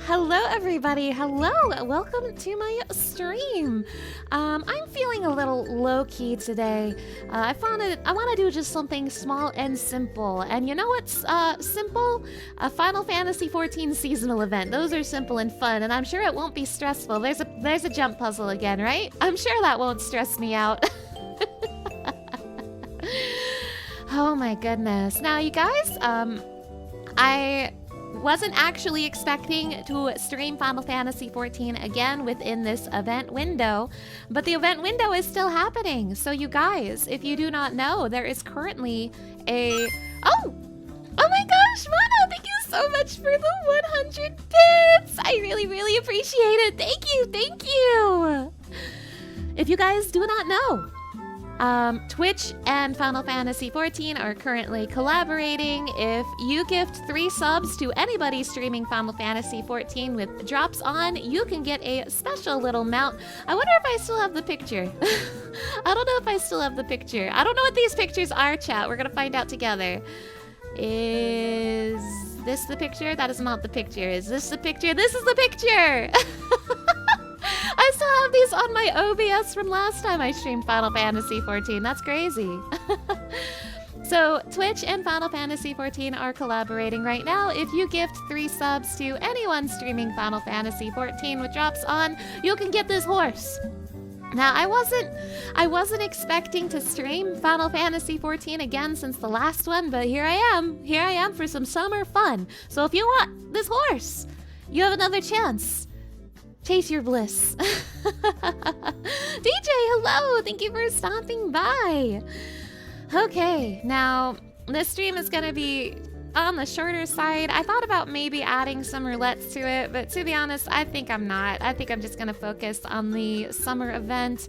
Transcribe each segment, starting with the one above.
Hello everybody, hello, welcome to my stream. I'm feeling a little low-key today. I want to do just something small and simple. And you know what's simple? A Final Fantasy XIV seasonal event. Those are simple and fun, and I'm sure it won't be stressful. There's a jump puzzle again, right? I'm sure that won't stress me out. Oh my goodness. Now you guys, I wasn't actually expecting to stream Final Fantasy XIV again within this event window, but the event window is still happening. So you guys, if you do not know, there is currently a... Oh my gosh, Mono, thank you so much for the 100 bits. I really appreciate it. Thank you. If you guys do not know, Twitch and Final Fantasy XIV are currently collaborating. If you gift 3 subs to anybody streaming Final Fantasy XIV with drops on, you can get a special little mount. I wonder if I still have the picture. I don't know if I still have the picture. I don't know what these pictures are, chat. We're gonna find out together. Is this the picture? That is not the picture. Is this the picture? This is the picture! I still have these on my OBS from last time I streamed Final Fantasy XIV. That's crazy. So Twitch and Final Fantasy XIV are collaborating right now. If you gift 3 subs to anyone streaming Final Fantasy XIV with drops on, you can get this horse. Now, I wasn't expecting to stream Final Fantasy XIV again since the last one, but here I am. Here I am for some summer fun. So if you want this horse, you have another chance. Chase your bliss. DJ, hello! Thank you for stopping by. Okay, now this stream is gonna be on the shorter side. I thought about maybe adding some roulettes to it, but to be honest, I think I'm not. I think I'm just gonna focus on the summer event.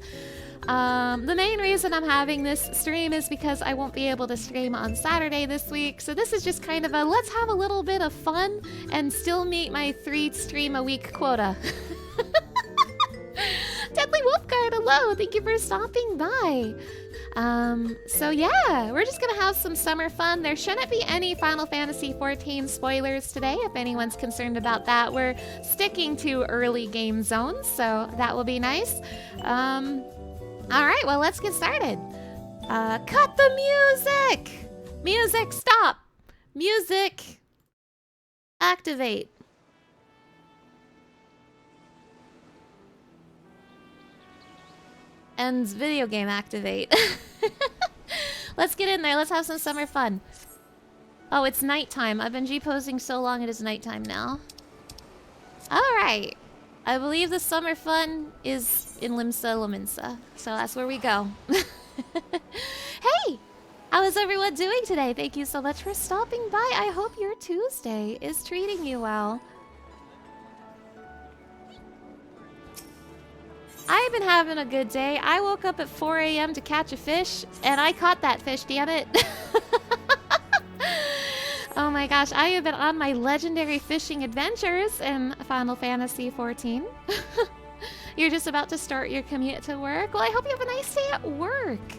The main reason I'm having this stream is because I won't be able to stream on Saturday this week. So this is just kind of a let's have a little bit of fun and still meet my 3 stream a week quota. Deadly Wolfguard, hello! Thank you for stopping by. So yeah, we're just gonna have some summer fun. There shouldn't be any Final Fantasy XIV spoilers today, if anyone's concerned about that. We're sticking to early game zones, so that will be nice. Alright, well, let's get started. Cut the music! Music, stop! Music, activate. And video game activate. Let's get in there. Let's have some summer fun. Oh, it's nighttime. I've been G-posing so long it is nighttime now. Alright. I believe the summer fun is in Limsa Lominsa. So that's where we go. Hey! How is everyone doing today? Thank you so much for stopping by. I hope your Tuesday is treating you well. I've been having a good day. I woke up at 4 a.m. to catch a fish, and I caught that fish, damn it. Oh my gosh, I have been on my legendary fishing adventures in Final Fantasy XIV. You're just about to start your commute to work? Well, I hope you have a nice day at work.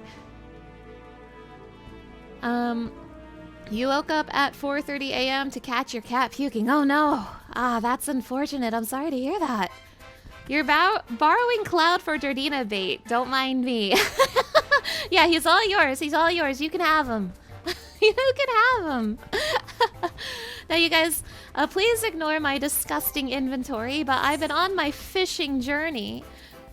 You woke up at 4:30 a.m. to catch your cat puking. Oh no. Ah, that's unfortunate. I'm sorry to hear that. You're borrowing Cloud for Jardina bait. Don't mind me. Yeah, he's all yours. He's all yours. You can have him. You can have him. Now, you guys, please ignore my disgusting inventory, but I've been on my fishing journey.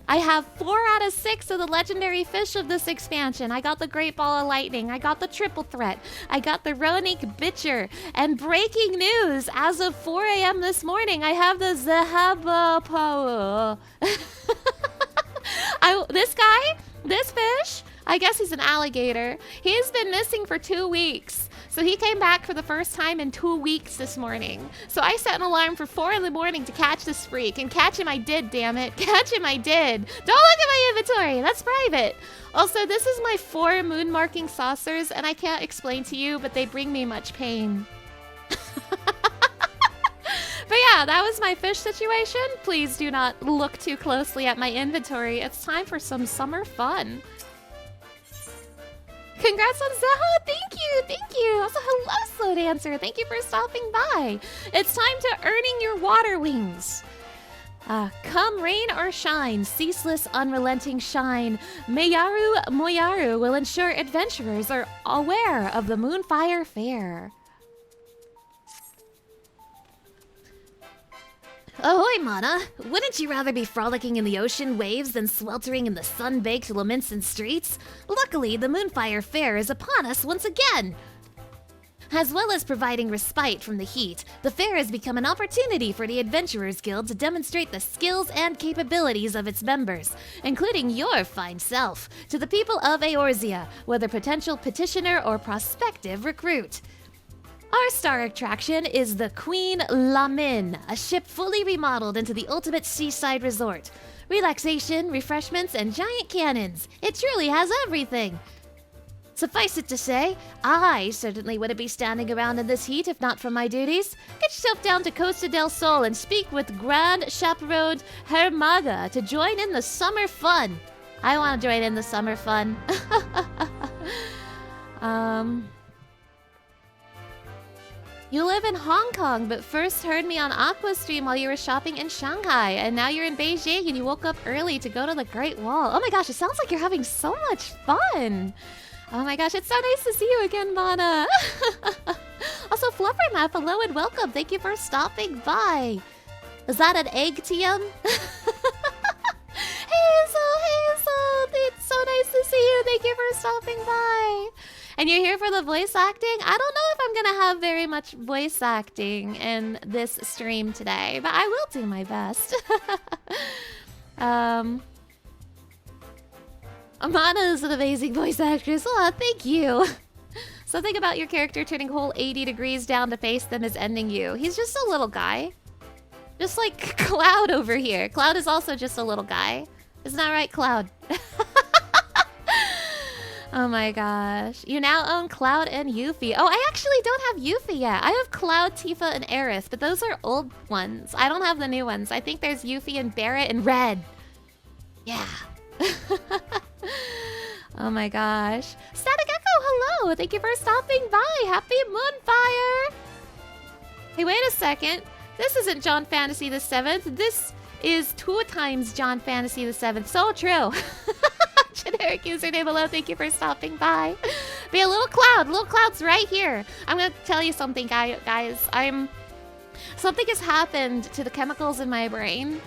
I have 4 out of 6 of the legendary fish of this expansion. I got the Great Ball of Lightning. I got the Triple Threat. I got the Ronic Bitcher. And breaking news, as of 4 a.m. this morning, I have the Zahaba Power. This fish, I guess he's an alligator. He's been missing for 2 weeks. So he came back for the first time in 2 weeks this morning. So I set an alarm for 4 in the morning to catch this freak. And catch him I did, damn it. Catch him I did. Don't look at my inventory. That's private. Also, this is my 4 moon marking saucers. And I can't explain to you, but they bring me much pain. But yeah, that was my fish situation. Please do not look too closely at my inventory. It's time for some summer fun. Congrats on Zaha! Thank you! Also, hello, Slow Dancer! Thank you for stopping by! It's time to earning your water wings! Come rain or shine, ceaseless, unrelenting shine, Mayaru Moyaru will ensure adventurers are aware of the Moonfire Faire. Ahoy, Mana! Wouldn't you rather be frolicking in the ocean waves than sweltering in the sun-baked Leminson streets? Luckily, the Moonfire Faire is upon us once again! As well as providing respite from the heat, the fair has become an opportunity for the Adventurers Guild to demonstrate the skills and capabilities of its members, including your fine self, to the people of Eorzea, whether potential petitioner or prospective recruit. Our star attraction is the Queen Lamin, a ship fully remodeled into the ultimate seaside resort. Relaxation, refreshments, and giant cannons. It truly has everything. Suffice it to say, I certainly wouldn't be standing around in this heat if not for my duties. Get yourself down to Costa del Sol and speak with Grand Chaperone Hermaga to join in the summer fun. I want to join in the summer fun. You live in Hong Kong, but first heard me on Aqua Stream while you were shopping in Shanghai, and now you're in Beijing and you woke up early to go to the Great Wall. Oh my gosh, it sounds like you're having so much fun. Oh my gosh, it's so nice to see you again, Mana. Also, Fluffermap, hello and welcome. Thank you for stopping by. Is that an egg, TM? Hazel, it's so nice to see you. Thank you for stopping by. And you're here for the voice acting? I don't know if I'm gonna have very much voice acting in this stream today, but I will do my best. Amana is an amazing voice actress. Oh, thank you. Something about your character turning whole 80 degrees down to face them is ending you. He's just a little guy. Just like Cloud over here. Cloud is also just a little guy. Isn't that right, Cloud? Oh my gosh. You now own Cloud and Yuffie. Oh, I actually don't have Yuffie yet. I have Cloud, Tifa, and Aerith, but those are old ones. I don't have the new ones. I think there's Yuffie and Barrett and Red. Yeah. Oh my gosh. Static Echo, hello! Thank you for stopping by! Happy Moonfire! Hey, wait a second. This isn't John Fantasy the 7th. This is 2 times John Fantasy the 7th. So true. Generic username, hello. Thank you for stopping by. Be a little Cloud. Little Cloud's right here. I'm gonna tell you something, guys. Something has happened to the chemicals in my brain.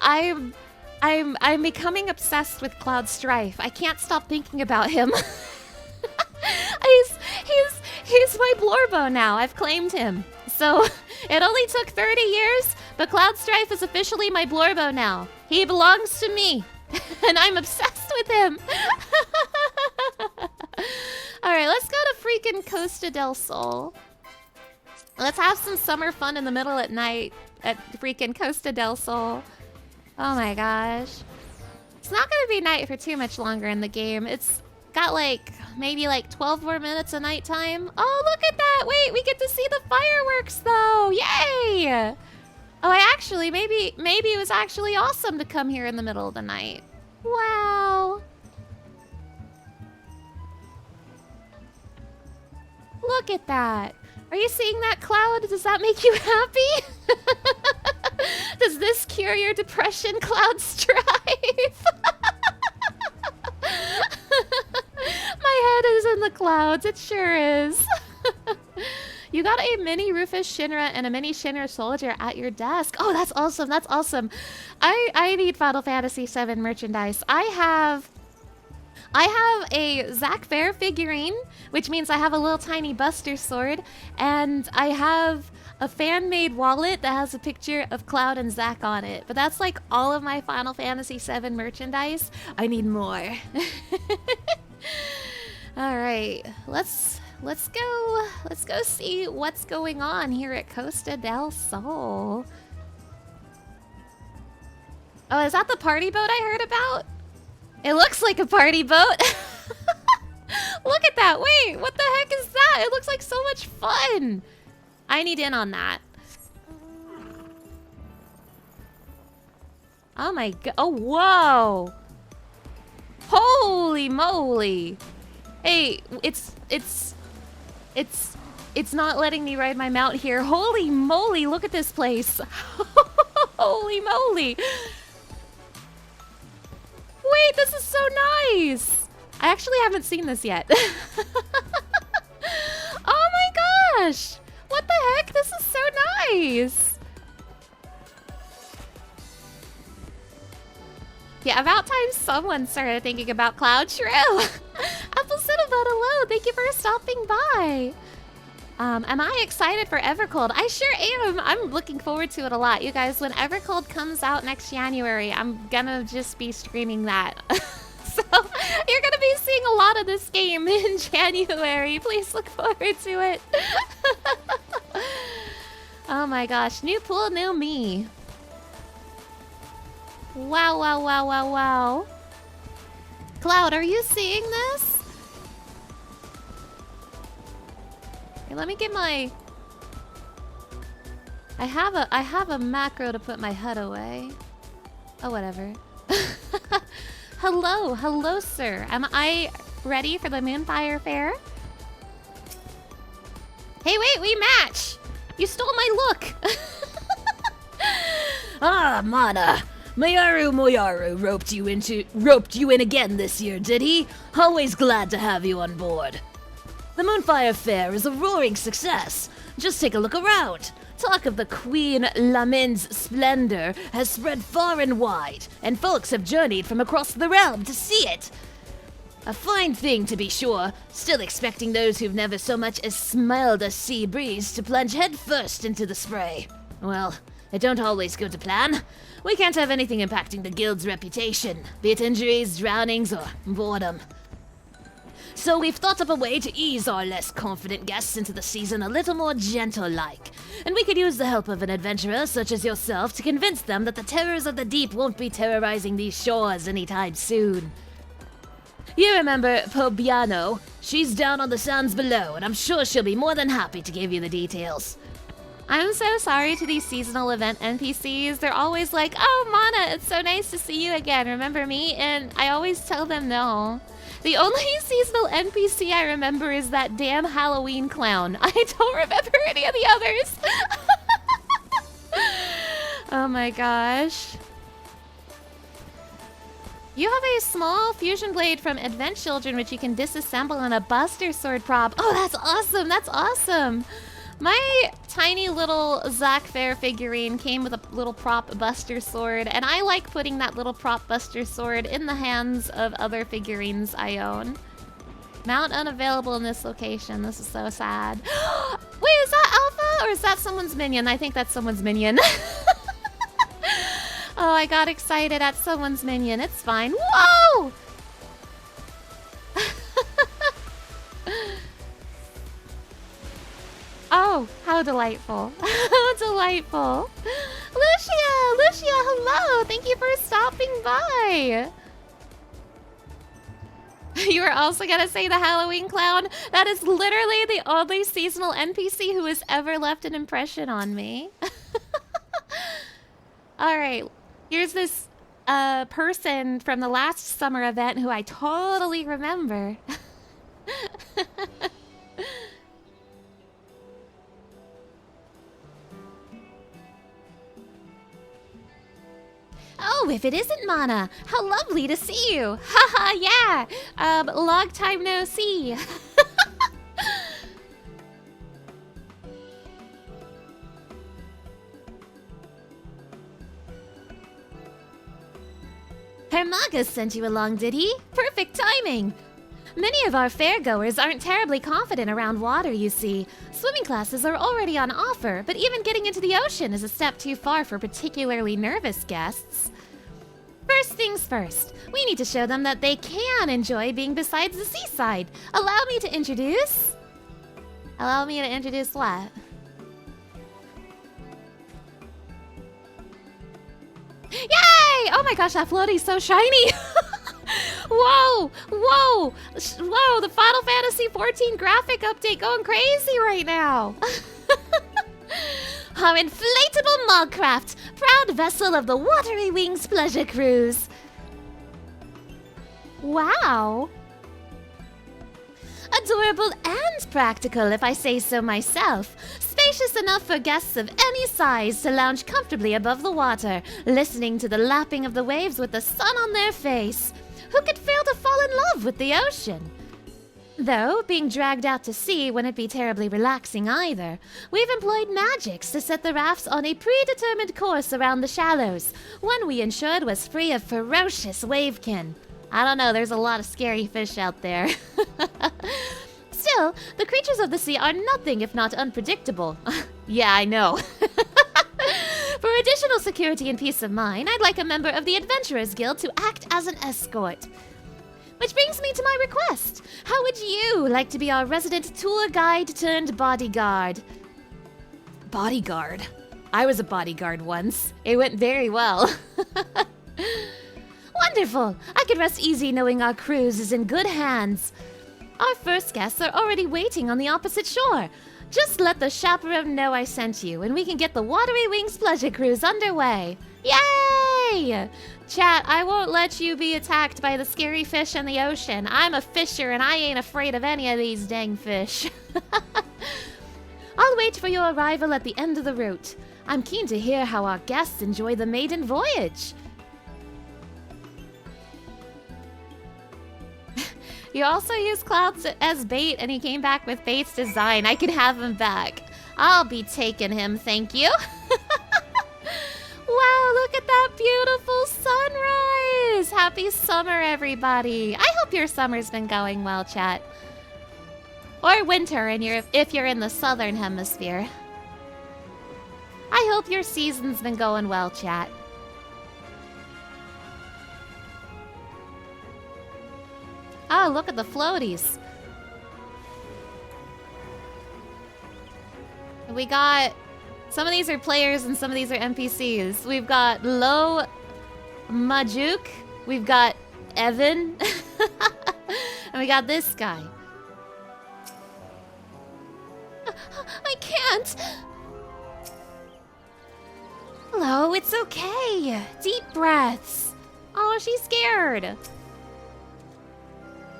I'm becoming obsessed with Cloud Strife. I can't stop thinking about him. He's my Blorbo now. I've claimed him. So it only took 30 years, but Cloud Strife is officially my Blorbo now. He belongs to me, and I'm obsessed with him. All right, let's go to freaking Costa del Sol. Let's have some summer fun in the middle at night at freaking Costa del Sol. Oh my gosh. It's not gonna be night for too much longer in the game. It's got like, maybe like 12 more minutes of nighttime. Oh, look at that! Wait, we get to see the fireworks though! Yay! Oh, maybe it was actually awesome to come here in the middle of the night. Wow. Look at that. Are you seeing that, Cloud? Does that make you happy? Does this cure your depression, Cloud Strife? My head is in the clouds. It sure is. You got a mini Rufus Shinra and a mini Shinra Soldier at your desk. Oh, that's awesome. That's awesome. I need Final Fantasy VII merchandise. I have a Zack Fair figurine, which means I have a little tiny Buster Sword, and I have a fan-made wallet that has a picture of Cloud and Zack on it. But that's like all of my Final Fantasy VII merchandise. I need more. All right, let's go see what's going on here at Costa del Sol. Oh, is that the party boat I heard about? It looks like a party boat. Look at that. Wait, what the heck is that? It looks like so much fun. I need in on that. Oh my god. Oh, whoa. Holy moly. Hey, it's not letting me ride my mount here. Holy moly, look at this place. Holy moly. Wait, this is so nice. I actually haven't seen this yet. Oh my gosh. What the heck? This is so nice. Yeah, about time someone started thinking about Cloud. True. Apple Cinnabon, hello. Thank you for stopping by. Am I excited for Evercold? I sure am. I'm looking forward to it a lot. You guys, when Evercold comes out next January, I'm gonna just be streaming that. So you're gonna be seeing a lot of this game in January. Please look forward to it. Oh my gosh, new pool, new me. Wow, wow, wow, wow, wow. Cloud, are you seeing this? Here, let me get my... I have a macro to put my head away. Oh, whatever. Hello, hello, sir. Am I ready for the Moonfire Faire? Hey, wait, we match! You stole my look! Ah, Mana. Moyaru roped you in again this year, did he? Always glad to have you on board. The Moonfire Faire is a roaring success. Just take a look around. Talk of the Queen Lamin's splendor has spread far and wide, and folks have journeyed from across the realm to see it. A fine thing, to be sure, still expecting those who've never so much as smelled a sea breeze to plunge headfirst into the spray. Well, it don't always go to plan. We can't have anything impacting the guild's reputation, be it injuries, drownings, or boredom. So we've thought up a way to ease our less confident guests into the season a little more gentle-like. And we could use the help of an adventurer such as yourself to convince them that the terrors of the deep won't be terrorizing these shores anytime soon. You remember Pobiano? She's down on the sands below, and I'm sure she'll be more than happy to give you the details. I'm so sorry to these seasonal event NPCs. They're always like, oh, Mana, it's so nice to see you again. Remember me? And I always tell them no. The only seasonal NPC I remember is that damn Halloween clown. I don't remember any of the others. Oh my gosh. You have a small fusion blade from Advent Children which you can disassemble on a Buster Sword prop. Oh, that's awesome. That's awesome. My tiny little Zac Fair figurine came with a little prop Buster Sword, and I like putting that little prop Buster Sword in the hands of other figurines I own. Mount unavailable in this location. This is so sad. Wait, is that Alpha or is that someone's minion? I think that's someone's minion. Oh, I got excited at someone's minion. It's fine. Whoa! Oh, how delightful. How delightful. Lucia, hello. Thank you for stopping by. You were also gonna say the Halloween clown? That is literally the only seasonal NPC who has ever left an impression on me. All right, here's this person from the last summer event who I totally remember. Oh, if it isn't Mana, how lovely to see you. Haha, yeah. Long time no see. Hermagus sent you along, did he? Perfect timing. Many of our fairgoers aren't terribly confident around water, you see. Swimming classes are already on offer, but even getting into the ocean is a step too far for particularly nervous guests. First things first, we need to show them that they can enjoy being beside the seaside. Allow me to introduce what? Yay! Oh my gosh, that floaty's so shiny! Whoa! The Final Fantasy XIV graphic update going crazy right now! Our inflatable Mogcraft, proud vessel of the Watery Wings Pleasure Cruise. Wow! Adorable and practical, if I say so myself. Spacious enough for guests of any size to lounge comfortably above the water, listening to the lapping of the waves with the sun on their face. Who could fail to fall in love with the ocean? Though, being dragged out to sea wouldn't be terribly relaxing either. We've employed magics to set the rafts on a predetermined course around the shallows. One we ensured was free of ferocious wavekin. I don't know, there's a lot of scary fish out there. Still, the creatures of the sea are nothing if not unpredictable. Yeah, I know. For additional security and peace of mind, I'd like a member of the Adventurers Guild to act as an escort. Which brings me to my request. How would you like to be our resident tour guide turned bodyguard? Bodyguard? I was a bodyguard once. It went very well. Wonderful! I could rest easy knowing our cruise is in good hands. Our first guests are already waiting on the opposite shore. Just let the chaperone know I sent you, and we can get the Watery Wings pleasure cruise underway. Yay! Chat, I won't let you be attacked by the scary fish in the ocean. I'm a fisher, and I ain't afraid of any of these dang fish. I'll wait for your arrival at the end of the route. I'm keen to hear how our guests enjoy the maiden voyage. You also used clouds as bait, and he came back with bait's design. I could have him back. I'll be taking him, thank you. Wow, look at that beautiful sunrise! Happy summer, everybody. I hope your summer's been going well, chat. Or winter, if you're in the southern hemisphere. I hope your season's been going well, chat. Oh, look at the floaties. We got... Some of these are players and some of these are NPCs. We've got Lo Majuk. We've got Evan. And we got this guy. I can't. Hello, it's okay. Deep breaths. Oh, she's scared.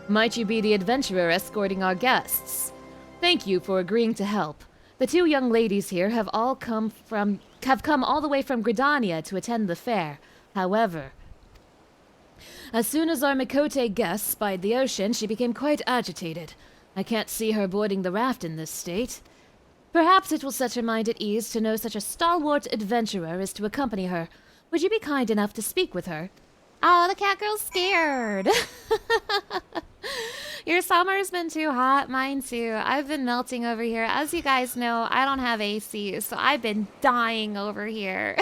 Might you be the adventurer escorting our guests? Thank you for agreeing to help. The two young ladies here have come all the way from Gridania to attend the fair. However, as soon as our Mikote guest spied the ocean, she became quite agitated. I can't see her boarding the raft in this state. Perhaps it will set her mind at ease to know such a stalwart adventurer is to accompany her. Would you be kind enough to speak with her? Oh, the cat girl's scared. Your summer's been too hot. Mine too. I've been melting over here. As you guys know, I don't have AC, so I've been dying over here.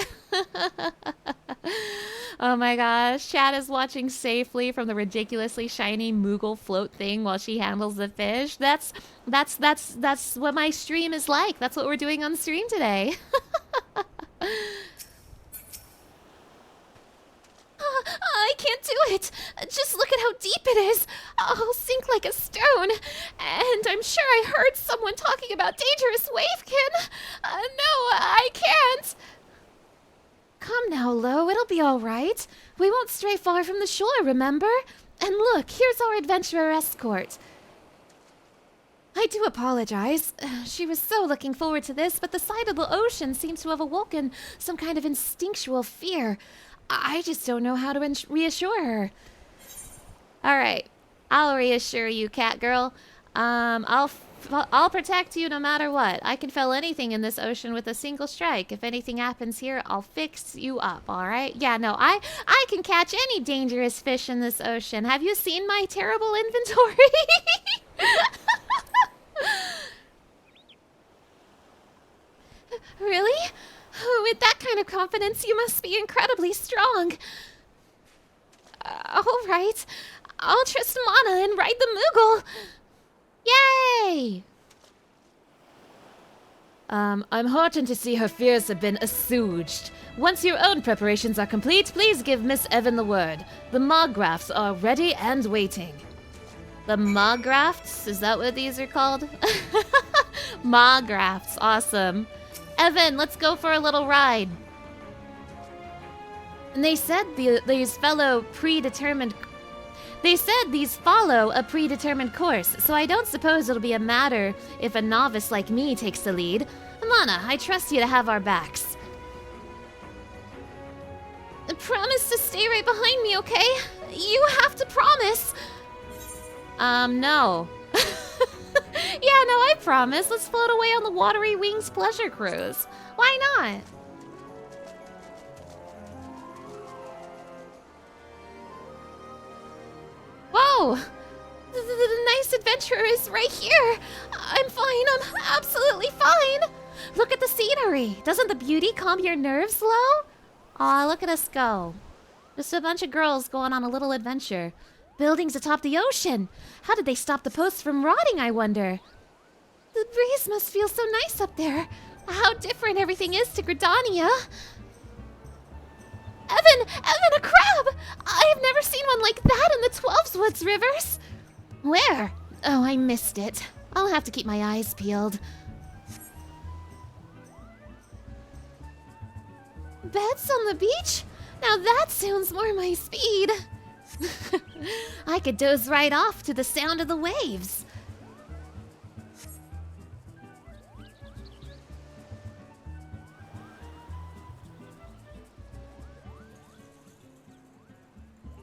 Oh my gosh. Chad is watching safely from the ridiculously shiny Moogle float thing while she handles the fish. That's what my stream is like. That's what we're doing on stream today. I can't do it. Just look at how deep it is. I'll sink like a stone. And I'm sure I heard someone talking about dangerous wavekin. No, I can't. Come now, Lo. It'll be all right. We won't stray far from the shore, remember? And look, here's our adventurer escort. I do apologize. She was so looking forward to this, but the sight of the ocean seems to have awoken some kind of instinctual fear. I just don't know how to reassure her. All right, I'll reassure you, cat girl. I'll protect you no matter what. I can fell anything in this ocean with a single strike. If anything happens here, I'll fix you up. All right? Yeah, no, I can catch any dangerous fish in this ocean. Have you seen my terrible inventory? Really? With that kind of confidence, you must be incredibly strong. All right. I'll trust Mana and ride the Moogle. Yay! I'm heartened to see her fears have been assuaged. Once your own preparations are complete, please give Miss Evan the word. The Mographs are ready and waiting. The Mographs? Is that what these are called? Mographs. Awesome. Evan, let's go for a little ride. And they said these fellow predetermined They said these follow a predetermined course, so I don't suppose it'll be a matter if a novice like me takes the lead. Mana, I trust you to have our backs. Promise to stay right behind me, okay? You have to promise. No. Yeah, no, I promise. Let's float away on the Watery Wings pleasure cruise. Why not? Whoa! The nice adventurer is right here. I'm fine. I'm absolutely fine. Look at the scenery. Doesn't the beauty calm your nerves, Lo? Aw, look at us go. Just a bunch of girls going on a little adventure. Buildings atop the ocean. How did they stop the posts from rotting, I wonder? The breeze must feel so nice up there. How different everything is to Gridania. Evan, a crab! I've never seen one like that in the Twelveswoods rivers. Where? Oh, I missed it. I'll have to keep my eyes peeled. Beds on the beach? Now that sounds more my speed. I could doze right off to the sound of the waves.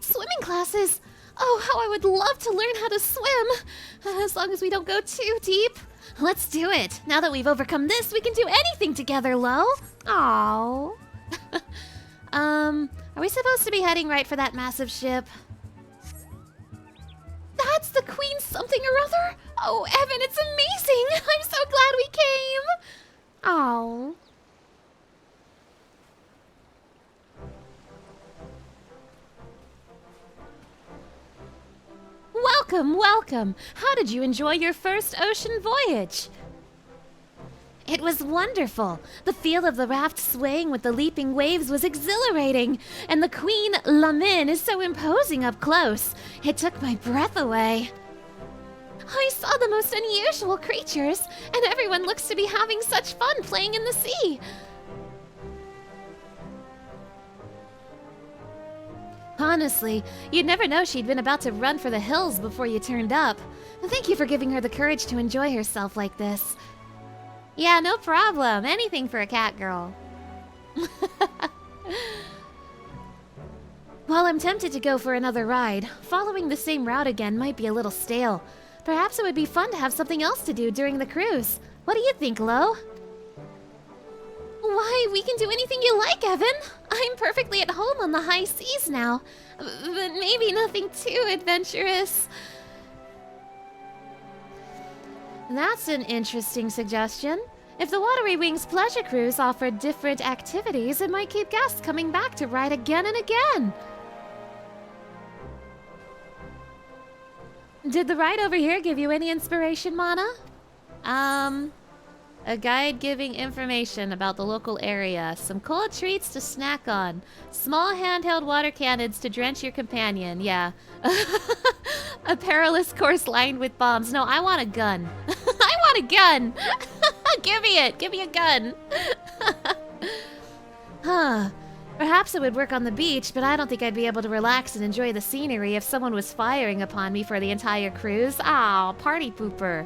Swimming classes! Oh, how I would love to learn how to swim! As long as we don't go too deep. Let's do it! Now that we've overcome this, we can do anything together, Lo! Aww. Are we supposed to be heading right for that massive ship? That's the Queen something or other? Oh, Evan, it's amazing! I'm so glad we came! Aww. Welcome, welcome! How did you enjoy your first ocean voyage? It was wonderful. The feel of the raft swaying with the leaping waves was exhilarating, and the Queen Lamin is so imposing up close. It took my breath away. I saw the most unusual creatures, and everyone looks to be having such fun playing in the sea. Honestly, you'd never know she'd been about to run for the hills before you turned up. Thank you for giving her the courage to enjoy herself like this. Yeah, no problem. Anything for a cat girl. While I'm tempted to go for another ride, following the same route again might be a little stale. Perhaps it would be fun to have something else to do during the cruise. What do you think, Lo? Why, we can do anything you like, Evan. I'm perfectly at home on the high seas now. But maybe nothing too adventurous. That's an interesting suggestion. If the Watery Wings Pleasure Cruise offered different activities, it might keep guests coming back to ride again and again. Did the ride over here give you any inspiration, Mana? A guide giving information about the local area, some cold treats to snack on, small handheld water cannons to drench your companion, yeah. A perilous course lined with bombs. No, I want a gun. I want a gun! Give me it! Give me a gun! Huh. Perhaps it would work on the beach, but I don't think I'd be able to relax and enjoy the scenery if someone was firing upon me for the entire cruise. Aw, party pooper.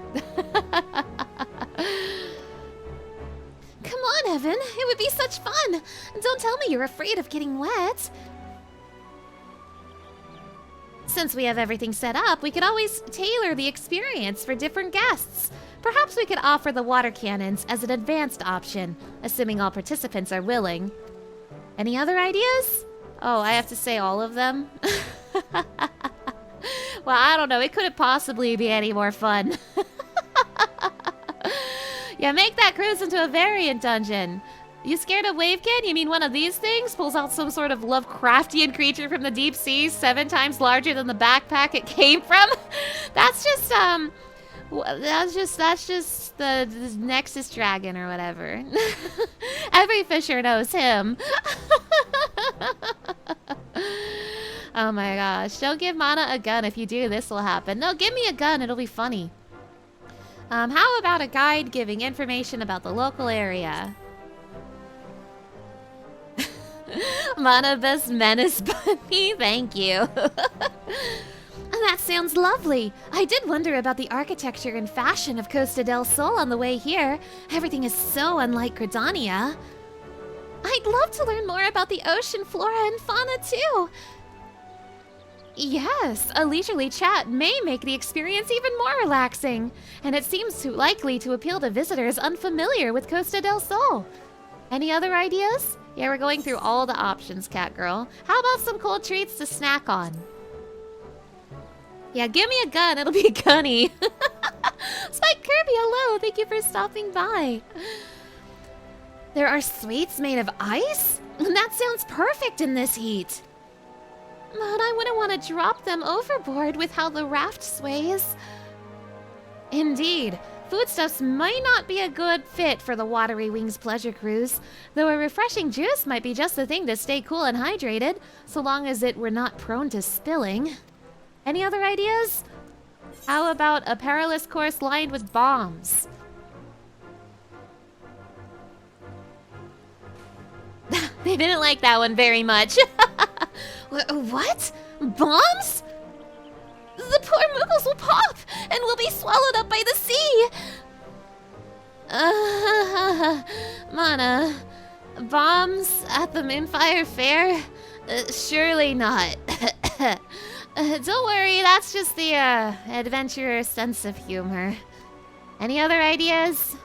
Come on, Evan. It would be such fun. Don't tell me you're afraid of getting wet. Since we have everything set up, we could always tailor the experience for different guests. Perhaps we could offer the water cannons as an advanced option, assuming all participants are willing. Any other ideas? Oh, I have to say all of them? Well, I don't know. It couldn't possibly be any more fun. Yeah, make that cruise into a variant dungeon. You scared of Wavekin? You mean one of these things pulls out some sort of Lovecraftian creature from the deep sea 7 times larger than the backpack it came from? That's just the Nexus Dragon or whatever. Every fisher knows him. Oh my gosh. Don't give Mana a gun. If you do, this will happen. No, give me a gun. It'll be funny. How about a guide giving information about the local area? Mana best menace bunny. Thank you. That sounds lovely. I did wonder about the architecture and fashion of Costa del Sol on the way here. Everything is so unlike Gridania. I'd love to learn more about the ocean flora and fauna too. Yes, a leisurely chat may make the experience even more relaxing, and it seems too likely to appeal to visitors unfamiliar with Costa del Sol. Any other ideas? Yeah, we're going through all the options, cat girl. How about some cold treats to snack on? Yeah, give me a gun, it'll be gunny. Spike Kirby, hello, thank you for stopping by. There are sweets made of ice? That sounds perfect in this heat. But I wouldn't want to drop them overboard with how the raft sways. Indeed, foodstuffs might not be a good fit for the Watery Wings pleasure cruise, though a refreshing juice might be just the thing to stay cool and hydrated, so long as it were not prone to spilling. Any other ideas? How about a perilous course lined with bombs? They didn't like that one very much. What? Bombs? The poor Moogles will pop and will be swallowed up by the sea. Mana, bombs at the Moonfire Faire? Surely not. Don't worry, that's just the adventurer's sense of humor. Any other ideas?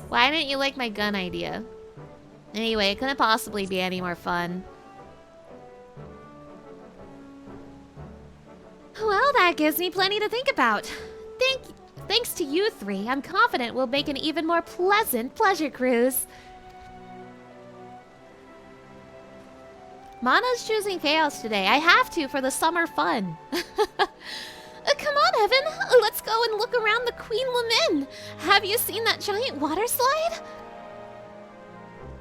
Why didn't you like my gun idea? Anyway, it couldn't possibly be any more fun. Well, that gives me plenty to think about. Thanks to you three, I'm confident we'll make an even more pleasant pleasure cruise. Mana's choosing chaos today. I have to for the summer fun. Come on, Evan. Let's go and look around the Queen Lamin. Have you seen that giant water slide?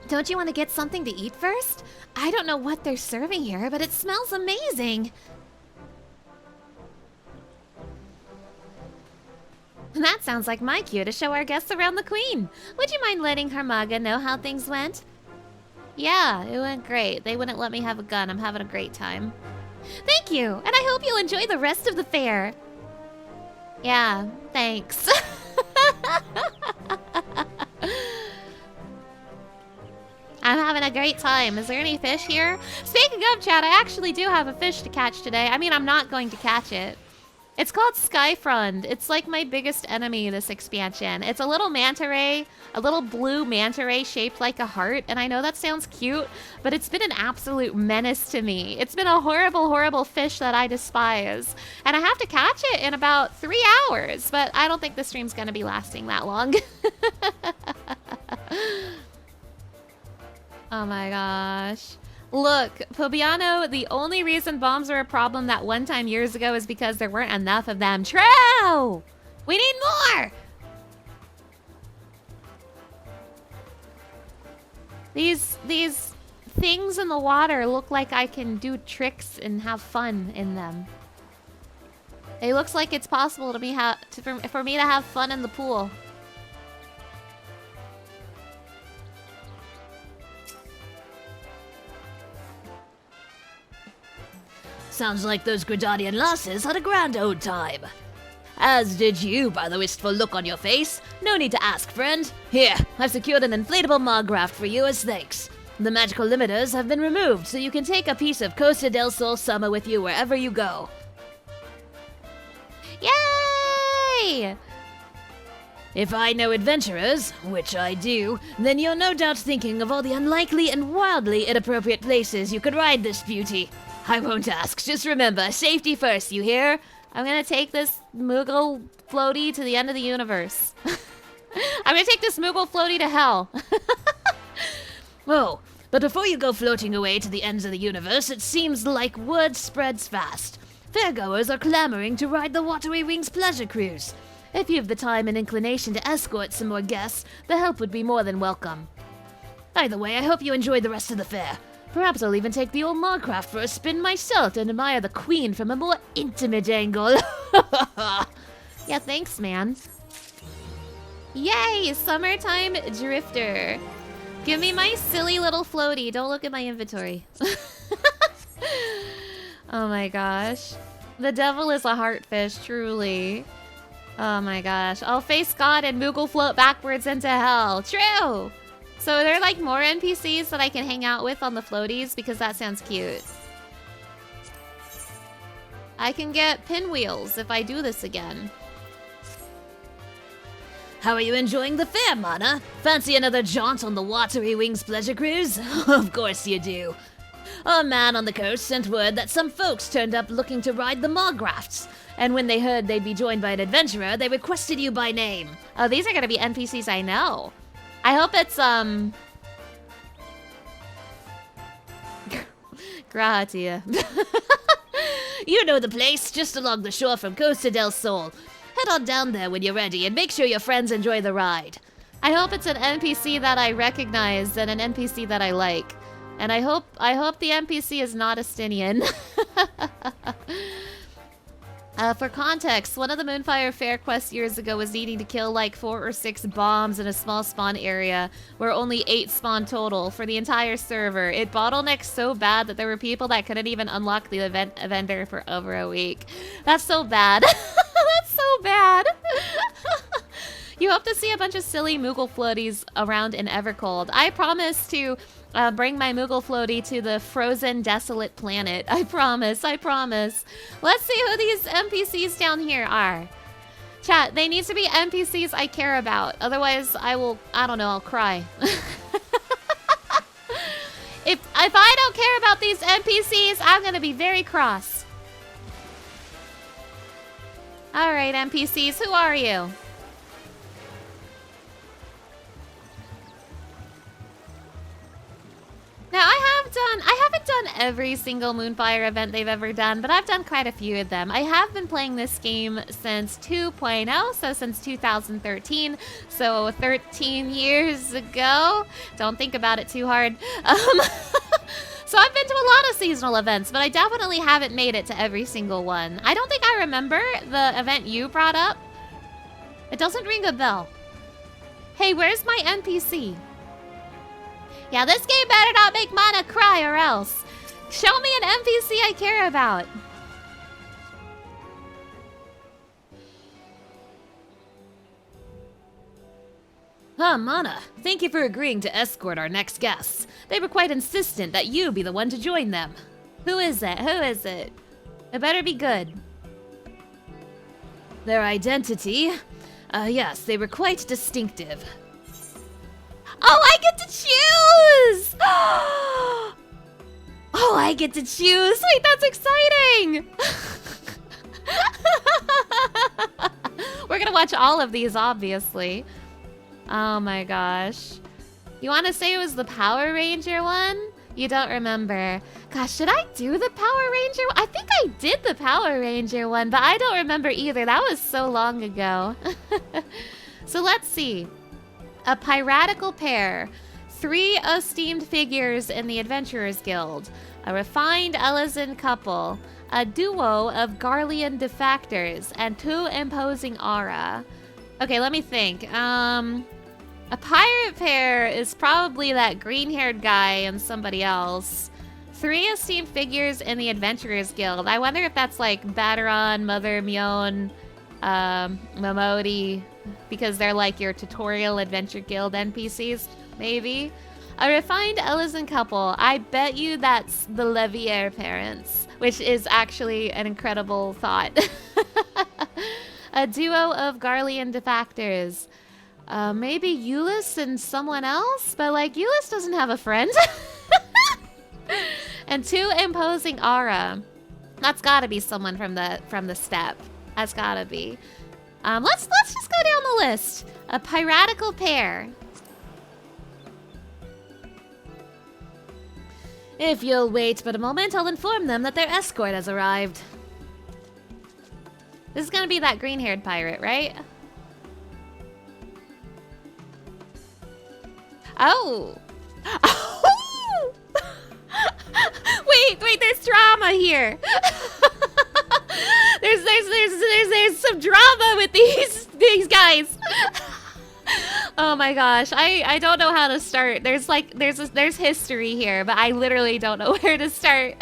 Don't you want to get something to eat first? I don't know what they're serving here, but it smells amazing. That sounds like my cue to show our guests around the Queen. Would you mind letting Harmaga know how things went? Yeah, it went great. They wouldn't let me have a gun. I'm having a great time. Thank you, and I hope you'll enjoy the rest of the fair. Yeah, thanks. I'm having a great time. Is there any fish here? Speaking of, Chad, I actually do have a fish to catch today. I mean, I'm not going to catch it. It's called Skyfrond. It's like my biggest enemy this expansion. It's a little manta ray, a little blue manta ray shaped like a heart. And I know that sounds cute, but it's been an absolute menace to me. It's been a horrible, horrible fish that I despise. And I have to catch it in about 3 hours, but I don't think the stream's gonna be lasting that long. Oh my gosh. Look, Pobiano, the only reason bombs were a problem that one time years ago is because there weren't enough of them. True! We need more! These things in the water look like I can do tricks and have fun in them. It looks like it's possible for me to have fun in the pool. Sounds like those Gridanian lasses had a grand old time. As did you, by the wistful look on your face. No need to ask, friend. Here, I've secured an inflatable Margraft for you as thanks. The magical limiters have been removed, so you can take a piece of Costa del Sol summer with you wherever you go. Yay! If I know adventurers, which I do, then you're no doubt thinking of all the unlikely and wildly inappropriate places you could ride this beauty. I won't ask, just remember, safety first, you hear? I'm gonna take this Moogle floaty to the end of the universe. I'm gonna take this Moogle floaty to hell. Oh, but before you go floating away to the ends of the universe, it seems like word spreads fast. Fairgoers are clamoring to ride the Watery Wings pleasure cruise. If you've the time and inclination to escort some more guests, the help would be more than welcome. Either way, I hope you enjoy the rest of the fair. Perhaps I'll even take the old Margraft for a spin myself and admire the Queen from a more intimate angle. Yeah, thanks, man. Yay, summertime drifter. Give me my silly little floaty. Don't look at my inventory. Oh my gosh. The devil is a heartfish, truly. Oh my gosh. I'll face God and Moogle float backwards into hell. True! So are there like more NPCs that I can hang out with on the floaties? Because that sounds cute. I can get pinwheels if I do this again. How are you enjoying the fair, Mana? Fancy another jaunt on the Watery Wings pleasure cruise? Of course you do. A man on the coast sent word that some folks turned up looking to ride the Mografts, and when they heard they'd be joined by an adventurer, they requested you by name. Oh, these are gonna be NPCs I know. I hope it's, Gratia. You know the place, just along the shore from Costa del Sol. Head on down there when you're ready and make sure your friends enjoy the ride. I hope it's an NPC that I recognize and an NPC that I like. And I hope the NPC is not Estinian. For context, one of the Moonfire Faire quests years ago was needing to kill like 4 or 6 bombs in a small spawn area where only 8 spawn total for the entire server. It bottlenecked so bad that there were people that couldn't even unlock the vendor for over a week. That's so bad. That's so bad. You hope to see a bunch of silly Moogle floaties around in Evercold. I promise to bring my Moogle floaty to the frozen, desolate planet. I promise, I promise. Let's see who these NPCs down here are. Chat, they need to be NPCs I care about. Otherwise, I don't know, I'll cry. If I don't care about these NPCs, I'm gonna be very cross. All right, NPCs, who are you? Now, I haven't done every single Moonfire event they've ever done, but I've done quite a few of them. I have been playing this game since 2.0, so since 2013, so 13 years ago. Don't think about it too hard. So I've been to a lot of seasonal events, but I definitely haven't made it to every single one. I don't think I remember the event you brought up. It doesn't ring a bell. Hey, where's my NPC? Yeah, this game better not make Mana cry or else. Show me an NPC I care about. Mana, thank you for agreeing to escort our next guests. They were quite insistent that you be the one to join them. Who is it? Who is it? It better be good. Their identity? Yes, they were quite distinctive. Oh, I get to choose! Oh, I get to choose! Wait, that's exciting! We're gonna watch all of these, obviously. Oh my gosh. You wanna say it was the Power Ranger one? You don't remember. Gosh, did I do the Power Ranger one? I think I did the Power Ranger one, but I don't remember either. That was so long ago. So let's see. A piratical pair, 3 esteemed figures in the Adventurers Guild, a refined Elysian couple, a duo of Garlean defactors, and 2 imposing aura. Okay, let me think. A pirate pair is probably that green-haired guy and somebody else. 3 esteemed figures in the Adventurers Guild. I wonder if that's like Baderon, Mother Mion, Momodi, because they're like your tutorial Adventure Guild NPCs, maybe. A refined Elysian couple. I bet you that's the Levier parents, which is actually an incredible thought. A duo of Garlean defactors. Maybe Euless and someone else, but like Euless doesn't have a friend. And 2 imposing aura. That's gotta be someone from the steppe. That's gotta be. Let's just go down the list. A piratical pair. If you'll wait but a moment, I'll inform them that their escort has arrived. This is gonna be that green-haired pirate, right? Oh! Oh! Wait, there's drama here! There's some drama with these guys. Oh my gosh, I don't know how to start. There's history here, but I literally don't know where to start.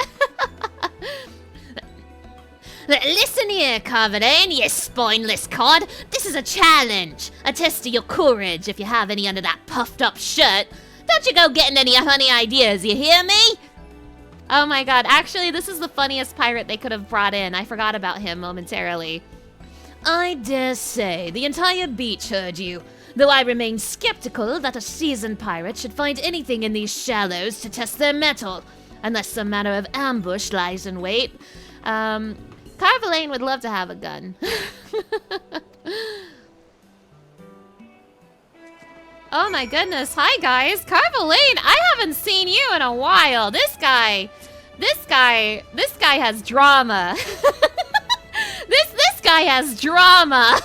Listen here, Carvadine, you spineless cod. This is a challenge. A test of your courage, if you have any under that puffed up shirt. Don't you go getting any funny ideas, you hear me? Oh my god, actually this is the funniest pirate they could have brought in. I forgot about him momentarily. I dare say the entire beach heard you, though I remain skeptical that a seasoned pirate should find anything in these shallows to test their mettle, unless some manner of ambush lies in wait. Carvalane would love to have a gun. Oh my goodness, hi guys, Carvalane, I haven't seen you in a while. This guy has drama. This guy has drama.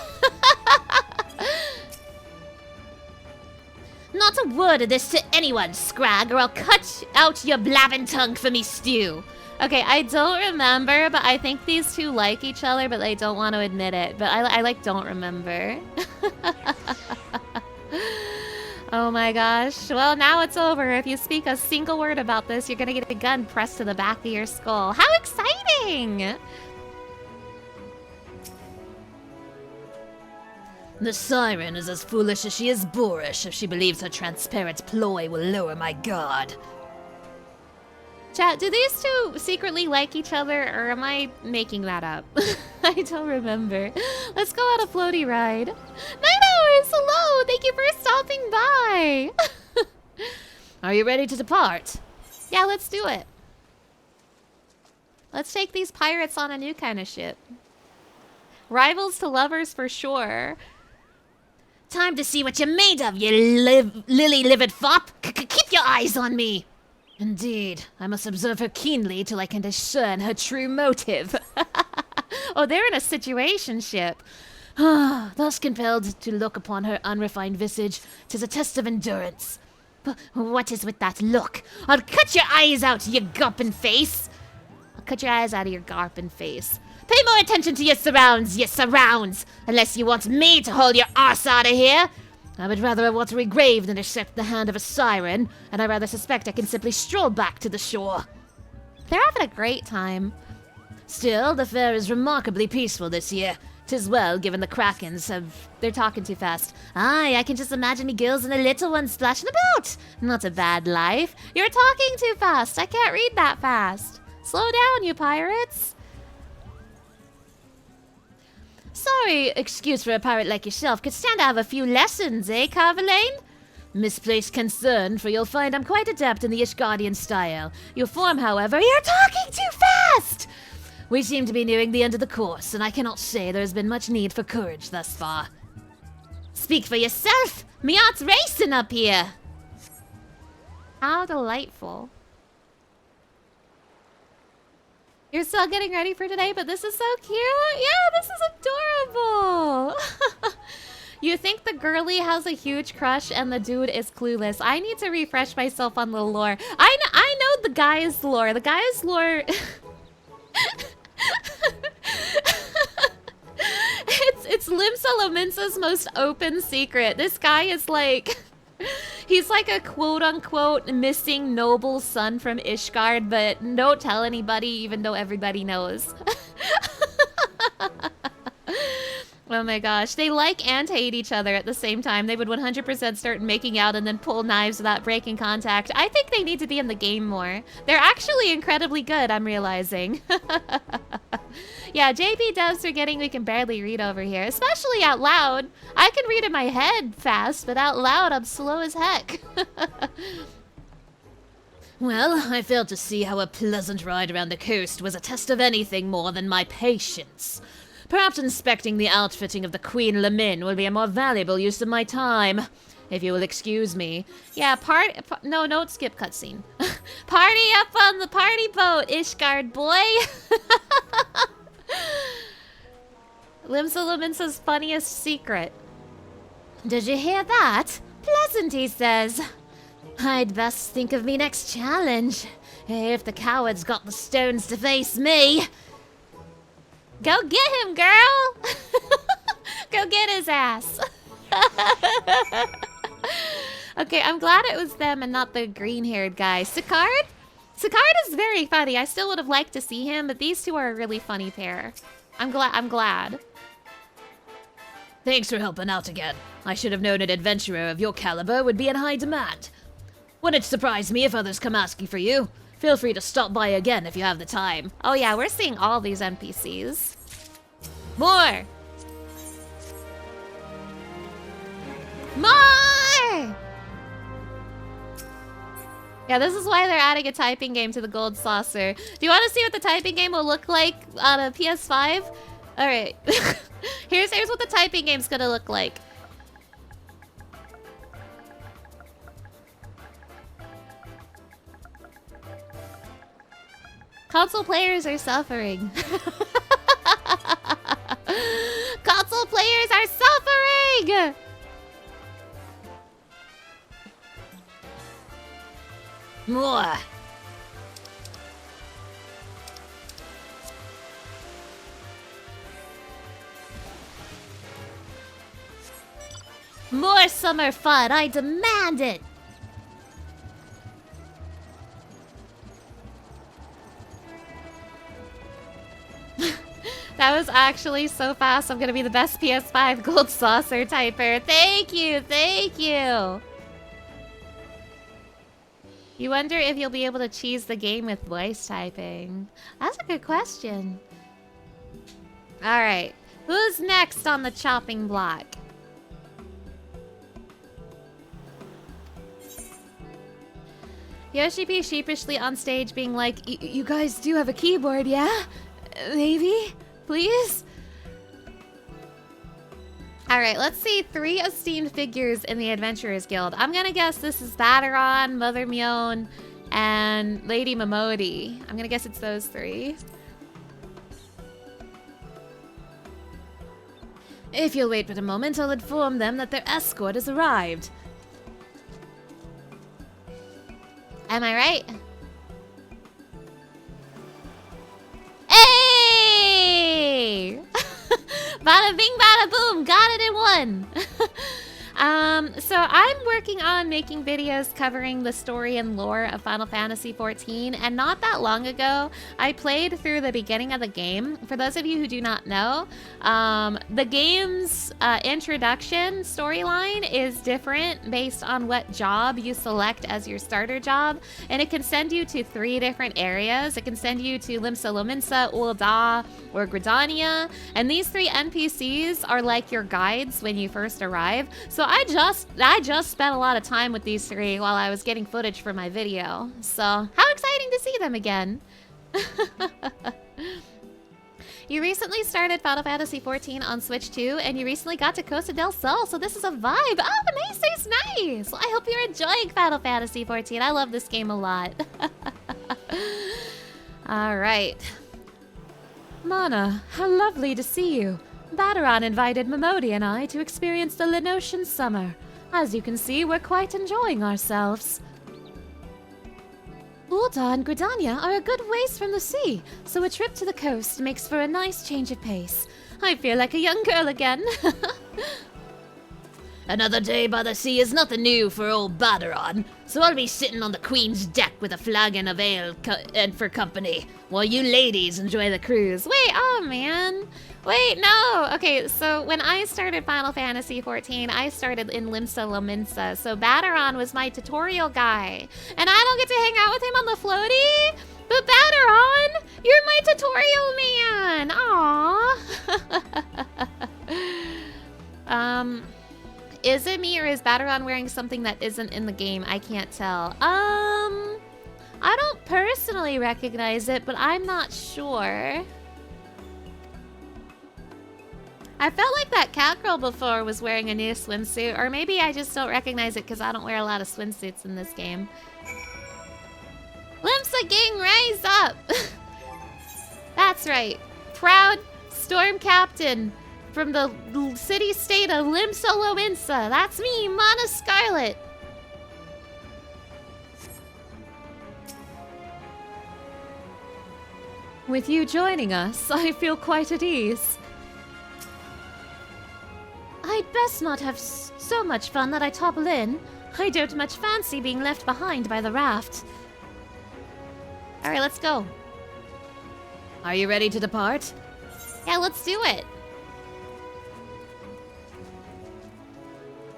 Not a word of this to anyone, Scrag, or I'll cut out your blabbing tongue for me stew. Okay, I don't remember, but I think these two like each other, but they don't want to admit it. But I like don't remember. Oh my gosh. Well, now it's over. If you speak a single word about this, you're gonna get a gun pressed to the back of your skull. How exciting! The siren is as foolish as she is boorish if she believes her transparent ploy will lower my guard. Chat, do these two secretly like each other, or am I making that up? I don't remember. Let's go on a floaty ride. 9 hours! Hello! Thank you for stopping by! Are you ready to depart? Yeah, let's do it. Let's take these pirates on a new kind of ship. Rivals to lovers for sure. Time to see what you're made of, you lily-livered fop! Keep your eyes on me! Indeed, I must observe her keenly till I can discern her true motive. Oh, they're in a situationship. Thus compelled to look upon her unrefined visage, 'tis a test of endurance. But what is with that look? I'll cut your eyes out, you gawping face! I'll cut your eyes out of your garping face. Pay more attention to your surrounds, unless you want me to hold your arse out of here. I would rather a watery grave than accept the hand of a siren, and I rather suspect I can simply stroll back to the shore. They're having a great time. Still, the fair is remarkably peaceful this year. 'Tis well, given the krakens have... They're talking too fast. Aye, I can just imagine me girls and the little ones splashing about. Not a bad life. You're talking too fast. I can't read that fast. Slow down, you pirates. Sorry, excuse for a pirate like yourself could stand to have a few lessons, eh, Carvalane? Misplaced concern, for you'll find I'm quite adept in the Ishgardian style. Your form, however, you're talking too fast! We seem to be nearing the end of the course, and I cannot say there has been much need for courage thus far. Speak for yourself! Me heart's racing up here! How delightful. You're still getting ready for today, but this is so cute. Yeah, this is adorable. You think the girly has a huge crush and the dude is clueless. I need to refresh myself on the lore. I know the guy's lore. The guy's lore... it's Limsa Lominsa's most open secret. This guy is like... He's like a quote-unquote missing noble son from Ishgard, but don't tell anybody even though everybody knows. Oh my gosh. They like and hate each other at the same time. They would 100% start making out and then pull knives without breaking contact. I think they need to be in the game more. They're actually incredibly good, I'm realizing. Yeah, JP devs are getting we can barely read over here, especially out loud. I can read in my head fast, but out loud I'm slow as heck. Well, I failed to see how a pleasant ride around the coast was a test of anything more than my patience. Perhaps inspecting the outfitting of the Queen Lamin will be a more valuable use of my time. If you will excuse me. Yeah, no, don't skip cutscene. Party up on the party boat, Ishgard boy! Limsa Lominsa's funniest secret. Did you hear that? Pleasant, he says. I'd best think of me next challenge. If the cowards got the stones to face me. Go get him, girl! Go get his ass. Okay, I'm glad it was them and not the green-haired guy. Sicard? Sakara's very funny. I still would have liked to see him, but these two are a really funny pair. I'm glad. Thanks for helping out again. I should have known an adventurer of your caliber would be in high demand. Wouldn't surprise me if others come asking for you. Feel free to stop by again if you have the time. Oh yeah, we're seeing all these NPCs. More! More! Yeah, this is why they're adding a typing game to the Gold Saucer. Do you want to see what the typing game will look like on a PS5? Alright. here's what the typing game's gonna look like. Console players are suffering. Console players are suffering! More. More summer fun, I demand it! That was actually so fast. I'm gonna be the best PS5 Gold Saucer typer. Thank you, thank you! You wonder if you'll be able to cheese the game with voice typing. That's a good question. Alright, who's next on the chopping block? Yoshi P sheepishly on stage being like, you guys do have a keyboard, yeah? Maybe? Please? Alright, let's see 3 esteemed figures in the Adventurers Guild. I'm gonna guess this is Baderon, Mother Mion, and Lady Momodi. I'm gonna guess it's those 3. If you'll wait but a moment, I'll inform them that their escort has arrived. Am I right? Hey! Bada bing, bada boom, got it in one. So I'm working on making videos covering the story and lore of Final Fantasy XIV, and not that long ago, I played through the beginning of the game. For those of you who do not know, the game's introduction storyline is different based on what job you select as your starter job, and it can send you to 3 different areas. It can send you to Limsa Lominsa, Ul'dah, or Gridania, and these 3 NPCs are like your guides when you first arrive. So I just spent a lot of time with these 3 while I was getting footage for my video. So how exciting to see them again. You recently started Final Fantasy XIV on Switch 2, and you recently got to Costa del Sol, so this is a vibe. Oh, nice. Well, I hope you're enjoying Final Fantasy XIV. I love this game a lot. All right. Mana, how lovely to see you. Baderon invited Momodi and I to experience the Lenosian summer. As you can see, we're quite enjoying ourselves. Ul'dah and Gridania are a good ways from the sea, so a trip to the coast makes for a nice change of pace. I feel like a young girl again. Another day by the sea is nothing new for old Baderon, so I'll be sitting on the Queen's deck with a flagon of ale and for company, while you ladies enjoy the cruise. Wait, oh man. Wait, no. Okay, so when I started Final Fantasy XIV, I started in Limsa Lominsa, so Baderon was my tutorial guy. And I don't get to hang out with him on the floaty? But Baderon, you're my tutorial man! Aww. Is it me or is Baderon wearing something that isn't in the game? I can't tell. I don't personally recognize it, but I'm not sure. I felt like that cat girl before was wearing a new swimsuit, or maybe I just don't recognize it because I don't wear a lot of swimsuits in this game. Limsa gang, rise up! That's right. Proud storm captain from the city-state of Limsa Lominsa. That's me, Mana Scarlet. With you joining us, I feel quite at ease. I'd best not have so much fun that I topple in. I don't much fancy being left behind by the raft. Alright, let's go. Are you ready to depart? Yeah, let's do it.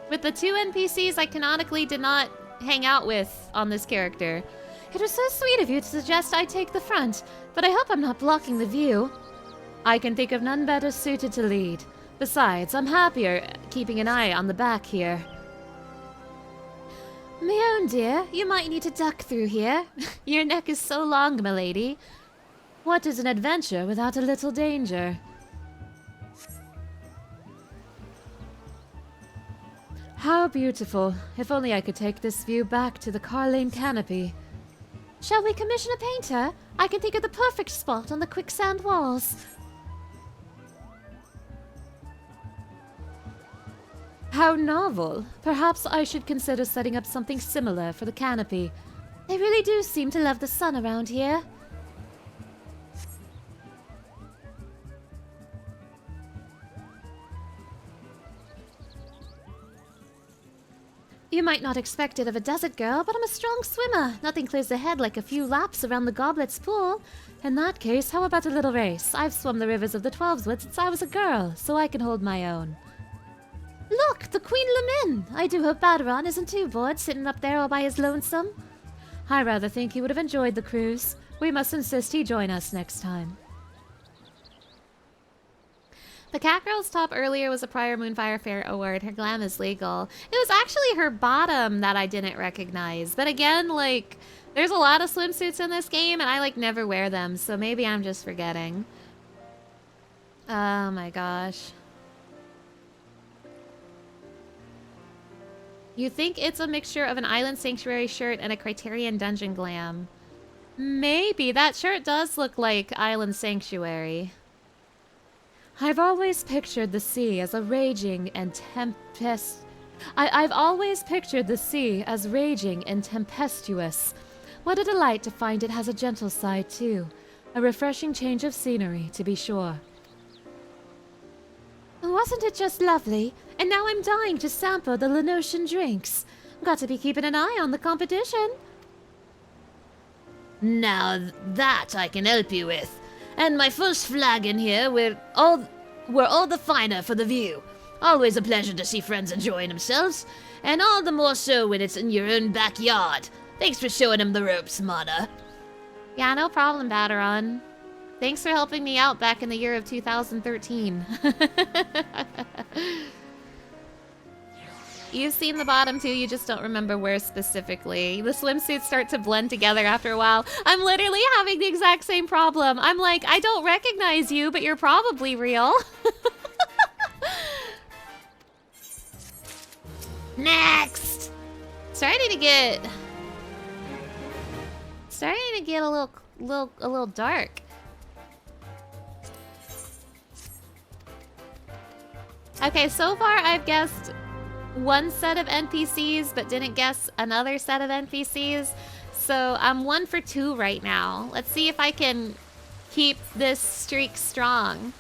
With the 2 NPCs I canonically did not hang out with on this character. It was so sweet of you to suggest I take the front, but I hope I'm not blocking the view. I can think of none better suited to lead. Besides, I'm happier keeping an eye on the back here. My own dear, you might need to duck through here. Your neck is so long, milady. What is an adventure without a little danger? How beautiful. If only I could take this view back to the Carlane canopy. Shall we commission a painter? I can think of the perfect spot on the quicksand walls. How novel. Perhaps I should consider setting up something similar for the canopy. They really do seem to love the sun around here. You might not expect it of a desert girl, but I'm a strong swimmer. Nothing clears the head like a few laps around the Goblet's pool. In that case, how about a little race? I've swum the rivers of the Twelveswood since I was a girl, so I can hold my own. Look, the Queen Lemin! I do hope Baderon isn't too bored sitting up there all by his lonesome. I rather think he would have enjoyed the cruise. We must insist he join us next time. The Catgirl's top earlier was a prior Moonfire Faire award. Her glam is legal. It was actually her bottom that I didn't recognize. But again, like, there's a lot of swimsuits in this game, and I, like, never wear them. So maybe I'm just forgetting. Oh my gosh. You think it's a mixture of an Island Sanctuary shirt and a Criterion Dungeon glam. Maybe. That shirt does look like Island Sanctuary. I've always pictured the sea as a raging and I've always pictured the sea as raging and tempestuous. What a delight to find it has a gentle side, too. A refreshing change of scenery, to be sure. Wasn't it just lovely? And now I'm dying to sample the Lenosian drinks. Got to be keeping an eye on the competition. Now that I can help you with. And my first flagon here, we're all the finer for the view. Always a pleasure to see friends enjoying themselves, and all the more so when it's in your own backyard. Thanks for showing them the ropes, Mana. Yeah, no problem, Baderon. Thanks for helping me out back in the year of 2013. You've seen the bottom too, you just don't remember where specifically. The swimsuits start to blend together after a while. I'm literally having the exact same problem. I'm like, I don't recognize you, but you're probably real. Next! Starting to get a little dark. Okay, so far I've guessed one set of NPCs, but didn't guess another set of NPCs. So I'm 1 for 2 right now. Let's see if I can keep this streak strong.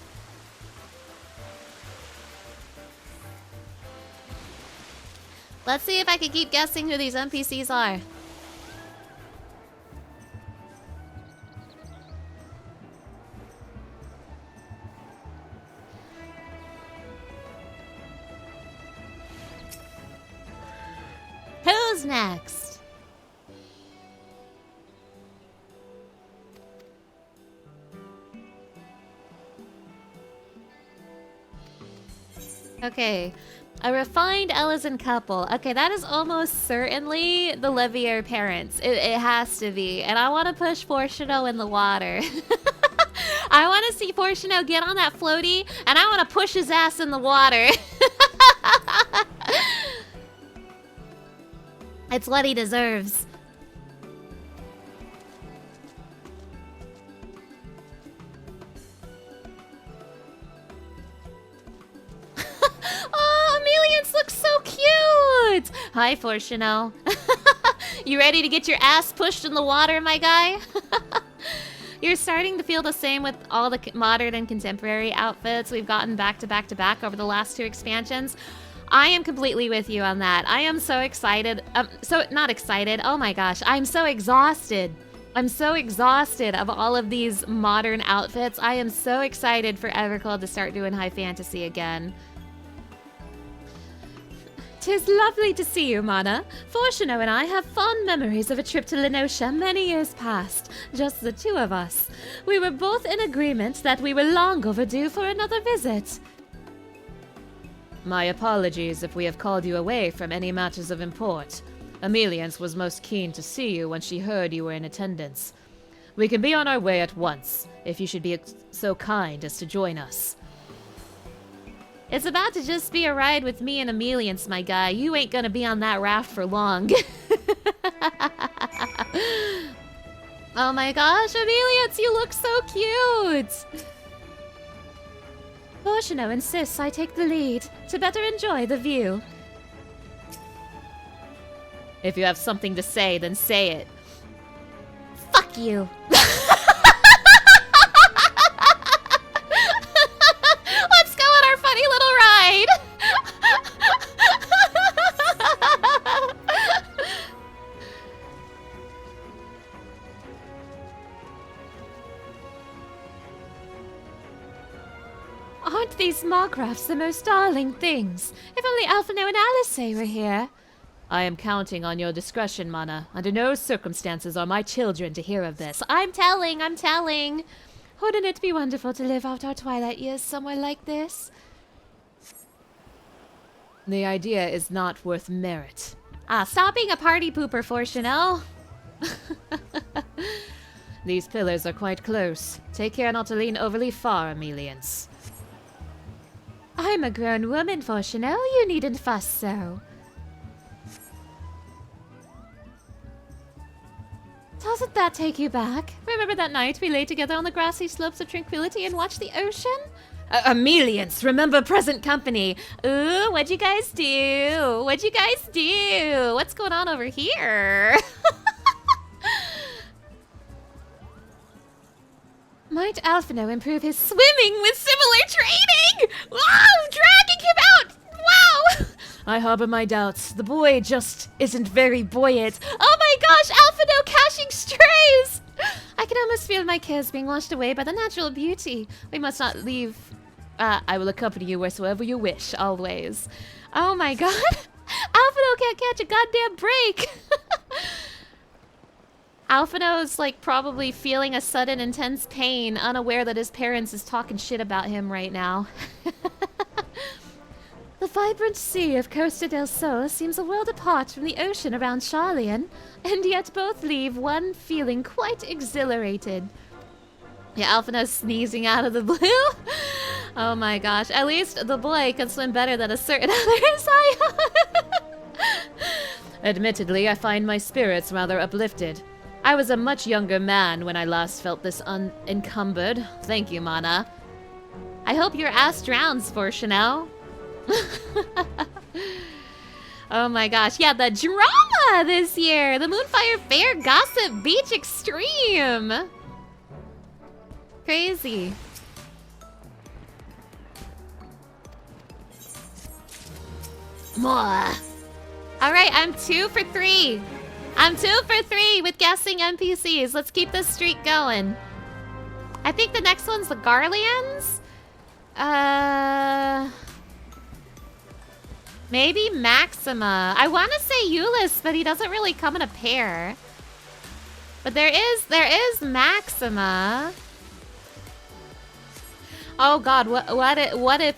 Let's see if I can keep guessing who these NPCs are. Who's next? Okay, a refined Ellison couple. Okay, that is almost certainly the Levier parents. It has to be. And I want to push Fortuno in the water. I want to see Fortuno get on that floaty, and I want to push his ass in the water. It's what he deserves. Oh, Amelians looks so cute! Hi, Fortuno. You ready to get your ass pushed in the water, my guy? You're starting to feel the same with all the modern and contemporary outfits we've gotten back to back to back over the last 2 expansions. I am completely with you on that. I am so excited. Not excited. Oh my gosh. I'm so exhausted I'm so exhausted of all of these modern outfits. I am so excited for Evercold to start doing high fantasy again. 'Tis lovely to see you, Mana. Fortuno and I have fond memories of a trip to Lenosha many years past, just the two of us. We were both in agreement that we were long overdue for another visit. My apologies if we have called you away from any matters of import. Ameliance was most keen to see you when she heard you were in attendance. We can be on our way at once, if you should be so kind as to join us. It's about to just be a ride with me and Ameliance, my guy. You ain't gonna be on that raft for long. Oh my gosh, Ameliance, you look so cute! Fortuno insists I take the lead, to better enjoy the view. If you have something to say, then say it. Fuck you! Let's go on our funny little ride! Aren't these Margraphs the most darling things? If only Alphino and Alice were here. I am counting on your discretion, Mana. Under no circumstances are my children to hear of this. I'm telling. Wouldn't it be wonderful to live out our twilight years somewhere like this? The idea is not worth merit. Ah, stop being a party pooper, Fortuno. These pillars are quite close. Take care not to lean overly far, Ameliance. I'm a grown woman, Fortuno. You needn't fuss so. Doesn't that take you back? Remember that night we lay together on the grassy slopes of tranquility and watched the ocean? Ameliance, remember present company. Ooh, what'd you guys do? What'd you guys do? What's going on over here? Might Alphino improve his swimming with similar training? Wow, dragging him out! Wow! I harbor my doubts. The boy just isn't very buoyant. Oh my gosh, Alphino catching strays! I can almost feel my cares being washed away by the natural beauty. We must not leave. I will accompany you wheresoever you wish, always. Oh my god. Alphino can't catch a goddamn break. Alphino's like probably feeling a sudden intense pain, unaware that his parents is talking shit about him right now. The vibrant sea of Costa del Sol seems a world apart from the ocean around Charlian, and yet both leave one feeling quite exhilarated. Yeah, Alphino's sneezing out of the blue. Oh my gosh, at least the boy can swim better than a certain other Zion. Admittedly, I find my spirits rather uplifted. I was a much younger man when I last felt this unencumbered. Thank you, Mana. I hope your ass drowns, Fortuno. Oh my gosh, yeah, the drama this year! The Moonfire Faire Gossip Beach Extreme! Crazy. More. Alright, I'm 2 for 3. I'm 2 for 3 with guessing NPCs. Let's keep this streak going. I think the next one's the Garleans? Maybe Maxima. I want to say Euless, but he doesn't really come in a pair. But there is Maxima. Oh god, what if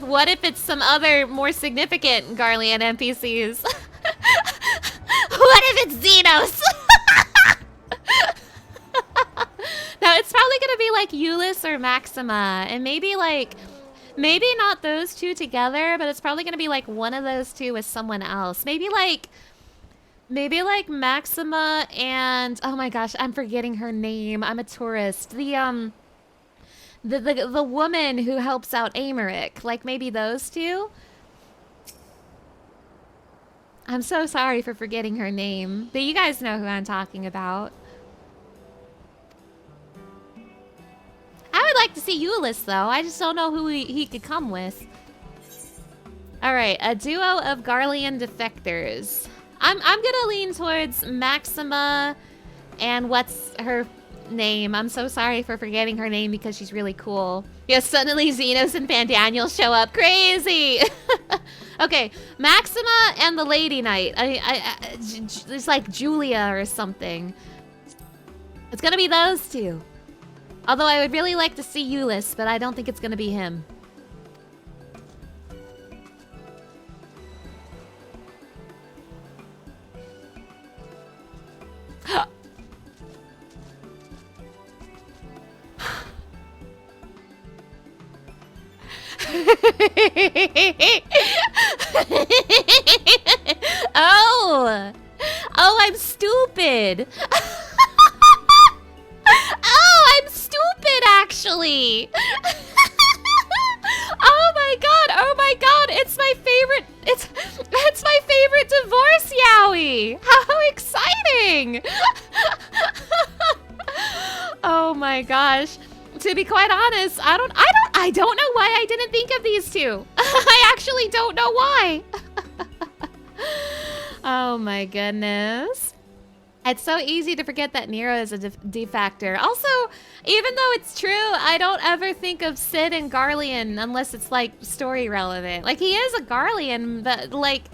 what if it's some other more significant Garlean NPCs? What if it's Xenos? No, it's probably gonna be like Euless or Maxima, and maybe not those two together, but it's probably gonna be like one of those two with someone else. Maybe like Maxima and oh my gosh, I'm forgetting her name. I'm a tourist. The woman who helps out Americ. Like maybe those two. I'm so sorry for forgetting her name, but you guys know who I'm talking about. I would like to see Euless, though. I just don't know who he could come with. Alright, a duo of Garlean defectors. I'm gonna lean towards Maxima And what's her name? I'm so sorry for forgetting her name because she's really cool. Yeah, suddenly Xenos and Pandaniel show up. Crazy! Okay, Maxima and the Lady Knight. It's like Julia or something. It's gonna be those two. Although I would really like to see Euless, but I don't think it's gonna be him. Oh! Oh, I'm stupid! Oh, I'm stupid, actually! Oh my god, oh my god, it's my favorite, it's my favorite divorce Yowie! How exciting! Oh my gosh. To be quite honest, I don't know why I didn't think of these two. I actually don't know why. Oh my goodness. It's so easy to forget that Nero is a defactor. Also, even though it's true, I don't ever think of Sid and Garlean unless it's like story relevant. Like he is a Garlean, but like,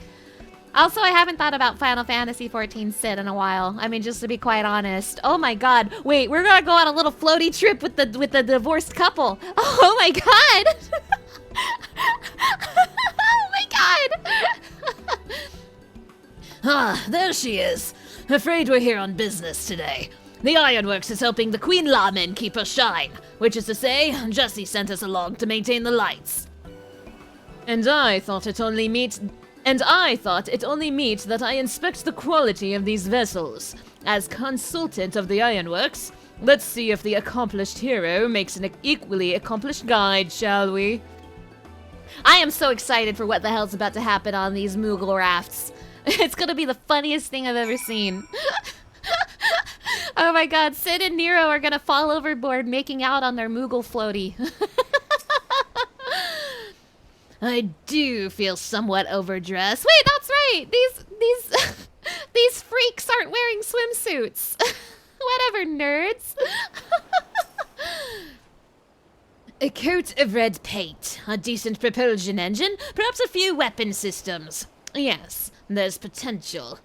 also I haven't thought about Final Fantasy XIV Sid in a while. I mean, just to be quite honest. Oh my god, wait, we're gonna go on a little floaty trip with the divorced couple. Oh my god. Oh my god. Ah, there she is. Afraid we're here on business today. The Ironworks is helping the Queen Lawmen keep her shine, which is to say, Jessie sent us along to maintain the lights. And I thought it only meet that I inspect the quality of these vessels. As consultant of the Ironworks, let's see if the accomplished hero makes an equally accomplished guide, shall we? I am so excited for what the hell's about to happen on these Moogle rafts. It's gonna be the funniest thing I've ever seen. Oh my god, Sid and Nero are gonna fall overboard making out on their Moogle floaty. I do feel somewhat overdressed. Wait, that's right! These freaks aren't wearing swimsuits. Whatever, nerds. A coat of red paint, a decent propulsion engine, perhaps a few weapon systems. Yes, there's potential.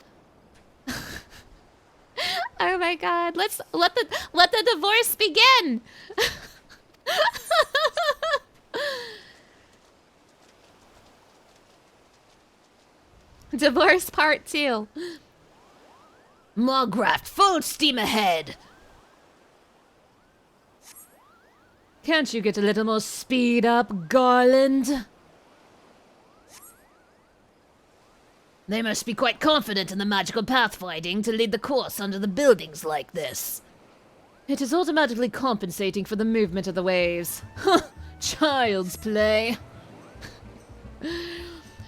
Oh my god, let's let the divorce begin. Divorce part 2. Margraft, full steam ahead. Can't you get a little more speed up, Garland? They must be quite confident in the magical pathfinding to lead the course under the buildings like this. It is automatically compensating for the movement of the waves. Huh, child's play.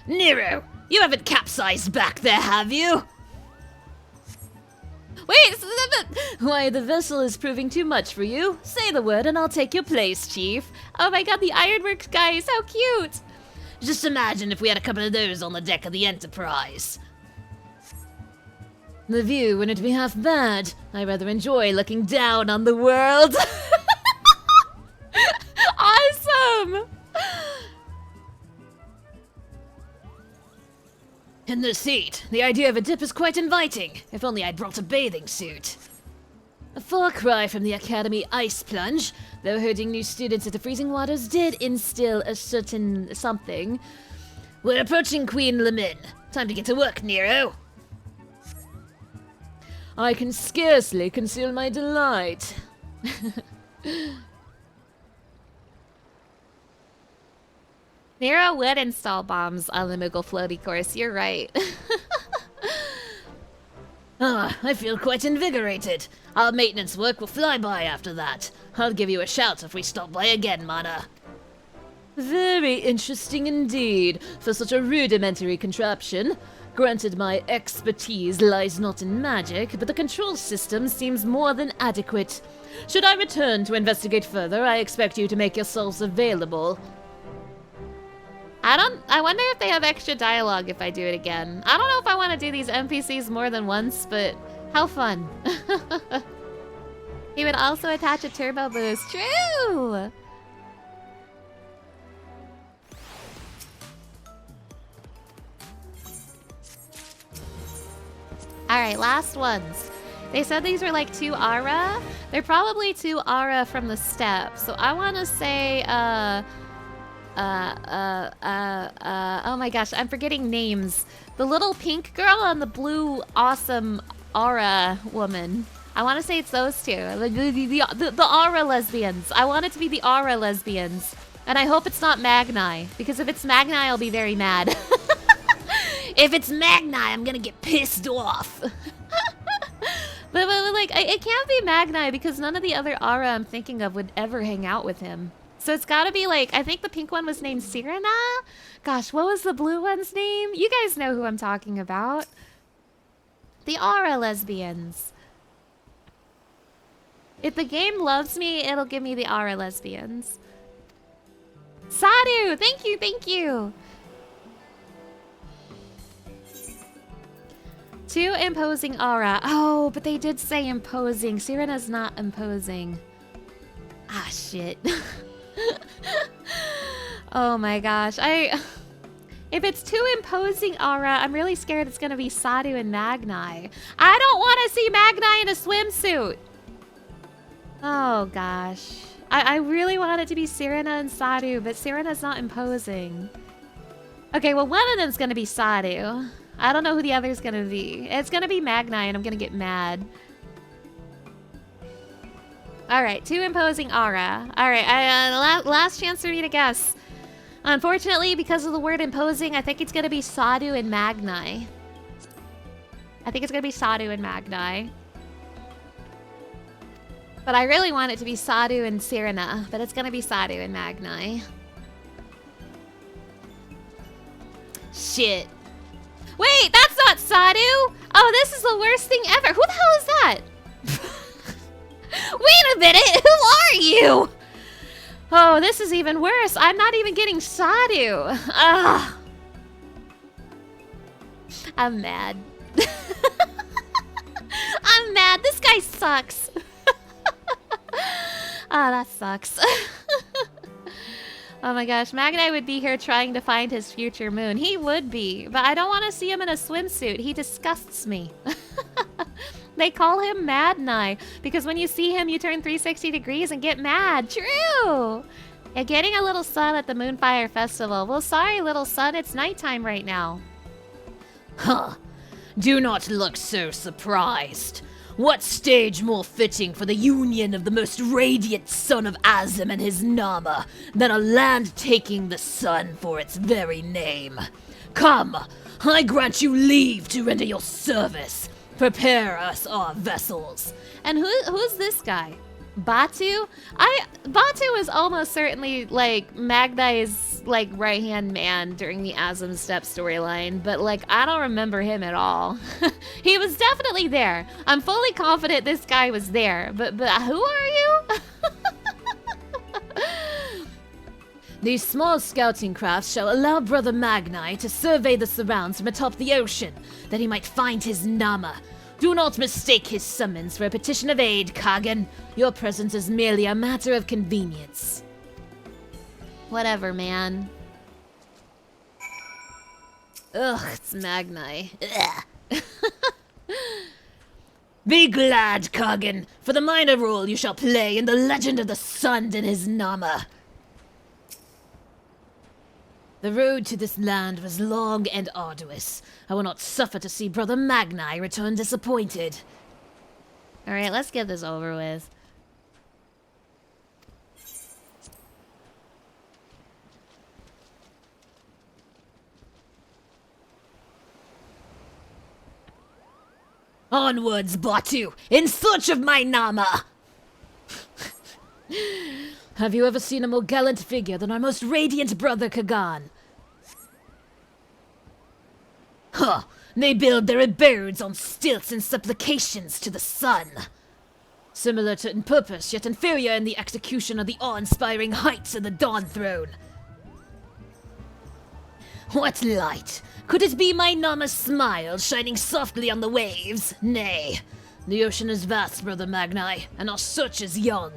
Nero, you haven't capsized back there, have you? Wait, Why, the vessel is proving too much for you. Say the word and I'll take your place, Chief. oh my god, the Ironworks guy is so cute. Just imagine if we had a couple of those on the deck of the Enterprise. The view wouldn't be half bad. I rather enjoy looking down on the world. Awesome! In this heat, the idea of a dip is quite inviting. If only I'd brought a bathing suit. A far cry from the Academy ice plunge, though herding new students into freezing waters did instill a certain something. We're approaching Queen Lawmen. Time to get to work, Nero. I can scarcely conceal my delight. Nero would install bombs on the Moogle floaty course, you're right. I feel quite invigorated. Our maintenance work will fly by after that. I'll give you a shout if we stop by again, Mana. Very interesting indeed, for such a rudimentary contraption. Granted, my expertise lies not in magic, but the control system seems more than adequate. Should I return to investigate further, I expect you to make yourselves available. I wonder if they have extra dialogue if I do it again. I don't know if I want to do these NPCs more than once, but How fun. He would also attach a turbo boost. True! Alright, last ones. They said these were like 2 aura. They're probably 2 aura from the step. So I want to say, oh my gosh, I'm forgetting names. The little pink girl and the blue awesome aura woman. I want to say it's those two. The aura lesbians. I want it to be the aura lesbians. And I hope it's not Magni. Because if it's Magni, I'll be very mad. If it's Magni, I'm gonna get pissed off. But like, it can't be Magni because none of the other aura I'm thinking of would ever hang out with him. So it's gotta be like, I think the pink one was named Sirena? Gosh, what was the blue one's name? You guys know who I'm talking about. The aura lesbians. If the game loves me, it'll give me the aura lesbians. Sadu! Thank you, thank you! 2 imposing aura. Oh, but they did say imposing. Sirena's not imposing. Ah, shit. Oh my gosh. If it's 2 imposing aura, I'm really scared it's gonna be Sadu and Magni. I don't want to see Magni in a swimsuit. Oh gosh. I really want it to be Sirena and Sadu, but Sirena's not imposing. Okay, well one of them's gonna be Sadu. I don't know who the other's gonna be. It's gonna be Magni and I'm gonna get mad. Alright, 2 imposing aura. Alright, last chance for me to guess. Unfortunately, because of the word imposing, I think it's gonna be Sadu and Magni. I think it's gonna be Sadu and Magni. But I really want it to be Sadu and Sirena, but it's gonna be Sadu and Magni. Shit. Wait, that's not Sadu! Oh, this is the worst thing ever. Who the hell is that? Wait a minute, who are you? Oh, this is even worse. I'm not even getting Sadu. Ugh. I'm mad. I'm mad. This guy sucks. Oh, that sucks. Oh my gosh, Magni would be here trying to find his future moon. He would be, but I don't want to see him in a swimsuit. He disgusts me. They call him Mad Nye because when you see him, you turn 360 degrees and get mad. True! Yeah, getting a little sun at the Moonfire Festival. Well, sorry, little sun, it's nighttime right now. Huh. Do not look so surprised. What stage more fitting for the union of the most radiant son of Azim and his Nama than a land taking the sun for its very name? Come, I grant you leave to render your service. Prepare us our vessels. And who's this guy? Batu? Batu is almost certainly like Magni's like right-hand man during the Azim Step storyline, but like I don't remember him at all. He was definitely there. I'm fully confident this guy was there, but who are you? These small scouting crafts shall allow Brother Magni to survey the surrounds from atop the ocean, that he might find his Nama. Do not mistake his summons for a petition of aid, Kagan. Your presence is merely a matter of convenience. Whatever, man. Ugh, it's Magni. Ugh. Be glad, Kagan, for the minor role you shall play in the legend of the sun and his Nama. The road to this land was long and arduous. I will not suffer to see Brother Magni return disappointed. Alright, let's get this over with. Onwards, Batu, in search of my Nama! Have you ever seen a more gallant figure than our most radiant brother Kagan? Huh, they build their abodes on stilts and supplications to the sun. Similar to in purpose, yet inferior in the execution of the awe-inspiring heights of the Dawn Throne. What light? Could it be my Nama's smile shining softly on the waves? Nay, The ocean is vast, Brother Magni, and our search is young.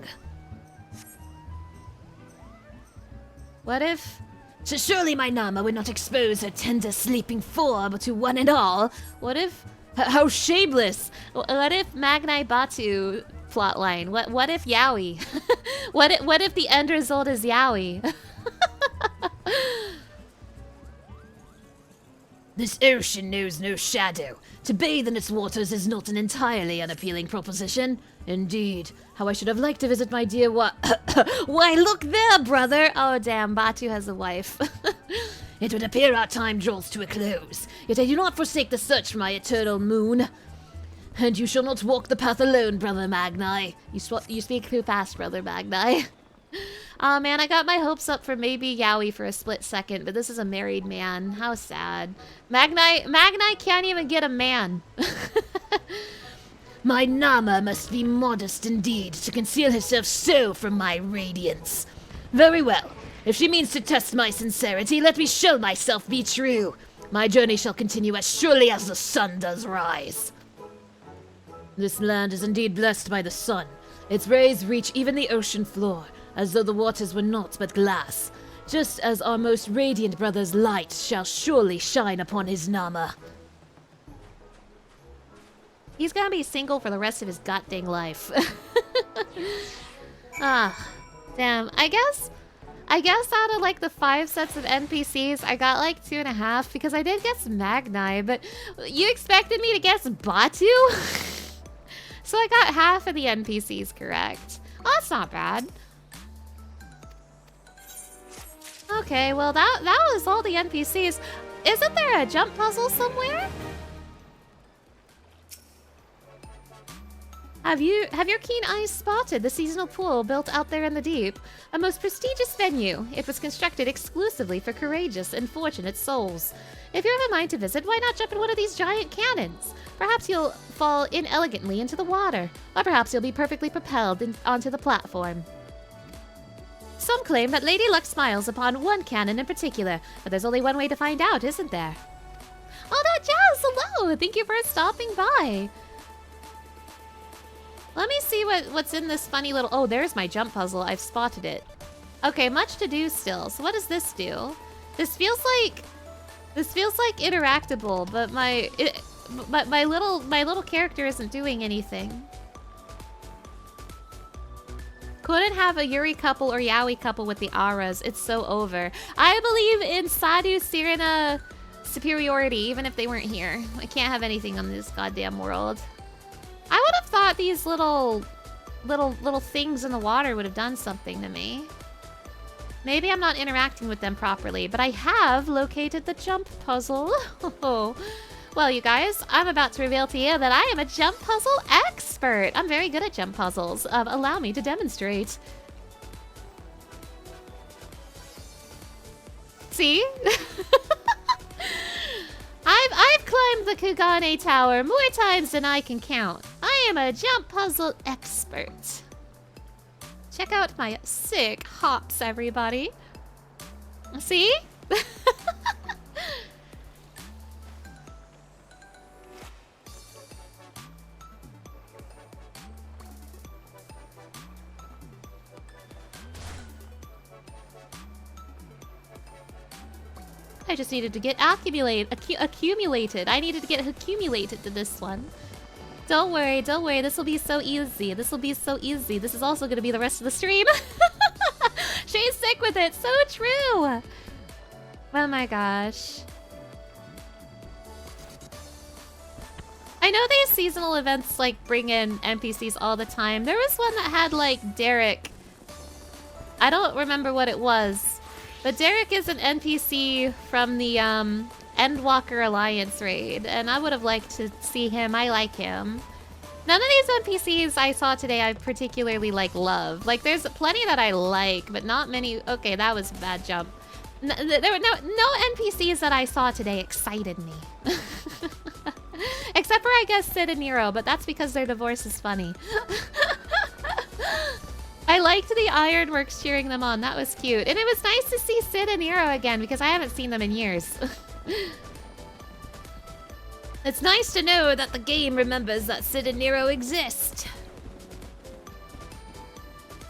What if... So surely my Nama would not expose her tender sleeping form to one and all. What if... How shameless! What if Magni Batu plotline? What if Yaoi? what if the end result is Yaoi? This ocean knows no shadow. To bathe in its waters is not an entirely unappealing proposition. Indeed, how I should have liked to visit my dear Why, look there, brother! Oh damn, Batu has a wife. It would appear our time draws to a close, yet I do not forsake the search for my eternal moon. And you shall not walk the path alone, Brother Magni. You speak too fast, Brother Magni. Aw man, I got my hopes up for maybe Yaoi for a split second, but this is a married man. How sad. Magni can't even get a man. My Nama must be modest indeed to conceal herself so from my radiance. Very well. If she means to test my sincerity, let me show myself be true. My journey shall continue as surely as the sun does rise. This land is indeed blessed by the sun. Its rays reach even the ocean floor, as though the waters were naught but glass. Just as our most radiant brother's light shall surely shine upon his Nama. He's gonna be single for the rest of his goddamn life. Ah, damn. I guess out of like the 5 sets of NPCs, I got like 2.5 because I did guess Magni, but you expected me to guess Batu? So I got half of the NPCs correct. Oh, that's not bad. Okay, well that was all the NPCs. Isn't there a jump puzzle somewhere? Have your keen eyes spotted the seasonal pool built out there in the deep? A most prestigious venue. It was constructed exclusively for courageous and fortunate souls. If you have a mind to visit, why not jump in one of these giant cannons? Perhaps you'll fall inelegantly into the water, or perhaps you'll be perfectly propelled onto the platform. Some claim that Lady Luck smiles upon one cannon in particular, but there's only one way to find out, isn't there? Oh, that Jazz! Hello! Thank you for stopping by. Let me see what's in this funny little... Oh, there's my jump puzzle. I've spotted it. Okay, much to do still. So what does this do? This feels like interactable, but my little character isn't doing anything. Couldn't have a Yuri couple or Yaoi couple with the auras. It's so over. I believe in Sadhu Sirena superiority, even if they weren't here. I can't have anything on this goddamn world. I would have thought these little things in the water would have done something to me. Maybe I'm not interacting with them properly, but I have located the jump puzzle. Well, you guys, I'm about to reveal to you that I am a jump puzzle expert. I'm very good at jump puzzles. Allow me to demonstrate. See? I've climbed the Kugane Tower more times than I can count. I am a jump puzzle expert. Check out my sick hops, everybody. See? I just needed to get accumulated. I needed to get accumulated to this one. Don't worry, don't worry. This will be so easy. This will be so easy. This is also going to be the rest of the stream. She's sick with it. So true. Oh my gosh. I know these seasonal events like bring in NPCs all the time. There was one that had like Derek. I don't remember what it was. But Derek is an NPC from the Endwalker Alliance raid, and I would have liked to see him. I like him. None of these NPCs I saw today I particularly love. Like, there's plenty that I like, but not many. Okay, that was a bad jump. There were no NPCs that I saw today excited me. Except for, I guess, Sid and Nero, but that's because their divorce is funny. I liked the Ironworks cheering them on. That was cute. And it was nice to see Sid and Nero again because I haven't seen them in years. It's nice to know that the game remembers that Sid and Nero exist.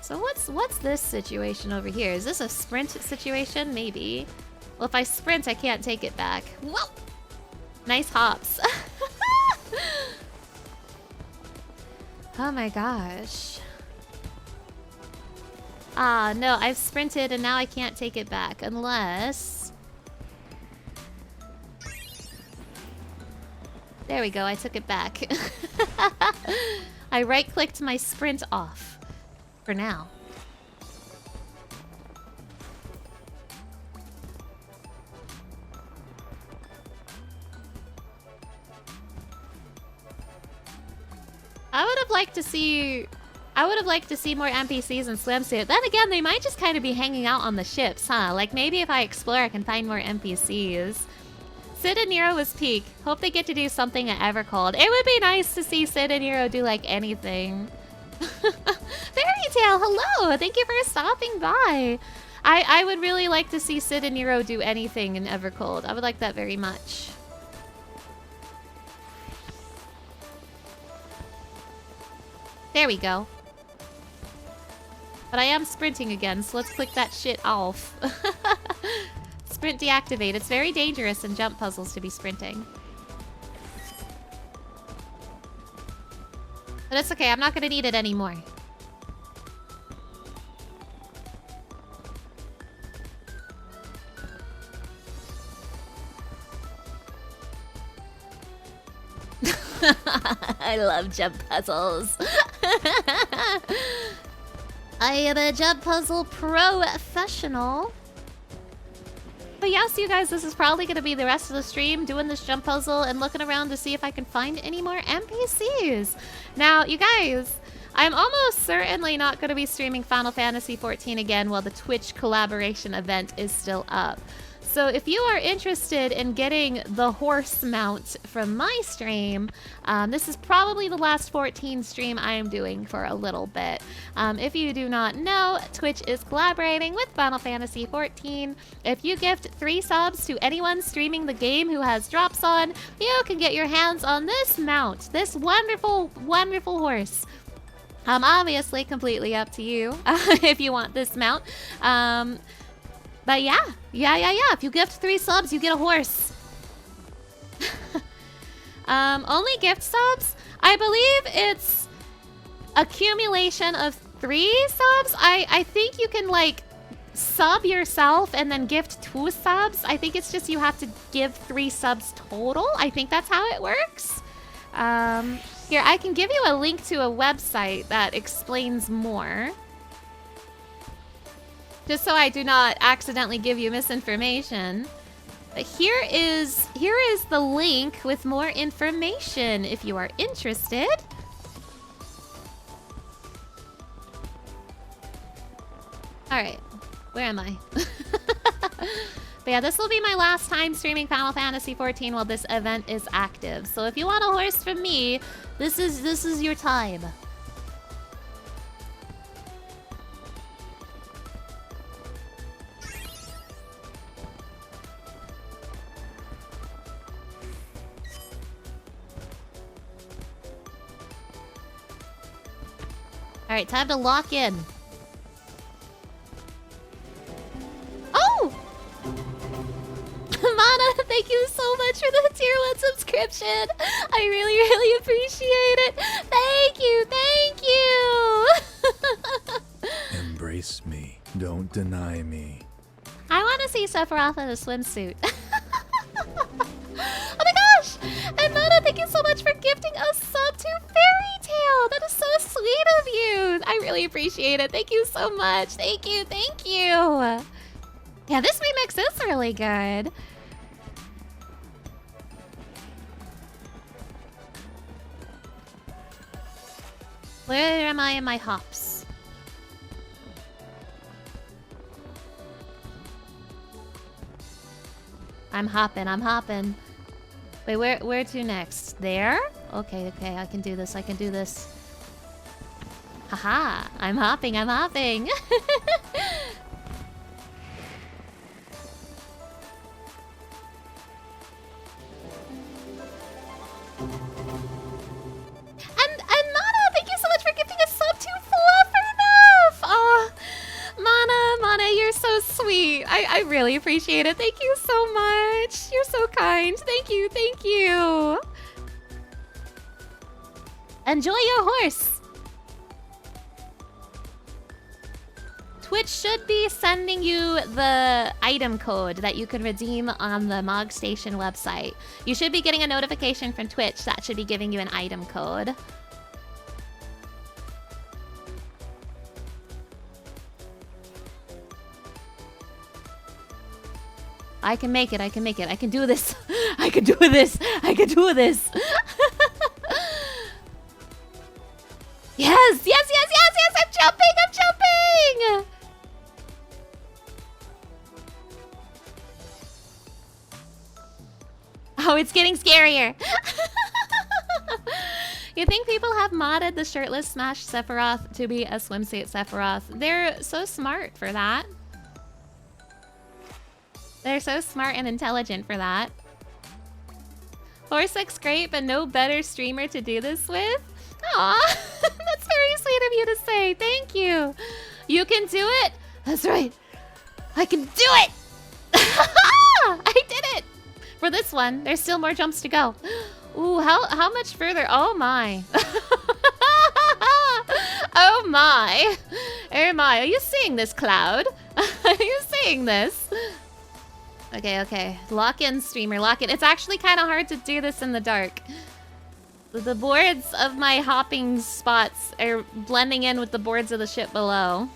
So what's this situation over here? Is this a sprint situation? Maybe. Well, if I sprint, I can't take it back. Whoa! Nice hops. Oh my gosh. Ah, no, I've sprinted and now I can't take it back unless... There we go, I took it back. I right-clicked my sprint off. For now. I would have liked to see more NPCs in swimsuit. Then again, they might just kind of be hanging out on the ships, huh? Like maybe if I explore, I can find more NPCs. Sid and Nero was peak. Hope they get to do something at Evercold. It would be nice to see Sid and Nero do like anything. Fairy Tale, hello! Thank you for stopping by. I would really like to see Sid and Nero do anything in Evercold. I would like that very much. There we go. But I am sprinting again, so let's click that shit off. Sprint deactivate. It's very dangerous in jump puzzles to be sprinting. But it's okay, I'm not gonna need it anymore. I love jump puzzles. I am a jump puzzle professional. But yes, you guys, this is probably going to be the rest of the stream, doing this jump puzzle and looking around to see if I can find any more NPCs. Now, you guys, I'm almost certainly not going to be streaming Final Fantasy XIV again while the Twitch collaboration event is still up. So if you are interested in getting the horse mount from my stream, this is probably the last 14 stream I am doing for a little bit. If you do not know, Twitch is collaborating with Final Fantasy XIV. If you gift 3 subs to anyone streaming the game who has drops on, you can get your hands on this mount, this wonderful, wonderful horse. Obviously completely up to you if you want this mount. But yeah. If you gift 3 subs, you get a horse. Only gift subs? I believe it's accumulation of 3 subs. I think you can like sub yourself and then gift 2 subs. I think it's just you have to give 3 subs total. I think that's how it works. Here, I can give you a link to a website that explains more. Just so I do not accidentally give you misinformation. But here is the link with more information if you are interested. Alright, where am I? But yeah, this will be my last time streaming Final Fantasy XIV while this event is active. So if you want a horse from me, this is your time. Alright, time to lock in. Oh! Mana, thank you so much for the tier 1 subscription. I really, really appreciate it. Thank you! Embrace me. Don't deny me. I want to see Sephiroth in a swimsuit. Oh my gosh! And Mana, thank you so much for gifting a sub to Fairy Tale. That is so sweet of you. I really appreciate it. Thank you so much. Thank you. Yeah, this remix is really good. Where am I in my hops? I'm hopping. Wait, where to next? There? Okay, I can do this. Haha, I'm hopping. I really appreciate it. Thank you so much. You're so kind. Thank you. Thank you. Enjoy your horse. Twitch should be sending you the item code that you can redeem on the Mog Station website. You should be getting a notification from Twitch that should be giving you an item code. I can make it, I can make it, I can do this. I can do this, I can do this. Yes, yes, yes, yes, yes, I'm jumping, I'm jumping! Oh, it's getting scarier. You think people have modded the shirtless Smash Sephiroth to be a swimsuit Sephiroth? They're so smart for that. They're so smart and intelligent for that. Horse looks great, but no better streamer to do this with? Aw, that's very sweet of you to say. Thank you. You can do it? That's right. I can do it! I did it! For this one, there's still more jumps to go. Ooh, how much further? Oh my. Oh my. Oh my. Are you seeing this, Cloud? Are you seeing this? Okay, okay. Lock in, streamer. Lock in. It's actually kind of hard to do this in the dark. The boards of my hopping spots are blending in with the boards of the ship below.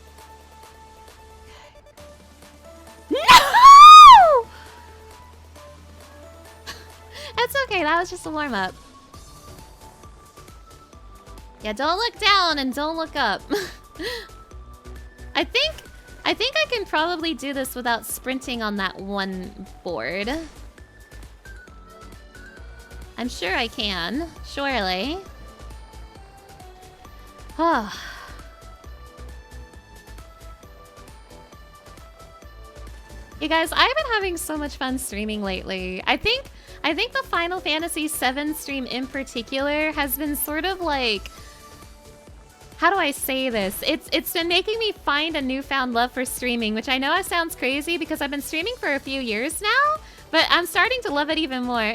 No! That's okay. That was just a warm-up. Yeah, don't look down and don't look up. I think I can probably do this without sprinting on that one board. I'm sure I can. Surely. Oh. You guys, I've been having so much fun streaming lately. I think the Final Fantasy VII stream in particular has been sort of like... How do I say this? It's been making me find a newfound love for streaming, which I know it sounds crazy because I've been streaming for a few years now, but I'm starting to love it even more.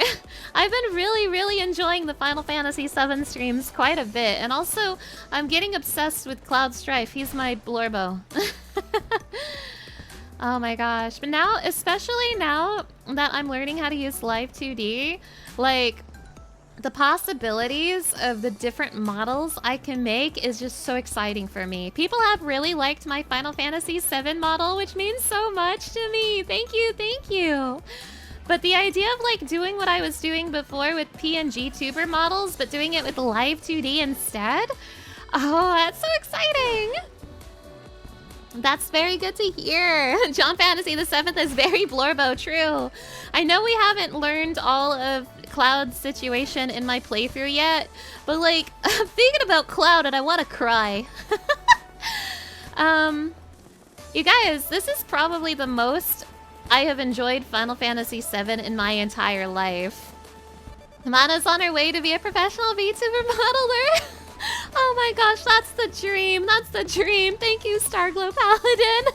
I've been really, really enjoying the Final Fantasy VII streams quite a bit, and also I'm getting obsessed with Cloud Strife. He's my Blorbo. Oh my gosh. But now, especially now that I'm learning how to use Live 2D, like, the possibilities of the different models I can make is just so exciting for me. People have really liked my Final Fantasy VII model, which means so much to me. Thank you, thank you. But the idea of like doing what I was doing before with PNG tuber models, but doing it with Live 2D instead? Oh, that's so exciting. That's very good to hear. John Fantasy VII is very Blorbo, true. I know we haven't learned all of Cloud's situation in my playthrough yet, but like, I'm thinking about Cloud and I want to cry. You guys, this is probably the most I have enjoyed Final Fantasy VII in my entire life. Mana's on her way to be a professional VTuber modeler. Oh my gosh, that's the dream. That's the dream. Thank you, Starglow Paladin.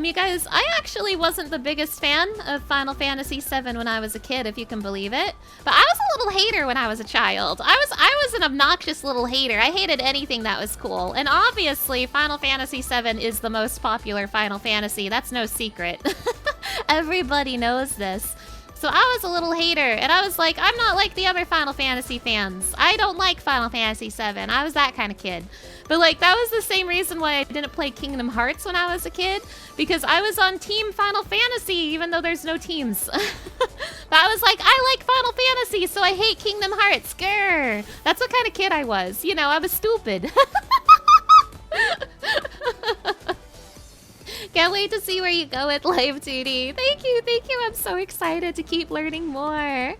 You guys, I actually wasn't the biggest fan of Final Fantasy VII when I was a kid, if you can believe it. But I was a little hater when I was a child. I was an obnoxious little hater. I hated anything that was cool. And obviously, Final Fantasy VII is the most popular Final Fantasy. That's no secret. Everybody knows this. So I was a little hater, and I was like, I'm not like the other Final Fantasy fans. I don't like Final Fantasy VII. I was that kind of kid. But like, that was the same reason why I didn't play Kingdom Hearts when I was a kid, because I was on Team Final Fantasy, even though there's no teams. But I was like, I like Final Fantasy, so I hate Kingdom Hearts. Grr. That's what kind of kid I was. You know, I was stupid. Can't wait to see where you go with Live 2D. Thank you, thank you. I'm so excited to keep learning more.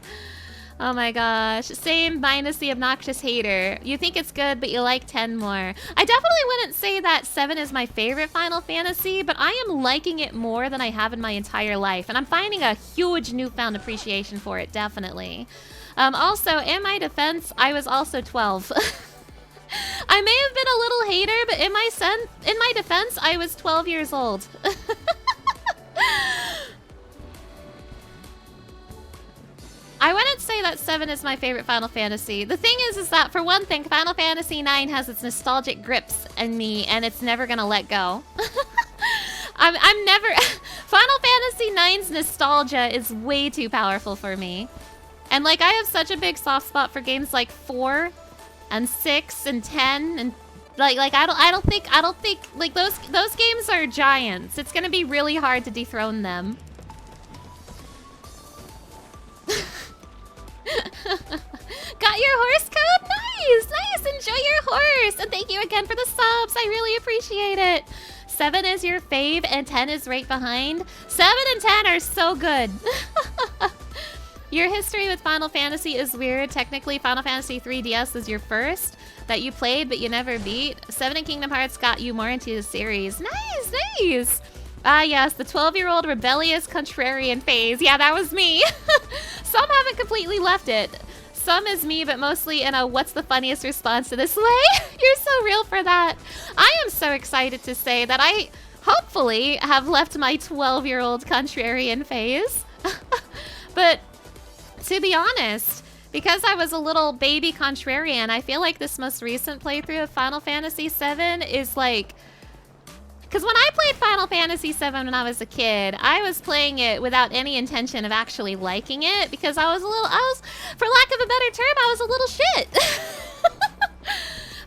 Oh my gosh. Same minus the obnoxious hater. You think it's good, but you like 10 more. I definitely wouldn't say that 7 is my favorite Final Fantasy, but I am liking it more than I have in my entire life. And I'm finding a huge newfound appreciation for it, definitely. Also, in my defense, I was also 12. I may have been a little hater, but in my defense, I was 12 years old. I wouldn't say that 7 is my favorite Final Fantasy. The thing is that for one thing, Final Fantasy 9 has its nostalgic grips in me, and it's never gonna let go. I'm never... Final Fantasy 9's nostalgia is way too powerful for me. And like, I have such a big soft spot for games like 4 and 6 and 10 and like I don't think like those games are giants. It's gonna be really hard to dethrone them. Got your horse code? Nice! Enjoy your horse! And thank you again for the subs. I really appreciate it. 7 is your fave and 10 is right behind. 7 and 10 are so good. Your history with Final Fantasy is weird. Technically, Final Fantasy 3DS was your first that you played, but you never beat. 7 and Kingdom Hearts got you more into the series. Nice! Ah, yes, the 12-year-old rebellious contrarian phase. Yeah, that was me. Some haven't completely left it. Some is me, but mostly in a what's the funniest response to this way? You're so real for that. I am so excited to say that I hopefully have left my 12-year-old contrarian phase. But to be honest, because I was a little baby contrarian, I feel like this most recent playthrough of Final Fantasy VII is like... Because when I played Final Fantasy VII when I was a kid, I was playing it without any intention of actually liking it because for lack of a better term, I was a little shit.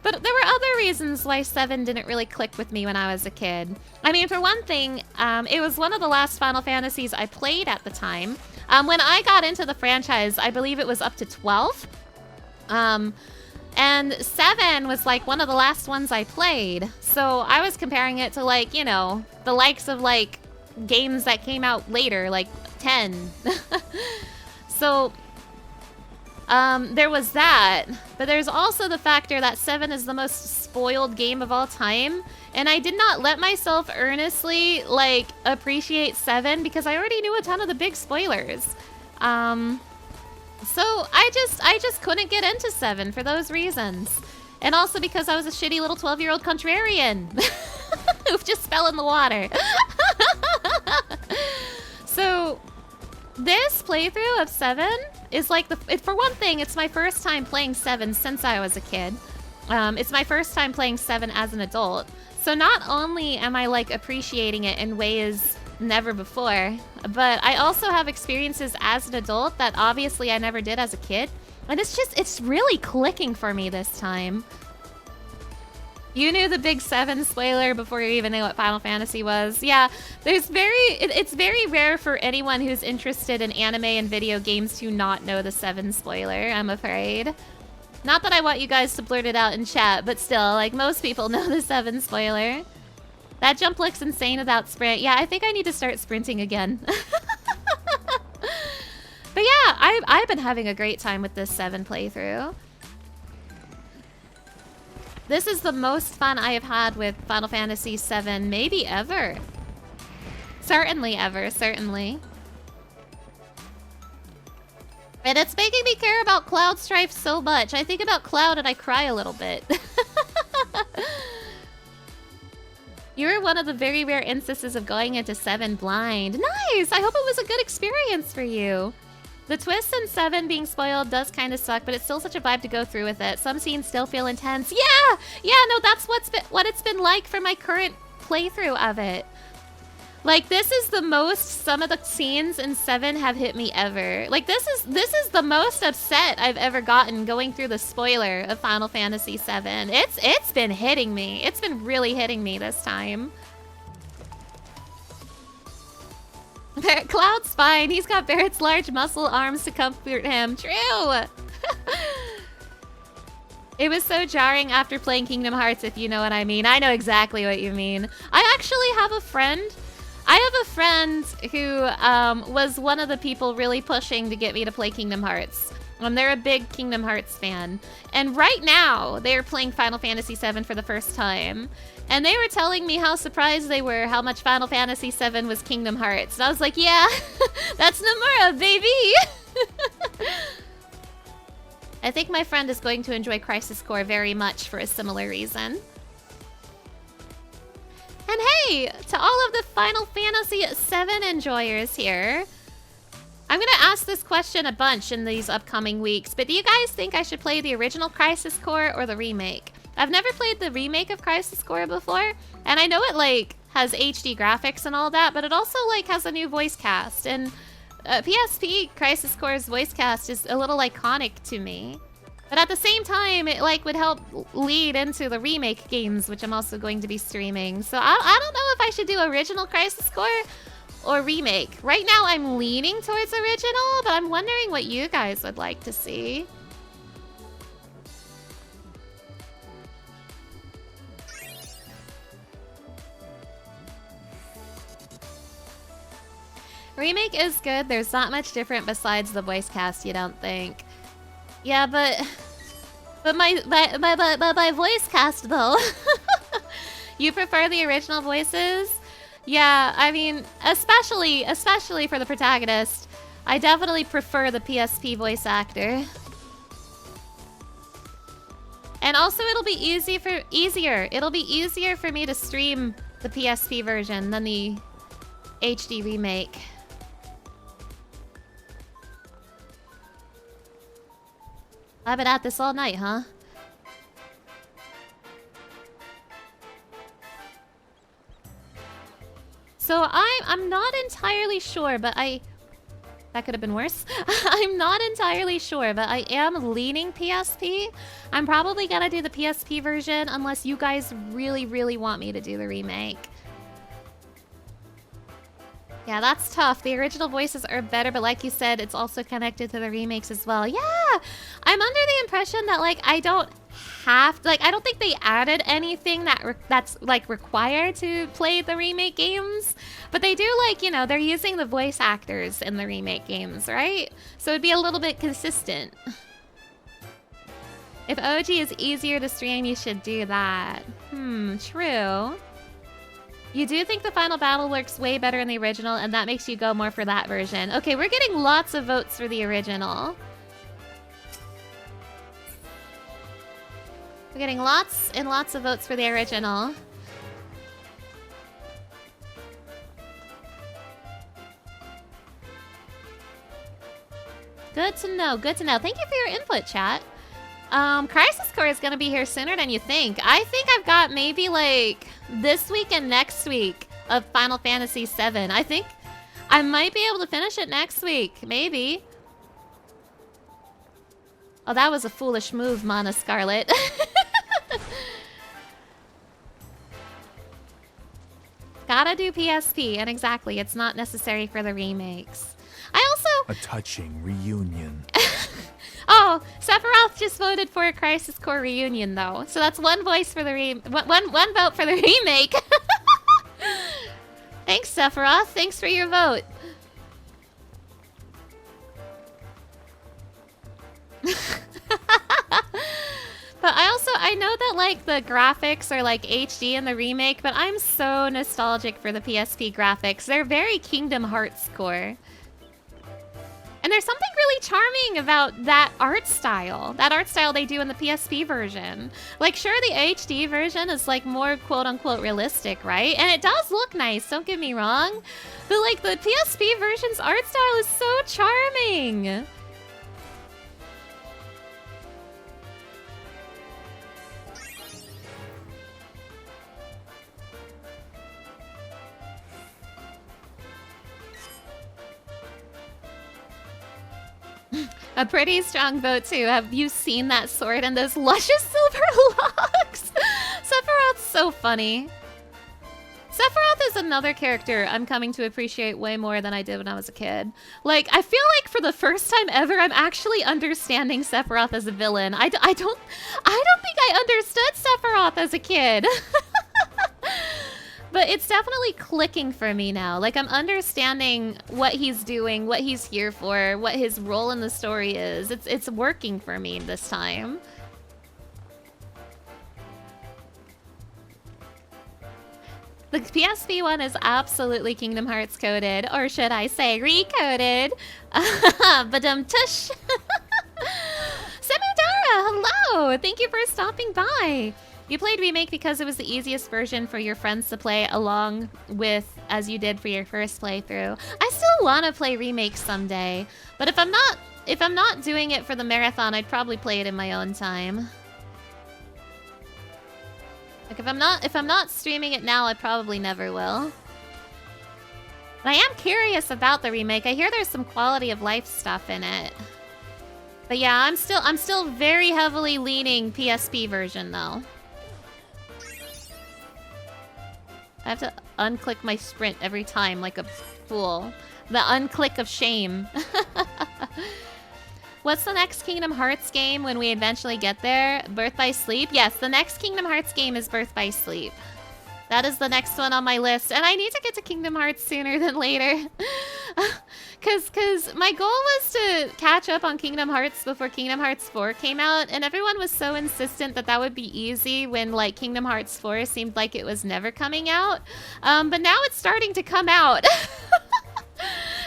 But there were other reasons why 7 didn't really click with me when I was a kid. I mean, for one thing, it was one of the last Final Fantasies I played at the time. When I got into the franchise, I believe it was up to 12. And 7 was like one of the last ones I played. So I was comparing it to like, you know, the likes of like games that came out later, like 10. So there was that. But there's also the factor that 7 is the most spoiled game of all time. And I did not let myself earnestly like appreciate 7 because I already knew a ton of the big spoilers. So I just couldn't get into 7 for those reasons. And also because I was a shitty little 12-year-old contrarian who just fell in the water. So this playthrough of 7 is like for one thing, it's my first time playing 7 since I was a kid. It's my first time playing 7 as an adult. So not only am I like appreciating it in ways never before, but I also have experiences as an adult that obviously I never did as a kid. And it's really clicking for me this time. You knew the big 7 spoiler before you even knew what Final Fantasy was. Yeah, it's very rare for anyone who's interested in anime and video games to not know the 7 spoiler, I'm afraid. Not that I want you guys to blurt it out in chat, but still, like, most people know the 7 spoiler. That jump looks insane without sprint. Yeah, I think I need to start sprinting again. But yeah, I've been having a great time with this 7 playthrough. This is the most fun I have had with Final Fantasy VII, maybe ever. Certainly ever, certainly. And it's making me care about Cloud Strife so much. I think about Cloud and I cry a little bit. You were one of the very rare instances of going into 7 blind. Nice! I hope it was a good experience for you. The twist in 7 being spoiled does kind of suck, but it's still such a vibe to go through with it. Some scenes still feel intense. Yeah! Yeah, no, that's what it's been like for my current playthrough of it. Like, this is the most some of the scenes in 7 have hit me ever. Like, this is the most upset I've ever gotten going through the spoiler of Final Fantasy VII. It's been hitting me. It's been really hitting me this time. Cloud's fine. He's got Barrett's large muscle arms to comfort him. True! It was so jarring after playing Kingdom Hearts, if you know what I mean. I know exactly what you mean. I actually have a friend... who was one of the people really pushing to get me to play Kingdom Hearts. They're a big Kingdom Hearts fan. And right now, they are playing Final Fantasy VII for the first time. And they were telling me how surprised they were how much Final Fantasy VII was Kingdom Hearts. And I was like, yeah, that's Nomura, baby! I think my friend is going to enjoy Crisis Core very much for a similar reason. And hey, to all of the Final Fantasy VII enjoyers here, I'm gonna ask this question a bunch in these upcoming weeks, but do you guys think I should play the original Crisis Core or the remake? I've never played the remake of Crisis Core before, and I know it, like, has HD graphics and all that, but it also, like, has a new voice cast, and PSP Crisis Core's voice cast is a little iconic to me. But at the same time, it, like, would help lead into the remake games, which I'm also going to be streaming. So I don't know if I should do original Crisis Core or remake. Right now, I'm leaning towards original, but I'm wondering what you guys would like to see. Remake is good. There's not much different besides the voice cast, you don't think? Yeah, but my voice cast though. You prefer the original voices? Yeah, I mean, especially for the protagonist, I definitely prefer the PSP voice actor. And also, it'll be easier. It'll be easier for me to stream the PSP version than the HD remake. I've been at this all night, huh? So I'm not entirely sure, but that could have been worse. I'm not entirely sure, but I am leaning PSP. I'm probably gonna do the PSP version unless you guys really, really want me to do the remake. Yeah, that's tough. The original voices are better, but like you said, it's also connected to the remakes as well. Yeah! I'm under the impression that, like, I don't have... Like, I don't think they added anything that's, like, required to play the remake games. But they do, like, you know, they're using the voice actors in the remake games, right? So it'd be a little bit consistent. If OG is easier to stream, you should do that. True. You do think the final battle works way better in the original, and that makes you go more for that version. Okay, we're getting lots of votes for the original. We're getting lots and lots of votes for the original. Good to know, good to know. Thank you for your input, chat. Crisis Core is gonna be here sooner than you think. I think I've got maybe, like, this week and next week of Final Fantasy VII. I think I might be able to finish it next week. Maybe. Oh, that was a foolish move, Mana Scarlet. Gotta do PSP, and exactly, it's not necessary for the remakes. I also... A touching reunion. Oh, Sephiroth just voted for a Crisis Core reunion, though. So that's one voice for the one vote for the remake. Thanks, Sephiroth. Thanks for your vote. But I know that, like, the graphics are, like, HD in the remake, but I'm so nostalgic for the PSP graphics. They're very Kingdom Hearts core. And there's something really charming about that art style they do in the PSP version. Like, sure, the HD version is, like, more quote-unquote realistic, right? And it does look nice, don't get me wrong. But, like, the PSP version's art style is so charming. A pretty strong vote, too. Have you seen that sword and those luscious silver locks? Sephiroth's so funny. Sephiroth is another character I'm coming to appreciate way more than I did when I was a kid. Like, I feel like for the first time ever, I'm actually understanding Sephiroth as a villain. I don't think I understood Sephiroth as a kid. But it's definitely clicking for me now. Like, I'm understanding what he's doing, what he's here for, what his role in the story is. It's working for me this time. The PSP one is absolutely Kingdom Hearts coded, or should I say recoded. Badum-tush. Samudara, hello! Thank you for stopping by. You played Remake because it was the easiest version for your friends to play along with as you did for your first playthrough. I still want to play Remake someday, but if I'm not doing it for the marathon, I'd probably play it in my own time. Like if I'm not streaming it now, I probably never will. But I am curious about the remake. I hear there's some quality of life stuff in it. But yeah, I'm still very heavily leaning PSP version though. I have to unclick my sprint every time like a fool. The unclick of shame. What's the next Kingdom Hearts game when we eventually get there? Birth by Sleep? Yes, the next Kingdom Hearts game is Birth by Sleep. That is the next one on my list, and I need to get to Kingdom Hearts sooner than later. Cause my goal was to catch up on Kingdom Hearts before Kingdom Hearts 4 came out, and everyone was so insistent that that would be easy when like Kingdom Hearts 4 seemed like it was never coming out. But now it's starting to come out.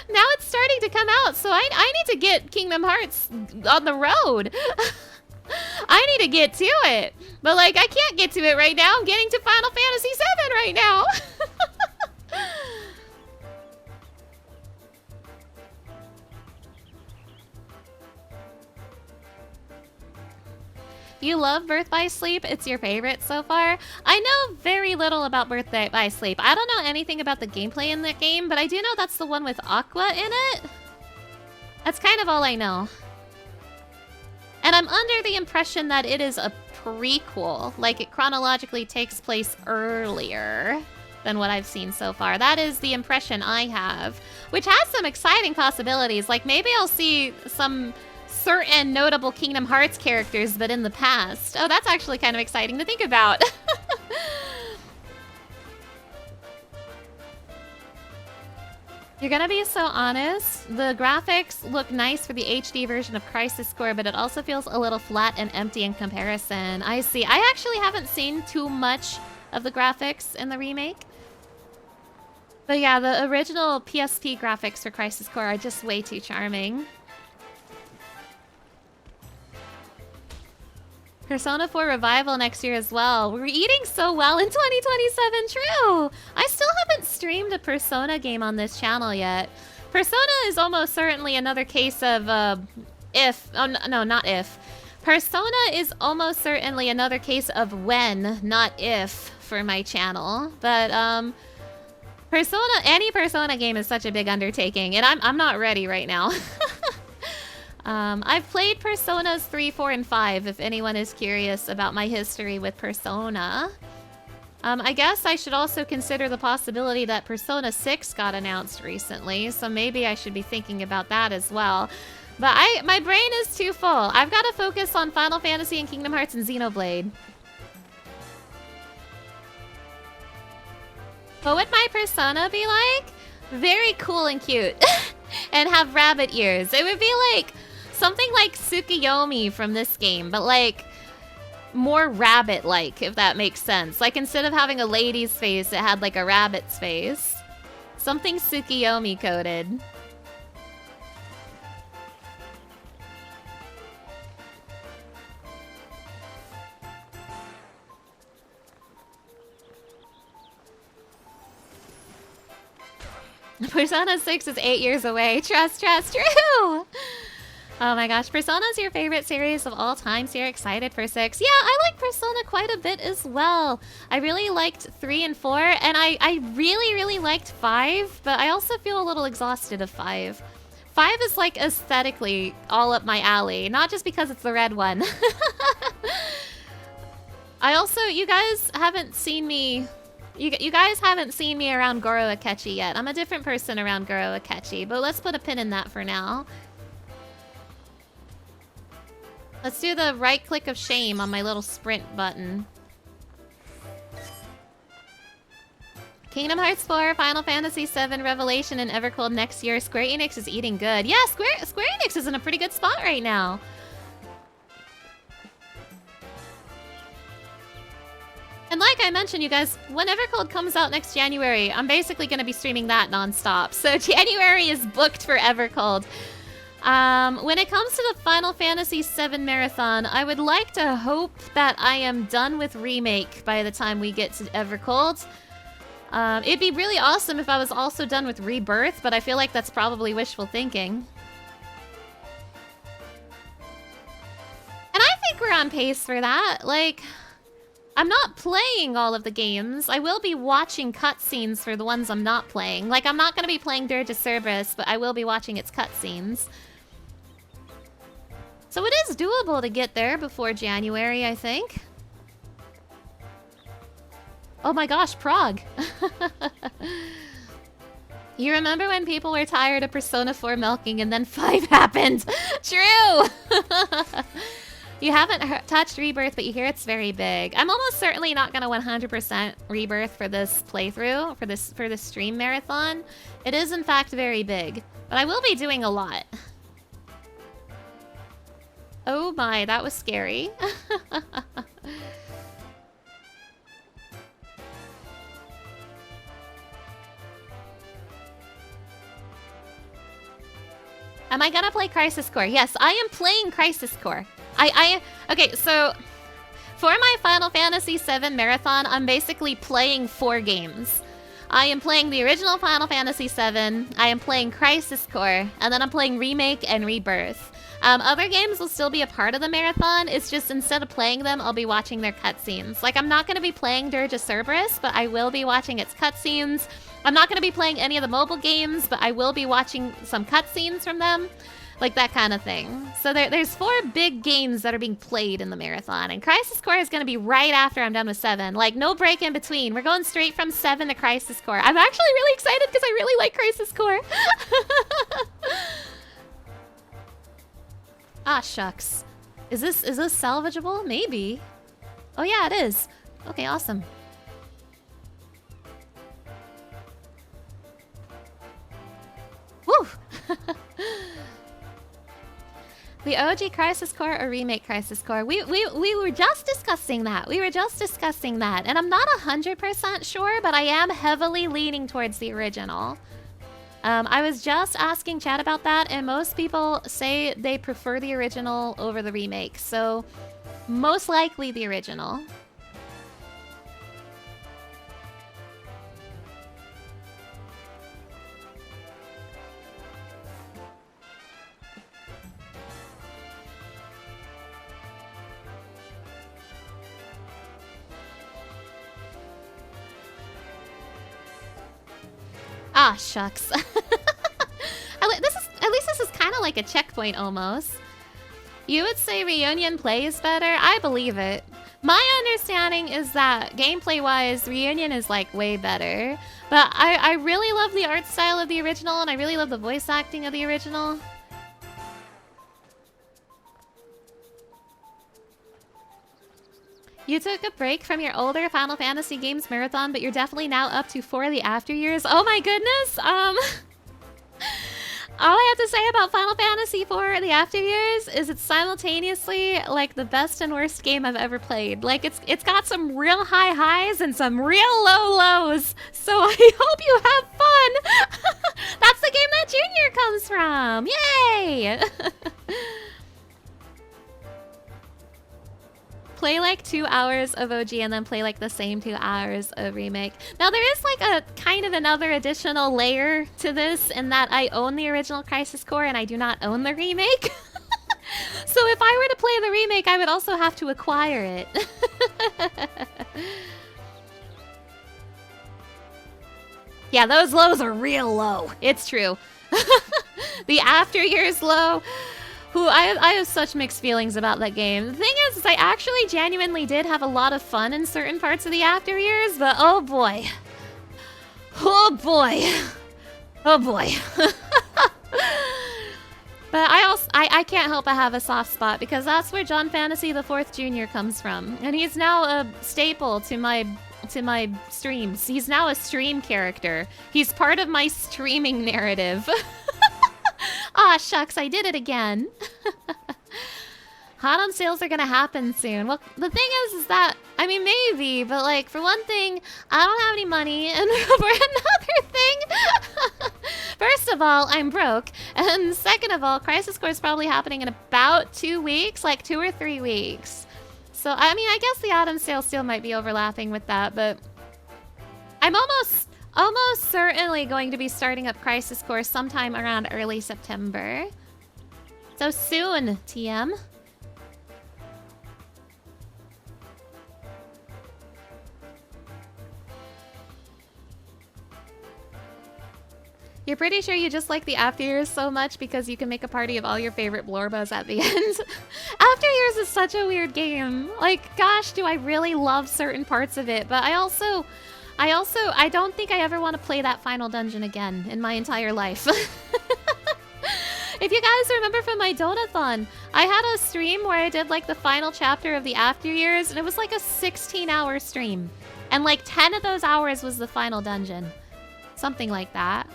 Now it's starting to come out, so I need to get Kingdom Hearts on the road. I need to get to it. But like, I can't get to it right now. I'm getting to Final Fantasy VII right now. You love Birth by Sleep? It's your favorite so far? I know very little about Birth by Sleep. I don't know anything about the gameplay in that game, but I do know that's the one with Aqua in it. That's kind of all I know. And I'm under the impression that it is a prequel. Like, it chronologically takes place earlier than what I've seen so far. That is the impression I have, which has some exciting possibilities. Like, maybe I'll see some certain notable Kingdom Hearts characters, but in the past. Oh, that's actually kind of exciting to think about. You're gonna be so honest. The graphics look nice for the HD version of Crisis Core, but it also feels a little flat and empty in comparison. I see. I actually haven't seen too much of the graphics in the remake. But yeah, the original PSP graphics for Crisis Core are just way too charming. Persona 4 Revival next year as well. We're eating so well in 2027, true! I still haven't streamed a Persona game on this channel yet. Persona is almost certainly another case of, Persona is almost certainly another case of when, not if, for my channel. But, any Persona game is such a big undertaking, and I'm not ready right now. I've played Personas 3, 4, and 5, if anyone is curious about my history with Persona. I guess I should also consider the possibility that Persona 6 got announced recently, so maybe I should be thinking about that as well. But my brain is too full. I've got to focus on Final Fantasy and Kingdom Hearts and Xenoblade. What would my Persona be like? Very cool and cute. And have rabbit ears. It would be like something like Tsukuyomi from this game, but like more rabbit-like, if that makes sense. Like instead of having a lady's face, it had like a rabbit's face. Something Tsukuyomi coded. Persona 6 is 8 years away. Trust, true! Oh my gosh, Persona's your favorite series of all time, so you're excited for 6. Yeah, I like Persona quite a bit as well. I really liked 3 and 4, and I really liked 5, but I also feel a little exhausted of 5. 5 is like aesthetically all up my alley, not just because it's the red one. You guys haven't seen me... You guys haven't seen me around Goro Akechi yet. I'm a different person around Goro Akechi, but let's put a pin in that for now. Let's do the right click of shame on my little sprint button. Kingdom Hearts 4, Final Fantasy VII Revelation, and Evercold next year. Square Enix is eating good. Yeah, Square Enix is in a pretty good spot right now. And like I mentioned, you guys, when Evercold comes out next January, I'm basically going to be streaming that nonstop. So January is booked for Evercold. When it comes to the Final Fantasy VII Marathon, I would like to hope that I am done with Remake by the time we get to Evercold. It'd be really awesome if I was also done with Rebirth, but I feel like that's probably wishful thinking. And I think we're on pace for that. Like, I'm not playing all of the games. I will be watching cutscenes for the ones I'm not playing. Like, I'm not going to be playing Dirge of Cerberus, but I will be watching its cutscenes. So it is doable to get there before January, I think. Oh my gosh, Prague. You remember when people were tired of Persona 4 milking and then 5 happened? True! You haven't touched Rebirth, but you hear it's very big. I'm almost certainly not going to 100% Rebirth for this playthrough, for this stream marathon. It is in fact very big, but I will be doing a lot. Oh my, that was scary. Am I gonna play Crisis Core? Yes, I am playing Crisis Core. Okay, so for my Final Fantasy VII Marathon, I'm basically playing 4 games. I am playing the original Final Fantasy VII, I am playing Crisis Core, and then I'm playing Remake and Rebirth. Other games will still be a part of the marathon, it's just instead of playing them, I'll be watching their cutscenes. Like, I'm not going to be playing Dirge of Cerberus, but I will be watching its cutscenes. I'm not going to be playing any of the mobile games, but I will be watching some cutscenes from them. Like, that kind of thing. So there's 4 big games that are being played in the marathon, and Crisis Core is going to be right after I'm done with 7. Like, no break in between. We're going straight from 7 to Crisis Core. I'm actually really excited because I really like Crisis Core. Ah, shucks. Is this salvageable? Maybe. Oh yeah, it is. Okay, awesome. Woo! The OG Crisis Core or Remake Crisis Core? We were just discussing that. And I'm not 100% sure, but I am heavily leaning towards the original. I was just asking chat about that, and most people say they prefer the original over the remake, so most likely the original. Ah, shucks. At least this is kind of like a checkpoint almost. You would say Reunion plays better? I believe it. My understanding is that gameplay-wise, Reunion is like way better. But I really love the art style of the original, and I really love the voice acting of the original. You took a break from your older Final Fantasy games marathon, but you're definitely now up to 4 of the after years. Oh my goodness! All I have to say about Final Fantasy IV the after years is it's simultaneously like the best and worst game I've ever played. Like it's got some real high highs and some real low lows. So I hope you have fun. That's the game that Junior comes from. Yay! Play like 2 hours of OG and then play like the same 2 hours of Remake. Now there is like a kind of another additional layer to this in that I own the original Crisis Core and I do not own the remake. So if I were to play the remake, I would also have to acquire it. Yeah, those lows are real low. It's true. The after years low. I have such mixed feelings about that game. The thing is I actually genuinely did have a lot of fun in certain parts of the after years, but oh boy. Oh boy. Oh boy. But I can't help but have a soft spot because that's where John Fantasy IV Jr. comes from. And he's now a staple to my streams. He's now a stream character. He's part of my streaming narrative. Aw, shucks, I did it again. Hot on sales are gonna happen soon. Well, the thing is that, I mean, maybe, but like, for one thing, I don't have any money, and for another thing, First of all, I'm broke. And second of all, Crisis Core is probably happening in about 2 weeks, like 2 or 3 weeks. So, I mean, I guess the autumn sale still might be overlapping with that, but I'm almost certainly going to be starting up Crisis Core sometime around early September. So soon, TM. You're pretty sure you just like the After Years so much because you can make a party of all your favorite Blorbas at the end. After Years is such a weird game. Like, gosh, do I really love certain parts of it, but I don't think I ever want to play that final dungeon again in my entire life. If you guys remember from my Donathon, I had a stream where I did like the final chapter of the After Years, and it was like a 16-hour stream. And like 10 of those hours was the final dungeon. Something like that.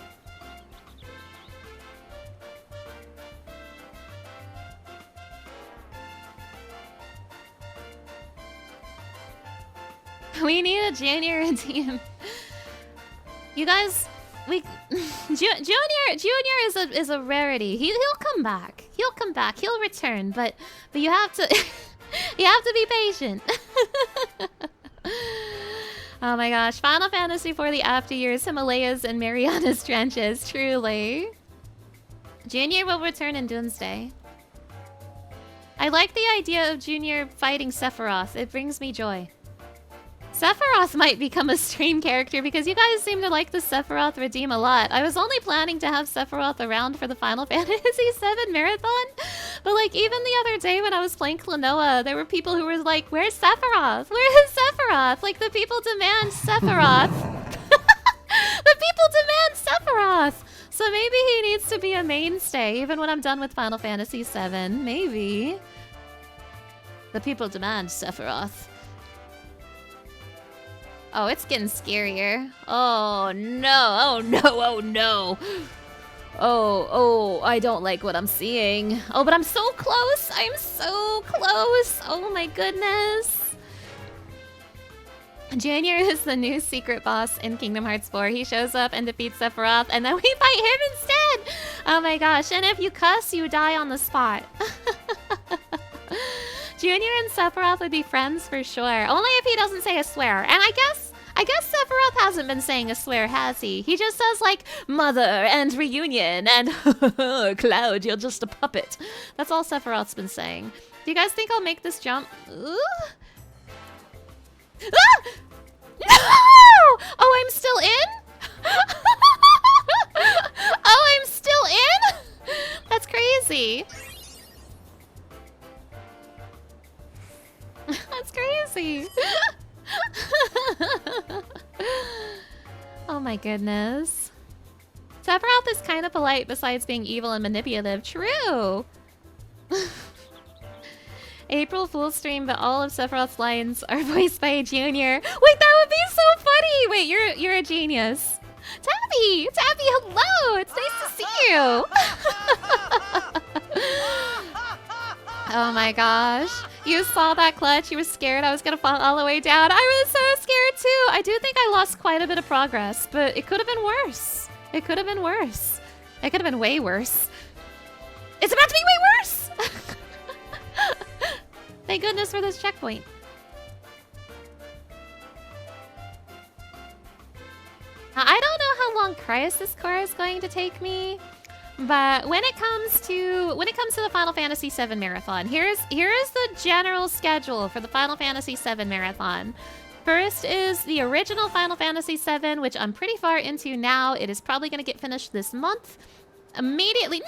We need a junior team. You guys, Junior is a rarity. He'll come back. He'll come back. He'll return. But you have to you have to be patient. Oh my gosh, Final Fantasy for the After Years, Himalayas, and Mariana's Trenches. Truly, Junior will return in Doomsday. I like the idea of Junior fighting Sephiroth. It brings me joy. Sephiroth might become a stream character because you guys seem to like the Sephiroth redeem a lot. I was only planning to have Sephiroth around for the Final Fantasy VII Marathon, but like even the other day when I was playing Klonoa, there were people who were like, "Where's Sephiroth? Where is Sephiroth?" Like the people demand Sephiroth. The people demand Sephiroth. So maybe he needs to be a mainstay even when I'm done with Final Fantasy VII. Maybe. The people demand Sephiroth. Oh, it's getting scarier. Oh no, oh no, oh no. Oh, I don't like what I'm seeing. Oh, but I'm so close. I'm so close. Oh my goodness. Junior is the new secret boss in Kingdom Hearts 4. He shows up and defeats Sephiroth, and then we fight him instead. Oh my gosh, and if you cuss, you die on the spot. Junior and Sephiroth would be friends for sure. Only if he doesn't say a swear. And I guess Sephiroth hasn't been saying a swear, has he? He just says like, mother and reunion and Cloud, you're just a puppet. That's all Sephiroth's been saying. Do you guys think I'll make this jump? Ooh. Ah! No! Oh, I'm still in? Oh, I'm still in? That's crazy. That's crazy. Oh my goodness. Sephiroth is kind of polite besides being evil and manipulative. True. April Fool's stream, but all of Sephiroth's lines are voiced by a junior. Wait, that would be so funny. Wait, you're a genius. Tabby, hello. It's nice to see you. Oh my gosh. You saw that clutch. You were scared I was going to fall all the way down. I was so scared too. I do think I lost quite a bit of progress, but it could have been worse. It could have been worse. It could have been way worse. It's about to be way worse. Thank goodness for this checkpoint. Now, I don't know how long Crisis Core is going to take me. But when it comes to the Final Fantasy VII Marathon, here's the general schedule for the Final Fantasy VII Marathon. First is the original Final Fantasy VII, which I'm pretty far into now. It is probably going to get finished this month. Immediately, no,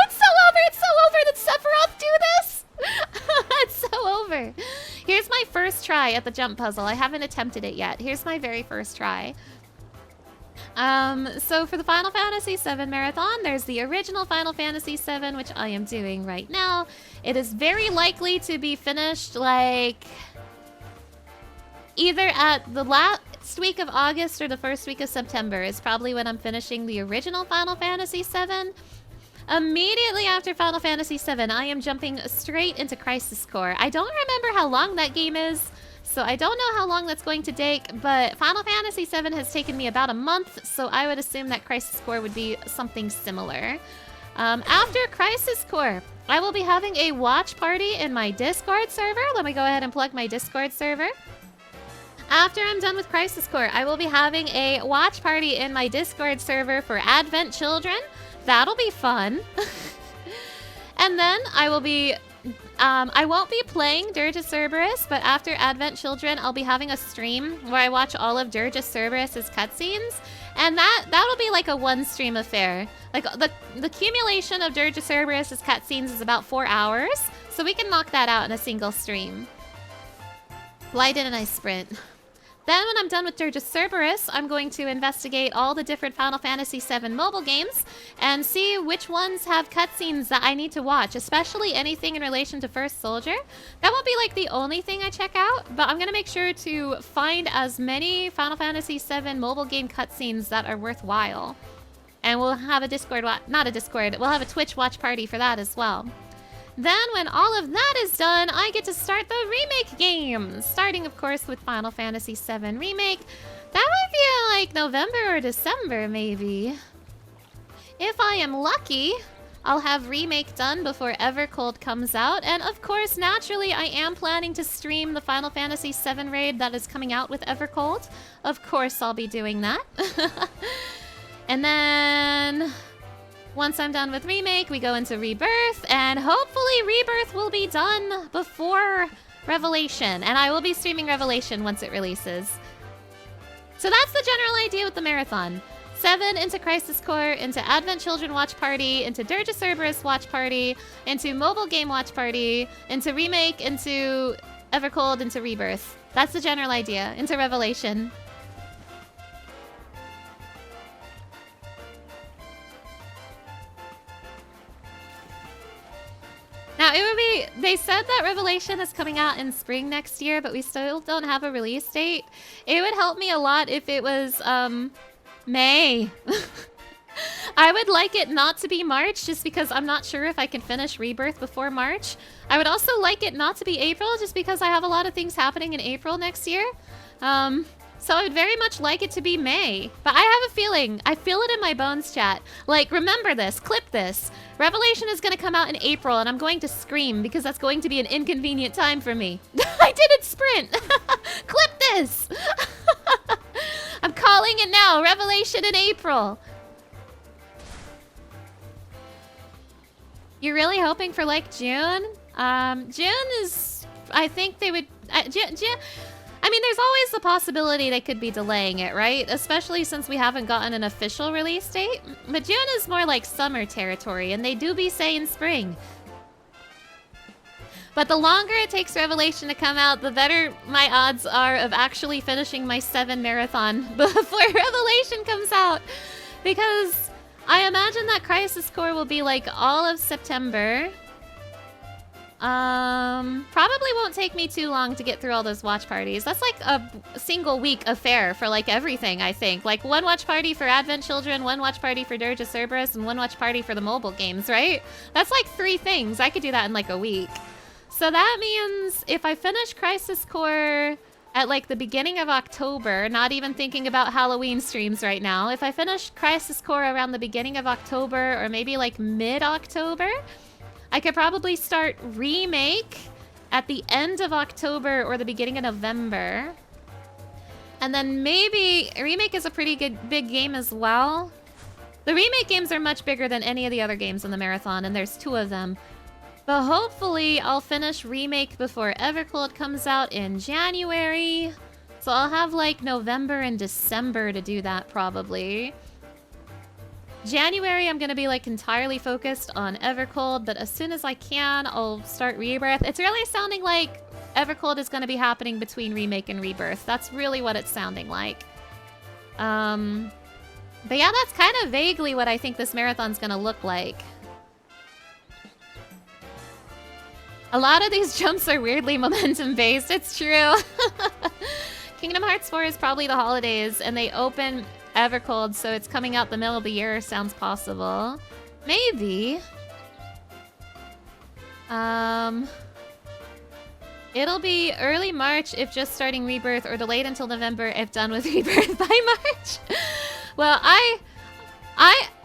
it's so over. Did Sephiroth do this? It's so over. Here's my first try at the jump puzzle. I haven't attempted it yet. Here's my very first try. So for the Final Fantasy VII Marathon, there's the original Final Fantasy VII, which I am doing right now. It is very likely to be finished, like, either at the last week of August or the first week of September is probably when I'm finishing the original Final Fantasy VII. Immediately after Final Fantasy VII, I am jumping straight into Crisis Core. I don't remember how long that game is, so So I don't know how long that's going to take, but Final Fantasy VII has taken me about a month, so I would assume that Crisis Core would be something similar. After Crisis Core, I will be having a watch party in my Discord server. Let me go ahead and plug my Discord server. After I'm done with Crisis Core, I will be having a watch party in my Discord server for Advent Children. That'll be fun. And then I will be... I won't be playing Dirge of Cerberus, but after Advent Children, I'll be having a stream where I watch all of Dirge of Cerberus's cutscenes. And that'll be like a one-stream affair. Like, the accumulation of Dirge of Cerberus's cutscenes is about 4 hours, so we can knock that out in a single stream. Why didn't I sprint? Then when I'm done with Dirge of Cerberus, I'm going to investigate all the different Final Fantasy VII mobile games and see which ones have cutscenes that I need to watch, especially anything in relation to First Soldier. That won't be like the only thing I check out, but I'm going to make sure to find as many Final Fantasy VII mobile game cutscenes that are worthwhile. And we'll have a Discord, not a Discord, we'll have a Twitch watch party for that as well. Then, when all of that is done, I get to start the remake games. Starting, of course, with Final Fantasy VII Remake. That might be like November or December, maybe. If I am lucky, I'll have Remake done before Evercold comes out. And, of course, naturally, I am planning to stream the Final Fantasy VII raid that is coming out with Evercold. Of course, I'll be doing that. And then... once I'm done with Remake, we go into Rebirth, and hopefully Rebirth will be done before Revelation, and I will be streaming Revelation once it releases. So that's the general idea with the marathon. 7 into Crisis Core, into Advent Children Watch Party, into Dirge of Cerberus Watch Party, into Mobile Game Watch Party, into Remake, into Evercold, into Rebirth. That's the general idea, into Revelation. Now, it would be... they said that Revelation is coming out in spring next year, but we still don't have a release date. It would help me a lot if it was, May. I would like it not to be March, just because I'm not sure if I can finish Rebirth before March. I would also like it not to be April, just because I have a lot of things happening in April next year. So I would very much like it to be May. But I have a feeling, I feel it in my bones, chat. Like, remember this, clip this. Revelation is going to come out in April, and I'm going to scream because that's going to be an inconvenient time for me. I didn't sprint. Clip this. I'm calling it now. Revelation in April. You're really hoping for, like, June? June is... I think they would... June... I mean, there's always the possibility they could be delaying it, right? Especially since we haven't gotten an official release date. But June is more like summer territory, and they do be saying spring. But the longer it takes Revelation to come out, the better my odds are of actually finishing my 7 marathon before Revelation comes out. Because I imagine that Crisis Core will be like all of September. Probably won't take me too long to get through all those watch parties. That's like a single week affair for like everything, I think. Like 1 watch party for Advent Children, 1 watch party for Dirge of Cerberus, and 1 watch party for the mobile games, right? That's like 3 things. I could do that in like a week. So that means if I finish Crisis Core at like the beginning of October, not even thinking about Halloween streams right now, if I finish Crisis Core around the beginning of October or maybe like mid-October, I could probably start Remake at the end of October or the beginning of November. And then maybe... Remake is a pretty good big game as well. The Remake games are much bigger than any of the other games in the marathon, and there's 2 of them. But hopefully I'll finish Remake before Evercold comes out in January. So I'll have like November and December to do that probably. January, I'm going to be like entirely focused on Evercold, but as soon as I can, I'll start Rebirth. It's really sounding like Evercold is going to be happening between Remake and Rebirth. That's really what it's sounding like. But yeah, that's kind of vaguely what I think this marathon's going to look like. A lot of these jumps are weirdly momentum-based. It's true. Kingdom Hearts 4 is probably the holidays, and they open Evercold, so it's coming out the middle of the year. Sounds possible. Maybe. It'll be early March if just starting Rebirth, or delayed until November if done with Rebirth by March. Well,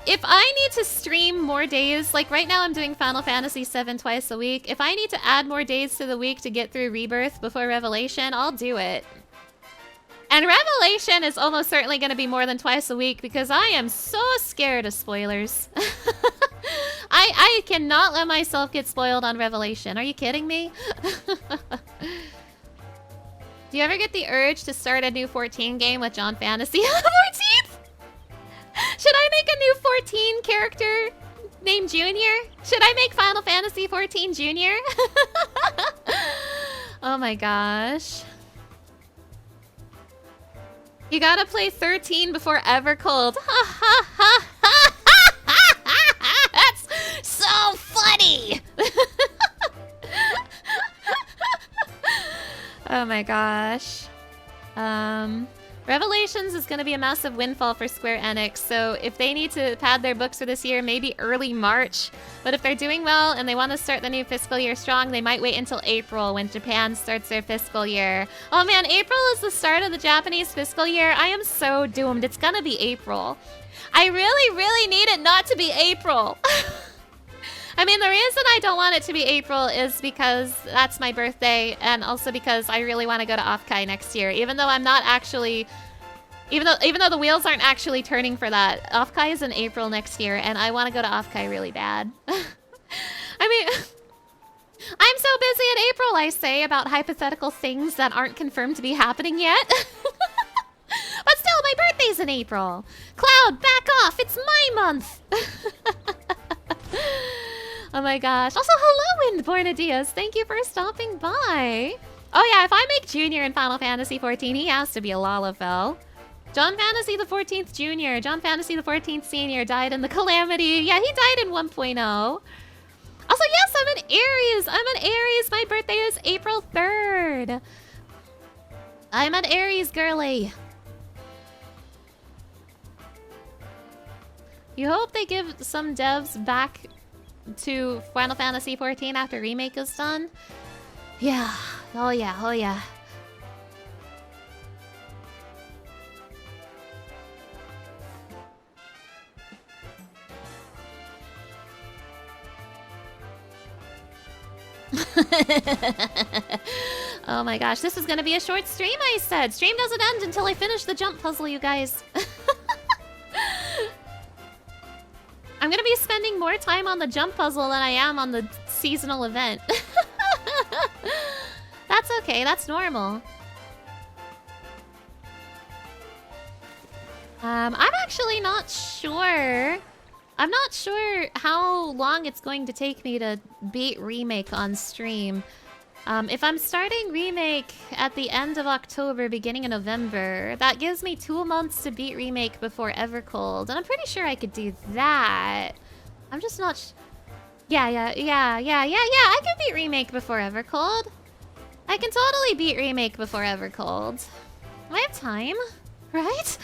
if I need to stream more days, like right now I'm doing Final Fantasy VII twice a week. If I need to add more days to the week to get through Rebirth before Revelation, I'll do it. And Revelation is almost certainly going to be more than twice a week because I am so scared of spoilers. I cannot let myself get spoiled on Revelation. Are you kidding me? Do you ever get the urge to start a new 14 game with John Fantasy on the 14th? Should I make a new 14 character named Junior? Should I make Final Fantasy 14 Junior? Oh my gosh. You gotta play 13 before Evercold. Ha ha ha ha ha! That's so funny! Oh my gosh. Revelations is gonna be a massive windfall for Square Enix, so if they need to pad their books for this year, maybe early March. But if they're doing well and they want to start the new fiscal year strong, they might wait until April when Japan starts their fiscal year. Oh man, April is the start of the Japanese fiscal year. I am so doomed. It's gonna be April. I really, really need it not to be April. I mean, the reason I don't want it to be April is because that's my birthday, and also because I really want to go to Offkai next year, even though I'm not actually... Even though the wheels aren't actually turning for that. Offkai is in April next year, and I want to go to Offkai really bad. I mean... I'm so busy in April, I say, about hypothetical things that aren't confirmed to be happening yet. But still, my birthday's in April. Cloud, back off! It's my month! Oh my gosh. Also, hello, Windborn Adias. Thank you for stopping by. Oh yeah, if I make Junior in Final Fantasy XIV, he has to be a Lalafell. John Fantasy the 14th Junior, John Fantasy the 14th Senior died in the Calamity. Yeah, he died in 1.0. Also, yes, I'm an Aries. I'm an Aries. My birthday is April 3rd. I'm an Aries girly. You hope they give some devs back to Final Fantasy XIV after Remake is done? Yeah. Oh yeah, oh yeah. Oh my gosh, this is gonna be a short stream, I said. Stream doesn't end until I finish the jump puzzle, you guys. I'm gonna be spending more time on the jump puzzle than I am on the seasonal event. That's okay, that's normal. I'm actually not sure. I'm not sure how long it's going to take me to beat Remake on stream. If I'm starting Remake at the end of October, beginning of November, that gives me 2 months to beat Remake before Evercold, and I'm pretty sure I could do that. I'm just not yeah, I can beat Remake before Evercold. I can totally beat Remake before Evercold. I have time, right?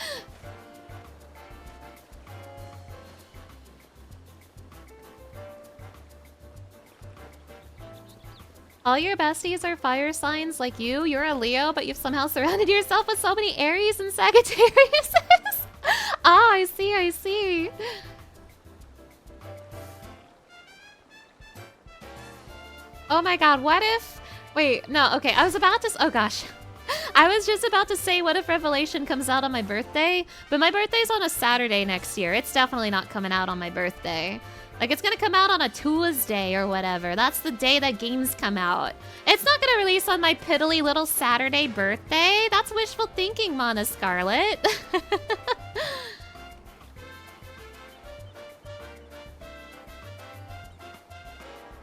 All your besties are fire signs like you. You're a Leo, but you've somehow surrounded yourself with so many Aries and Sagittarius. Oh, I see, I see. Oh my god, what if... Wait, no, okay, I was about to... Oh gosh. I was just about to say, what if Revelation comes out on my birthday? But my birthday's on a Saturday next year. It's definitely not coming out on my birthday. Like, it's gonna come out on a Tuesday or whatever. That's the day that games come out. It's not gonna release on my piddly little Saturday birthday. That's wishful thinking, Mana Scarlet.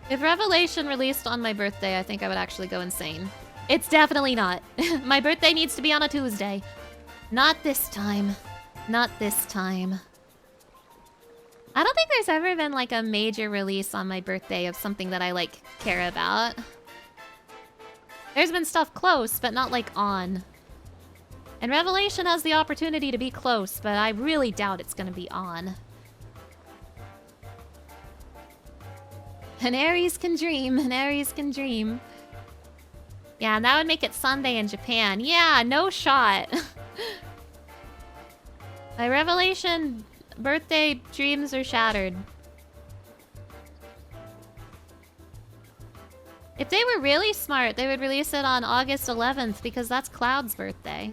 If Revelation released on my birthday, I think I would actually go insane. It's definitely not. My birthday needs to be on a Tuesday. Not this time. Not this time. I don't think there's ever been like a major release on my birthday of something that I like care about. There's been stuff close, but not like on. And Revelation has the opportunity to be close, but I really doubt it's gonna be on. An Aries can dream, an Aries can dream. Yeah, and that would make it Sunday in Japan. Yeah, no shot. My Revelation birthday dreams are shattered. If they were really smart, they would release it on August 11th because that's Cloud's birthday.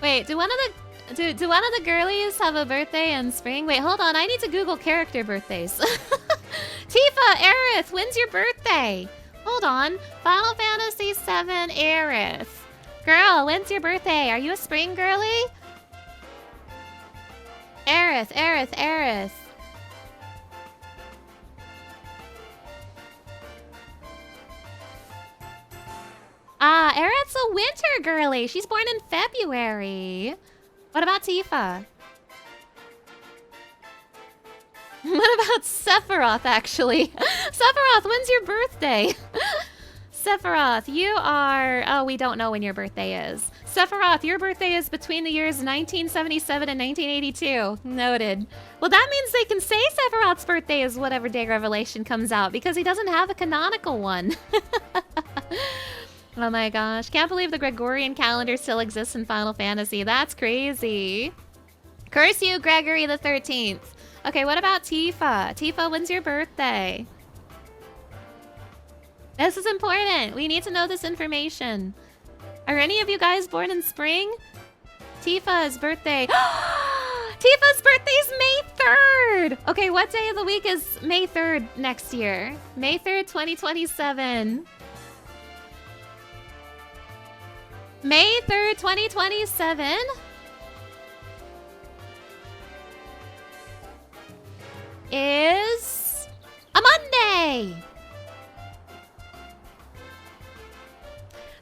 Wait, do one of the girlies have a birthday in spring? Wait, hold on. I need to Google character birthdays. Tifa, Aerith, when's your birthday? Hold on. Final Fantasy VII Aerith. Girl, when's your birthday? Are you a spring girly? Aerith, Aerith, Aerith. Ah, Aerith's a winter girly. She's born in February. What about Tifa? What about Sephiroth, actually? Sephiroth, when's your birthday? Sephiroth, you are... Oh, we don't know when your birthday is. Sephiroth, your birthday is between the years 1977 and 1982. Noted. Well, that means they can say Sephiroth's birthday is whatever day Revelation comes out, because he doesn't have a canonical one. Oh my gosh. Can't believe the Gregorian calendar still exists in Final Fantasy. That's crazy. Curse you, Gregory the 13th. Okay, what about Tifa? Tifa, when's your birthday? This is important. We need to know this information. Are any of you guys born in spring? Tifa's birthday. Tifa's birthday's May 3rd! Okay, what day of the week is May 3rd next year? May 3rd, 2027. May 3rd, 2027 is a Monday.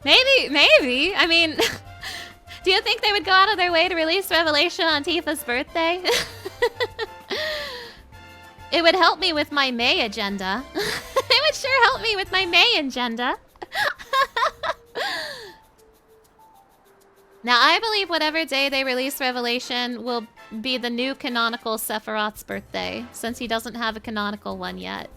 Maybe. I mean, do you think they would go out of their way to release Revelation on Tifa's birthday? It would help me with my May agenda. It would sure help me with my May agenda. Now, I believe whatever day they release Revelation will be the new canonical Sephiroth's birthday, since he doesn't have a canonical one yet.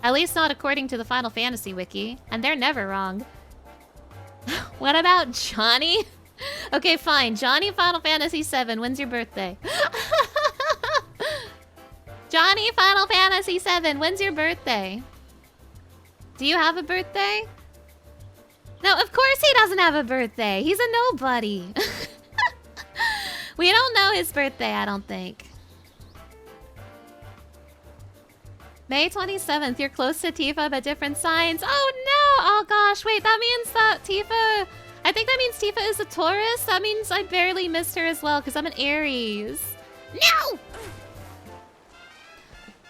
At least not according to the Final Fantasy wiki, and they're never wrong. What about Johnny? Okay, fine. Johnny, Final Fantasy VII, when's your birthday? Johnny, Final Fantasy VII, when's your birthday? Do you have a birthday? No, of course he doesn't have a birthday. He's a nobody. We don't know his birthday, I don't think. May 27th, you're close to Tifa, but different signs. Oh no! Oh gosh, wait, that means that Tifa... I think that means Tifa is a Taurus. That means I barely missed her as well, because I'm an Aries. No!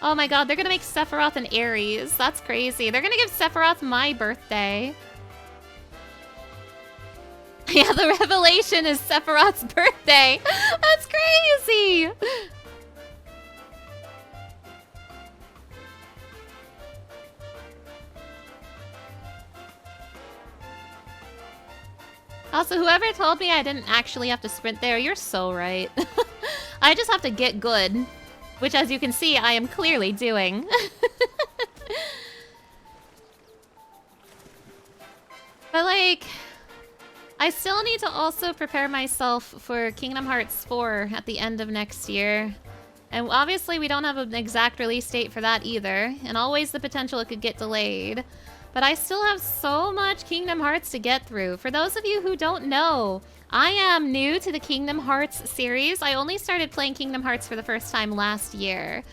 Oh my god, they're gonna make Sephiroth an Aries. That's crazy. They're gonna give Sephiroth my birthday. Yeah, the revelation is Sephiroth's birthday. That's crazy. Also, whoever told me I didn't actually have to sprint there, you're so right. I just have to get good, which as you can see, I am clearly doing. But like... I still need to also prepare myself for Kingdom Hearts 4 at the end of next year. And obviously we don't have an exact release date for that either, and always the potential it could get delayed. But I still have so much Kingdom Hearts to get through. For those of you who don't know, I am new to the Kingdom Hearts series. I only started playing Kingdom Hearts for the first time last year.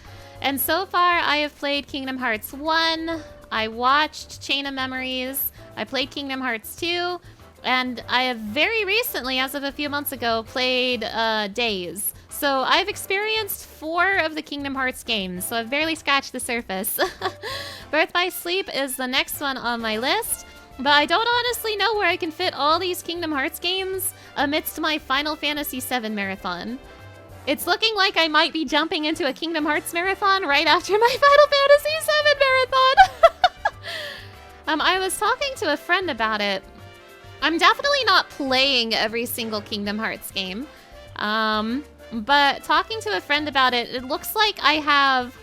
And so far I have played Kingdom Hearts 1, I watched Chain of Memories, I played Kingdom Hearts 2, and I have very recently, as of a few months ago, played Days. So I've experienced 4 of the Kingdom Hearts games, so I've barely scratched the surface. Birth by Sleep is the next one on my list, but I don't honestly know where I can fit all these Kingdom Hearts games amidst my Final Fantasy VII marathon. It's looking like I might be jumping into a Kingdom Hearts marathon right after my Final Fantasy VII marathon. I was talking to a friend about it. I'm definitely not playing every single Kingdom Hearts game. But talking to a friend about it, it looks like I have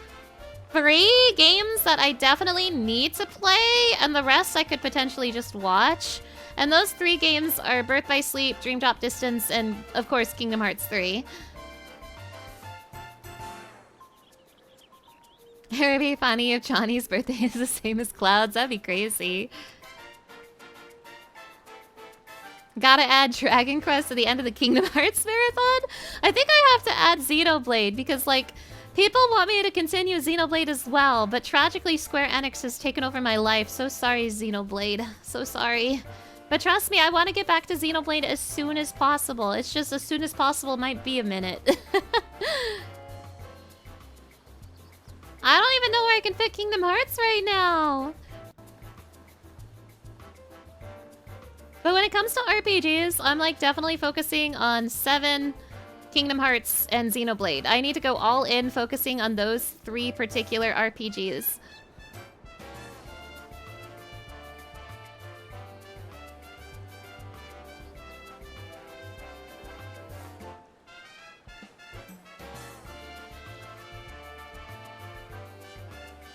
3 games that I definitely need to play, and the rest I could potentially just watch. And those 3 games are Birth by Sleep, Dream Drop Distance, and of course Kingdom Hearts 3. It would be funny if Johnny's birthday is the same as Cloud's. That'd be crazy. Gotta add Dragon Quest to the end of the Kingdom Hearts marathon? I think I have to add Xenoblade because, like, people want me to continue Xenoblade as well, but tragically Square Enix has taken over my life. So sorry, Xenoblade. So sorry. But trust me, I want to get back to Xenoblade as soon as possible. It's just as soon as possible might be a minute. I don't even know where I can fit Kingdom Hearts right now. But when it comes to RPGs, I'm like definitely focusing on 7, Kingdom Hearts, and Xenoblade. I need to go all in focusing on those 3 particular RPGs.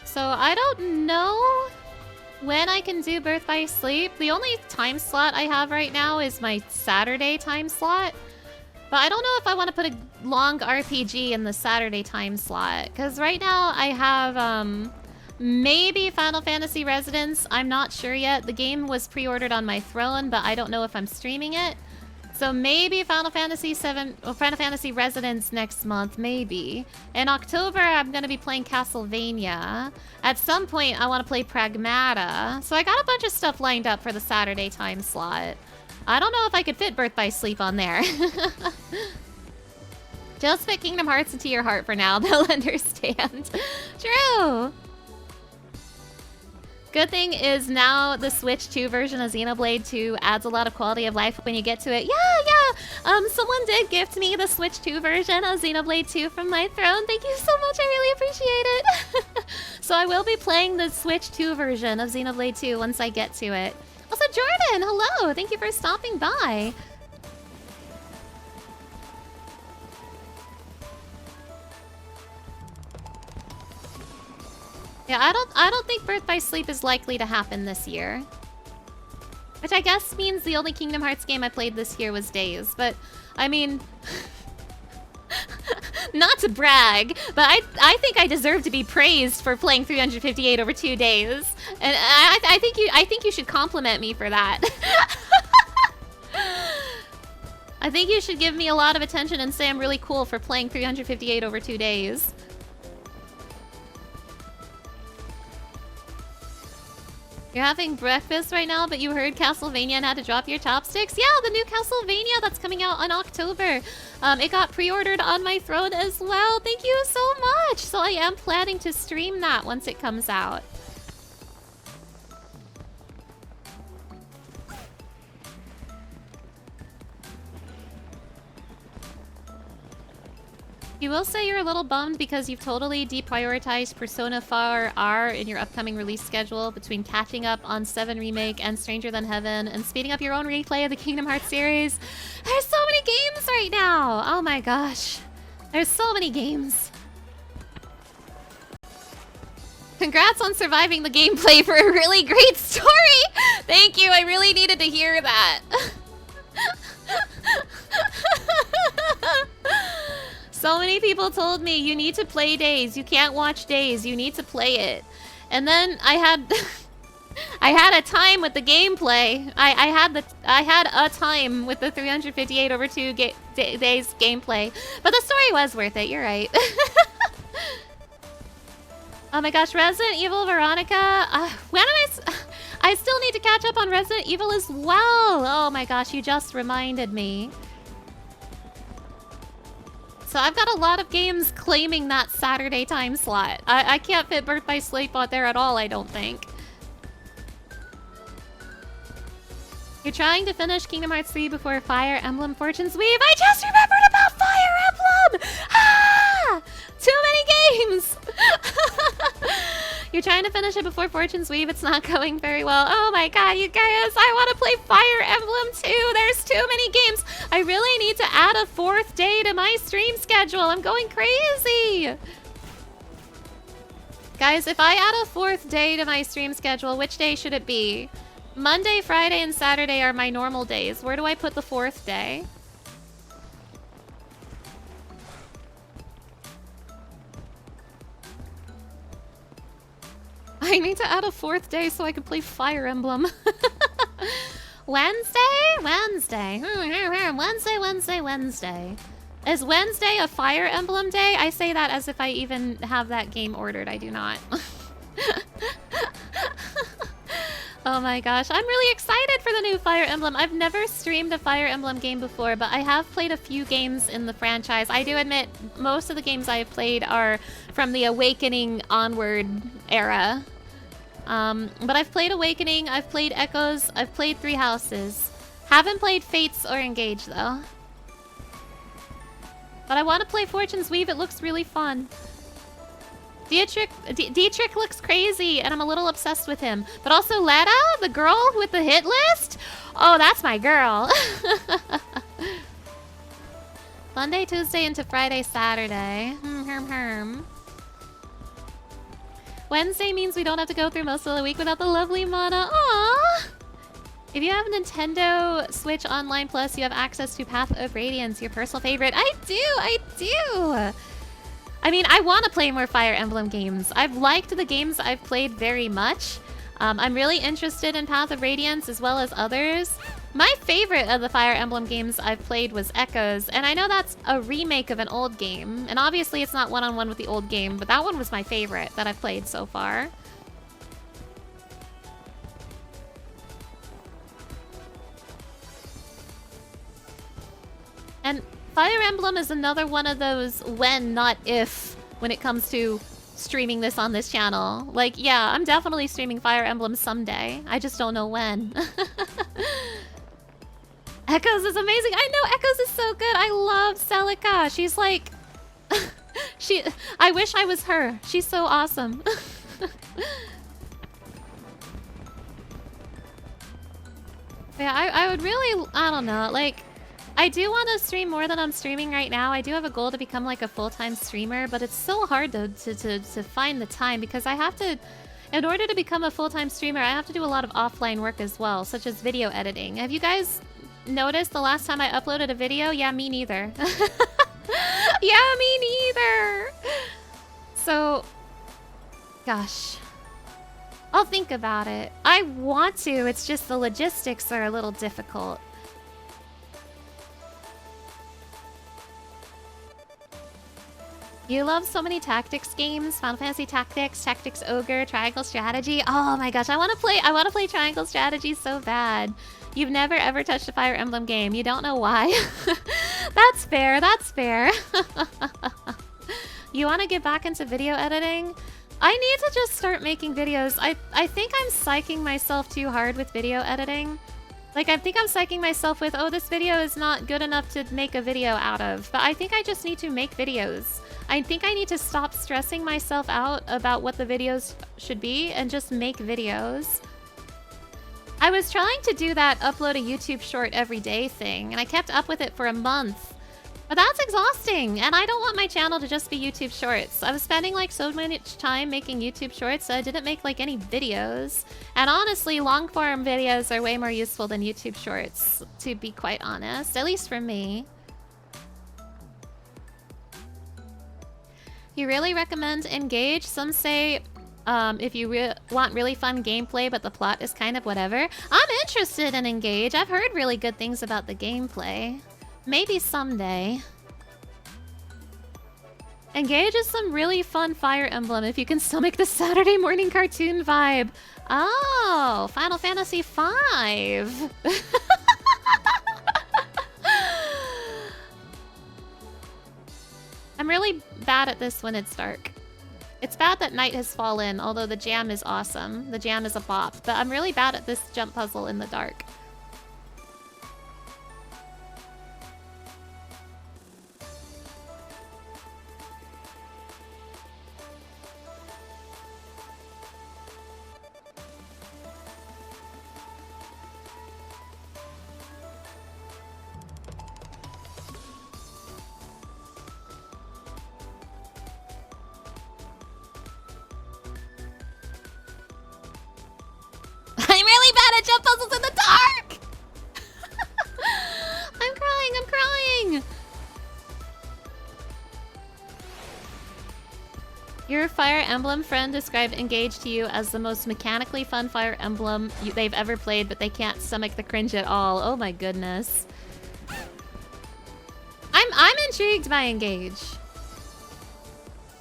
So I don't know when I can do Birth by Sleep. The only time slot I have right now is my Saturday time slot. But I don't know if I want to put a long RPG in the Saturday time slot. Because right now I have maybe Final Fantasy Residence. I'm not sure yet. The game was pre-ordered on my throne, but I don't know if I'm streaming it. So maybe Final Fantasy VII or Final Fantasy Residence next month, maybe. In October, I'm going to be playing Castlevania. At some point, I want to play Pragmata. So I got a bunch of stuff lined up for the Saturday time slot. I don't know if I could fit Birth by Sleep on there. Just fit Kingdom Hearts into your heart for now. They'll understand. True. Good thing is now the Switch 2 version of Xenoblade 2 adds a lot of quality of life when you get to it. Yeah. Someone did gift me the Switch 2 version of Xenoblade 2 from my throne. Thank you so much. I really appreciate it. So I will be playing the Switch 2 version of Xenoblade 2 once I get to it. Also, Jordan, hello. Thank you for stopping by. Yeah, I don't think Birth by Sleep is likely to happen this year. Which I guess means the only Kingdom Hearts game I played this year was Days. But, I mean... not to brag, but I think I deserve to be praised for playing 358 over 2 days. And I think you should compliment me for that. I think you should give me a lot of attention and say I'm really cool for playing 358 over 2 days. You're having breakfast right now, but you heard Castlevania and had to drop your chopsticks? Yeah, the new Castlevania that's coming out in October. It got pre-ordered on my throne as well. Thank you so much. So I am planning to stream that once it comes out. You will say you're a little bummed because you've totally deprioritized Persona 4R in your upcoming release schedule between catching up on 7 Remake and Stranger Than Heaven and speeding up your own replay of the Kingdom Hearts series. There's so many games right now! Oh my gosh. There's so many games. Congrats on surviving the gameplay for a really great story! Thank you, I really needed to hear that. So many people told me, you need to play Days. You can't watch Days. You need to play it. And then I had... I had a time with the gameplay. I had a time with the 358 over 2 days gameplay. But the story was worth it. You're right. Oh my gosh, Resident Evil Veronica. When am I still need to catch up on Resident Evil as well. Oh my gosh, you just reminded me. So I've got a lot of games claiming that Saturday time slot. I can't fit Birth by Sleep out there at all, I don't think. You're trying to finish Kingdom Hearts 3 before Fire Emblem Fortune's Weave. I just remembered about Fire Emblem! You're trying to finish it before Fortune's Weave. It's not going very well. Oh my god, you guys. I want to play Fire Emblem too. There's too many games. I really need to add a 4th day to my stream schedule. I'm going crazy. Guys, if I add a 4th day to my stream schedule, which day should it be? Monday, Friday, and Saturday are my normal days. Where do I put the 4th day? I need to add a 4th day so I can play Fire Emblem. Wednesday? Wednesday. Wednesday. Is Wednesday a Fire Emblem day? I say that as if I even have that game ordered. I do not. Oh my gosh. I'm really excited for the new Fire Emblem. I've never streamed a Fire Emblem game before, but I have played a few games in the franchise. I do admit most of the games I've played are from the Awakening onward era. But I've played Awakening, I've played Echoes, I've played Three Houses. Haven't played Fates or Engage though. But I want to play Fortune's Weave, it looks really fun. Dietrich looks crazy and I'm a little obsessed with him. But also Letta, the girl with the hit list? Oh, that's my girl. Monday, Tuesday into Friday, Saturday. Wednesday means we don't have to go through most of the week without the lovely Mana. Aww! If you have Nintendo Switch Online Plus, you have access to Path of Radiance, your personal favorite. I do! I mean, I want to play more Fire Emblem games. I've liked the games I've played very much. I'm really interested in Path of Radiance as well as others. My favorite of the Fire Emblem games I've played was Echoes, and I know that's a remake of an old game. And obviously it's not one-on-one with the old game, but that one was my favorite that I've played so far. And Fire Emblem is another one of those when, not if, when it comes to streaming this on this channel. Like, yeah, I'm definitely streaming Fire Emblem someday. I just don't know when. Echoes is amazing. I know, Echoes is so good. I love Celica. She's like... I wish I was her. She's so awesome. Yeah, I would really... I don't know, like... I do want to stream more than I'm streaming right now. I do have a goal to become like a full-time streamer, but it's so hard to find the time because I have to... In order to become a full-time streamer, I have to do a lot of offline work as well, such as video editing. Have you guys noticed the last time I uploaded a video? Yeah, me neither. Yeah, me neither! So... Gosh. I'll think about it. I want to, it's just the logistics are a little difficult. You love so many tactics games. Final Fantasy Tactics, Tactics Ogre, Triangle Strategy. Oh my gosh, I want to play Triangle Strategy so bad. You've never ever touched a Fire Emblem game. You don't know why. That's fair, that's fair. You want to get back into video editing? I need to just start making videos. I think I'm psyching myself too hard with video editing. Like, I think I'm psyching myself with, oh, this video is not good enough to make a video out of. But I think I just need to make videos. I think I need to stop stressing myself out about what the videos should be and just make videos. I was trying to do that upload a YouTube short every day thing, and I kept up with it for a month. But that's exhausting, and I don't want my channel to just be YouTube shorts. I was spending like so much time making YouTube shorts, so I didn't make like any videos. And honestly, long form videos are way more useful than YouTube shorts, to be quite honest, at least for me. You really recommend Engage? Some say if you want really fun gameplay but the plot is kind of whatever. I'm interested in Engage. I've heard really good things about the gameplay. Maybe someday. Engage is some really fun Fire Emblem if you can stomach the Saturday morning cartoon vibe. Oh, Final Fantasy V. I'm really bad at this when it's dark. It's bad that night has fallen, although the jam is awesome. The jam is a bop, but I'm really bad at this jump puzzle in the dark. Your Fire Emblem friend described Engage to you as the most mechanically fun Fire Emblem they've ever played, but they can't stomach the cringe at all. Oh my goodness. I'm intrigued by Engage.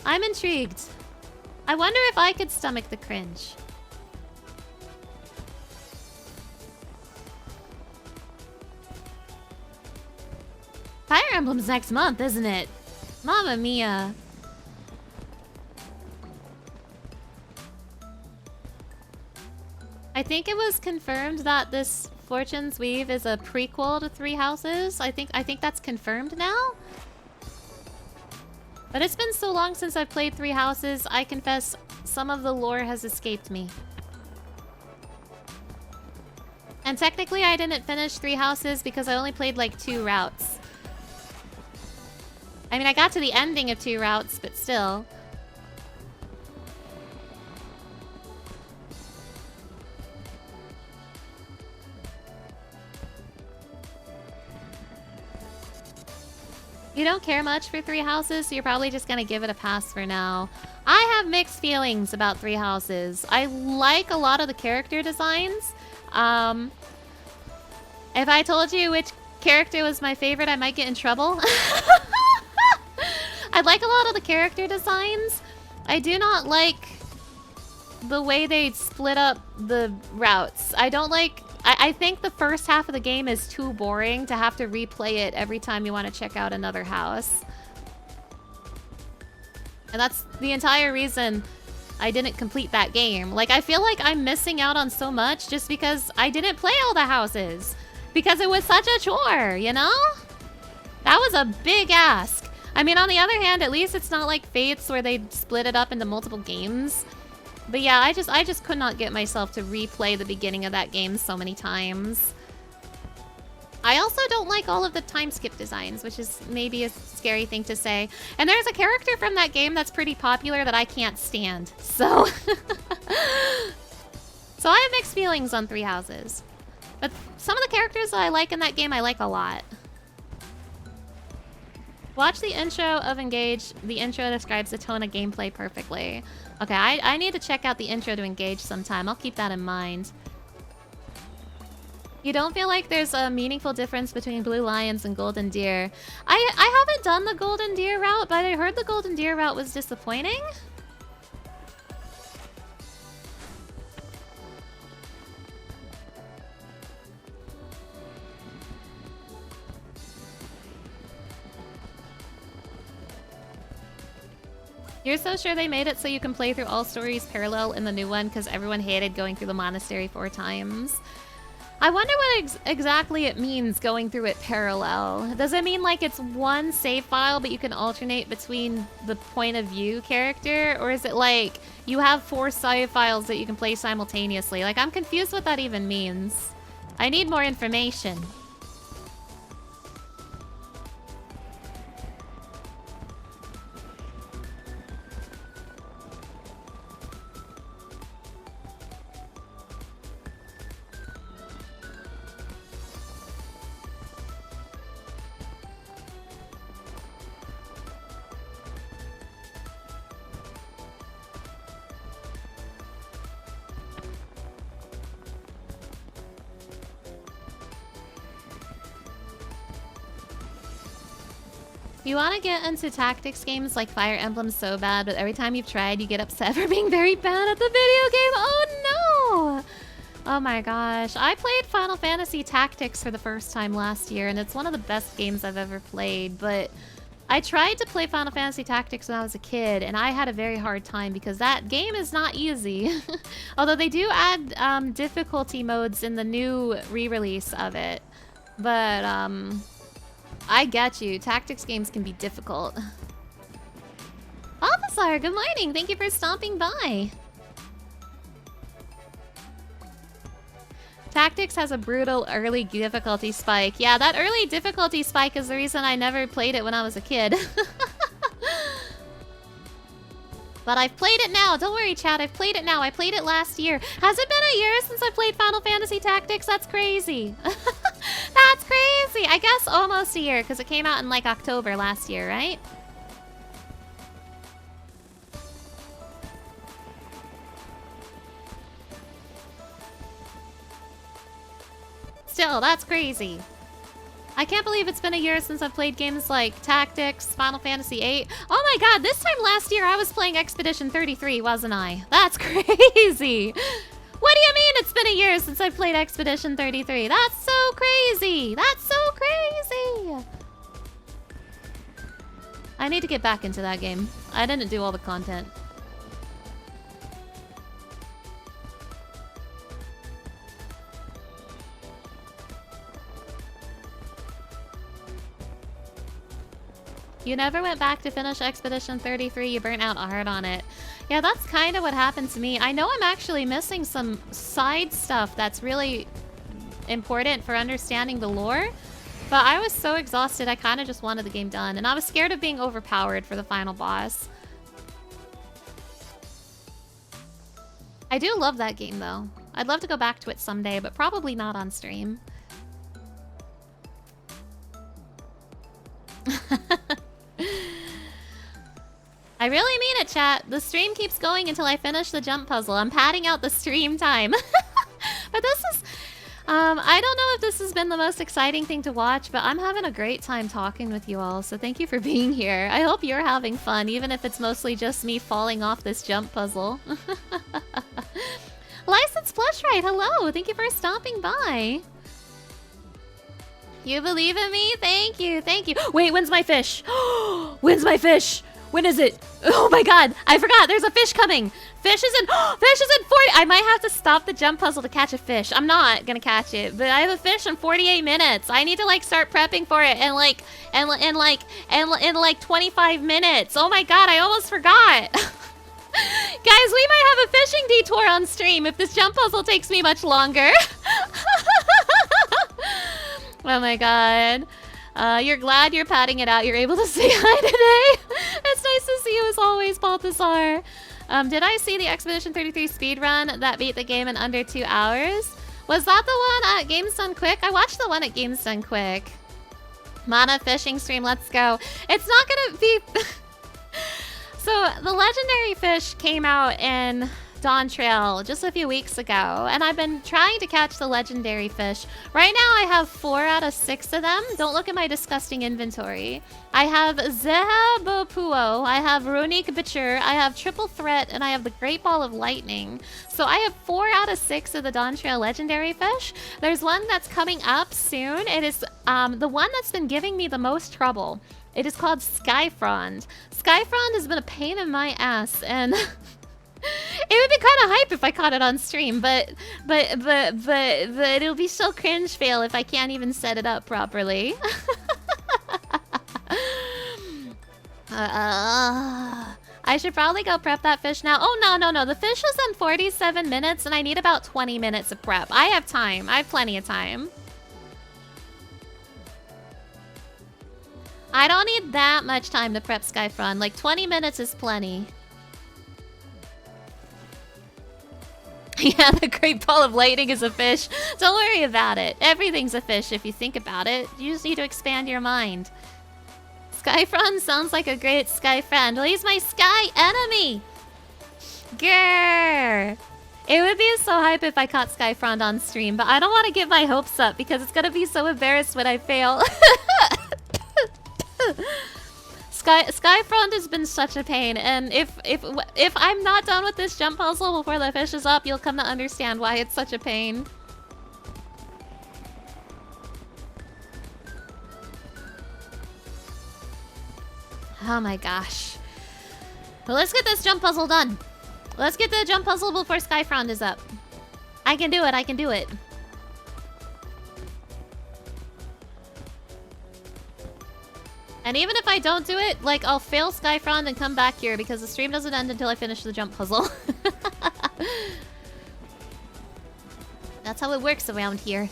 I'm intrigued. I wonder if I could stomach the cringe. Fire Emblem's next month, isn't it? Mamma mia. I think it was confirmed that this Fortune's Weave is a prequel to Three Houses. I think that's confirmed now. But it's been so long since I've played Three Houses, I confess some of the lore has escaped me. And technically I didn't finish Three Houses because I only played like 2 routes. I mean, I got to the ending of 2 routes, but still. You don't care much for Three Houses, so you're probably just gonna give it a pass for now. I have mixed feelings about Three Houses. I like a lot of the character designs. If I told you which character was my favorite, I might get in trouble. I like a lot of the character designs. I do not like the way they split up the routes. I don't like... I think the first half of the game is too boring to have to replay it every time you want to check out another house. And that's the entire reason I didn't complete that game. Like, I feel like I'm missing out on so much just because I didn't play all the houses. Because it was such a chore, you know? That was a big ask. I mean, on the other hand, at least it's not like Fates where they split it up into multiple games. But yeah, I just could not get myself to replay the beginning of that game so many times. I also don't like all of the time skip designs, which is maybe a scary thing to say. And there's a character from that game that's pretty popular that I can't stand. So... so I have mixed feelings on Three Houses. But some of the characters that I like in that game, I like a lot. Watch the intro of Engage. The intro describes the tone of gameplay perfectly. Okay, I need to check out the intro to Engage sometime. I'll keep that in mind. You don't feel like there's a meaningful difference between Blue Lions and Golden Deer. I haven't done the Golden Deer route, but I heard the Golden Deer route was disappointing. You're so sure they made it so you can play through all stories parallel in the new one because everyone hated going through the monastery 4 times. I wonder what exactly it means going through it parallel. Does it mean like it's one save file but you can alternate between the point of view character? Or is it like you have 4 save files that you can play simultaneously? Like, I'm confused what that even means. I need more information. You want to get into tactics games like Fire Emblem so bad, but every time you've tried, you get upset for being very bad at the video game. Oh no! Oh my gosh. I played Final Fantasy Tactics for the first time last year, and it's one of the best games I've ever played, but I tried to play Final Fantasy Tactics when I was a kid, and I had a very hard time because that game is not easy. Although they do add difficulty modes in the new re-release of it. But, I get you. Tactics games can be difficult. Officer, good morning. Thank you for stopping by. Tactics has a brutal early difficulty spike. Yeah, that early difficulty spike is the reason I never played it when I was a kid. But I've played it now. Don't worry, chat. I've played it now. I played it last year. Has it been a year since I played Final Fantasy Tactics? That's crazy. That's crazy. I guess almost a year because it came out in like October last year, right? Still, that's crazy. I can't believe it's been a year since I've played games like Tactics, Final Fantasy VIII. Oh my god, this time last year I was playing Expedition 33, wasn't I? That's crazy. What do you mean it's been a year since I played Expedition 33? That's so crazy. That's so crazy. I need to get back into that game. I didn't do all the content. You never went back to finish Expedition 33, you burnt out hard on it. Yeah, that's kind of what happened to me. I know I'm actually missing some side stuff that's really important for understanding the lore, but I was so exhausted I kind of just wanted the game done, and I was scared of being overpowered for the final boss. I do love that game though. I'd love to go back to it someday, but probably not on stream. I really mean it, chat. The stream keeps going until I finish the jump puzzle. I'm padding out the stream time. But this is... I don't know if this has been the most exciting thing to watch, but I'm having a great time talking with you all, so thank you for being here. I hope you're having fun, even if it's mostly just me falling off this jump puzzle. Licensed Plushright, hello! Thank you for stopping by. You believe in me? Thank you, thank you. Wait, when's my fish? When's my fish? When is it? Oh my god, I forgot, there's a fish coming. Fish is in 40. I might have to stop the jump puzzle to catch a fish. I'm not gonna catch it, but I have a fish in 48 minutes. I need to like start prepping for it in like 25 minutes. Oh my god, I almost forgot. Guys, we might have a fishing detour on stream if this jump puzzle takes me much longer. Oh my god. You're glad you're padding it out. You're able to say hi today. It's nice to see you as always, Balthazar. Did I see the Expedition 33 speedrun that beat the game in under 2 hours? Was that the one at Games Done Quick? I watched the one at Games Done Quick. Mana fishing stream, let's go. It's not gonna be... So, the legendary fish came out in Dawn Trail just a few weeks ago, and I've been trying to catch the legendary fish. Right now I have 4 out of 6 of them. Don't look at my disgusting inventory. I have Zehabopuo, I have Ronique Bichur, I have Triple Threat, and I have the Great Ball of Lightning. So I have 4 out of 6 of the Dawn Trail legendary fish. There's one that's coming up soon. It is the one that's been giving me the most trouble. It is called Skyfrond. Skyfrond has been a pain in my ass, and it would be kind of hype if I caught it on stream, but it'll be so cringe fail if I can't even set it up properly. I should probably go prep that fish now. Oh, no. The fish is in 47 minutes, and I need about 20 minutes of prep. I have time. I have plenty of time. I don't need that much time to prep Skyfront. Like, 20 minutes is plenty. Yeah, the Great Ball of Lightning is a fish. Don't worry about it. Everything's a fish if you think about it. You just need to expand your mind. Skyfront sounds like a great sky friend. Well, he's my sky enemy. Grrr. It would be so hype if I caught Skyfront on stream, but I don't want to get my hopes up because it's gonna be so embarrassed when I fail. Skyfront has been such a pain, and if I'm not done with this jump puzzle before the fish is up, you'll come to understand why it's such a pain. Oh my gosh. Well, let's get this jump puzzle done. Let's get the jump puzzle before Skyfront is up. I can do it, I can do it. And even if I don't do it, like, I'll fail Skyfront and come back here because the stream doesn't end until I finish the jump puzzle. That's how it works around here.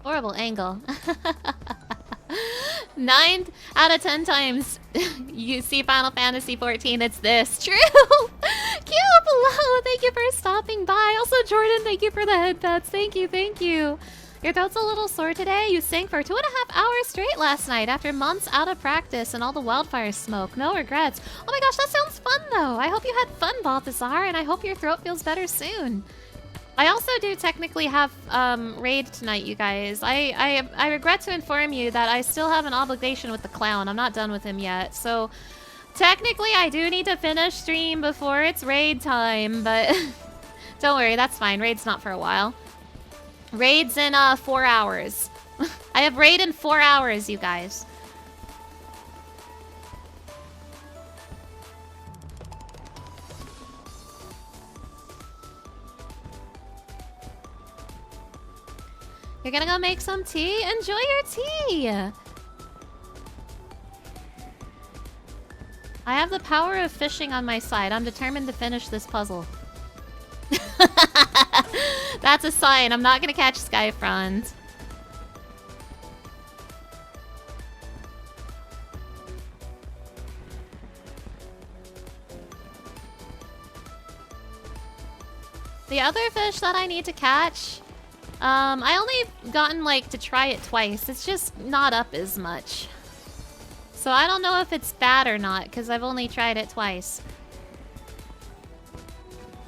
Horrible angle. 9 out of 10 times you see Final Fantasy XIV, it's this. True! Cube hello! Thank you for stopping by. Also, Jordan, thank you for the head pats. Thank you, thank you. Your throat's a little sore today. You sang for 2.5 hours straight last night after months out of practice and all the wildfire smoke. No regrets. Oh my gosh, that sounds fun though. I hope you had fun, Balthazar, and I hope your throat feels better soon. I also do technically have raid tonight, you guys. I regret to inform you that I still have an obligation with the clown. I'm not done with him yet, so technically I do need to finish stream before it's raid time, but don't worry, that's fine. Raid's not for a while. Raid's in 4 hours. I have raid in 4 hours, you guys. You're gonna go make some tea? Enjoy your tea! I have the power of fishing on my side. I'm determined to finish this puzzle. That's a sign. I'm not gonna catch Skyfront. The other fish that I need to catch, I only gotten like to try it twice. It's just not up as much. So I don't know if it's bad or not because I've only tried it twice.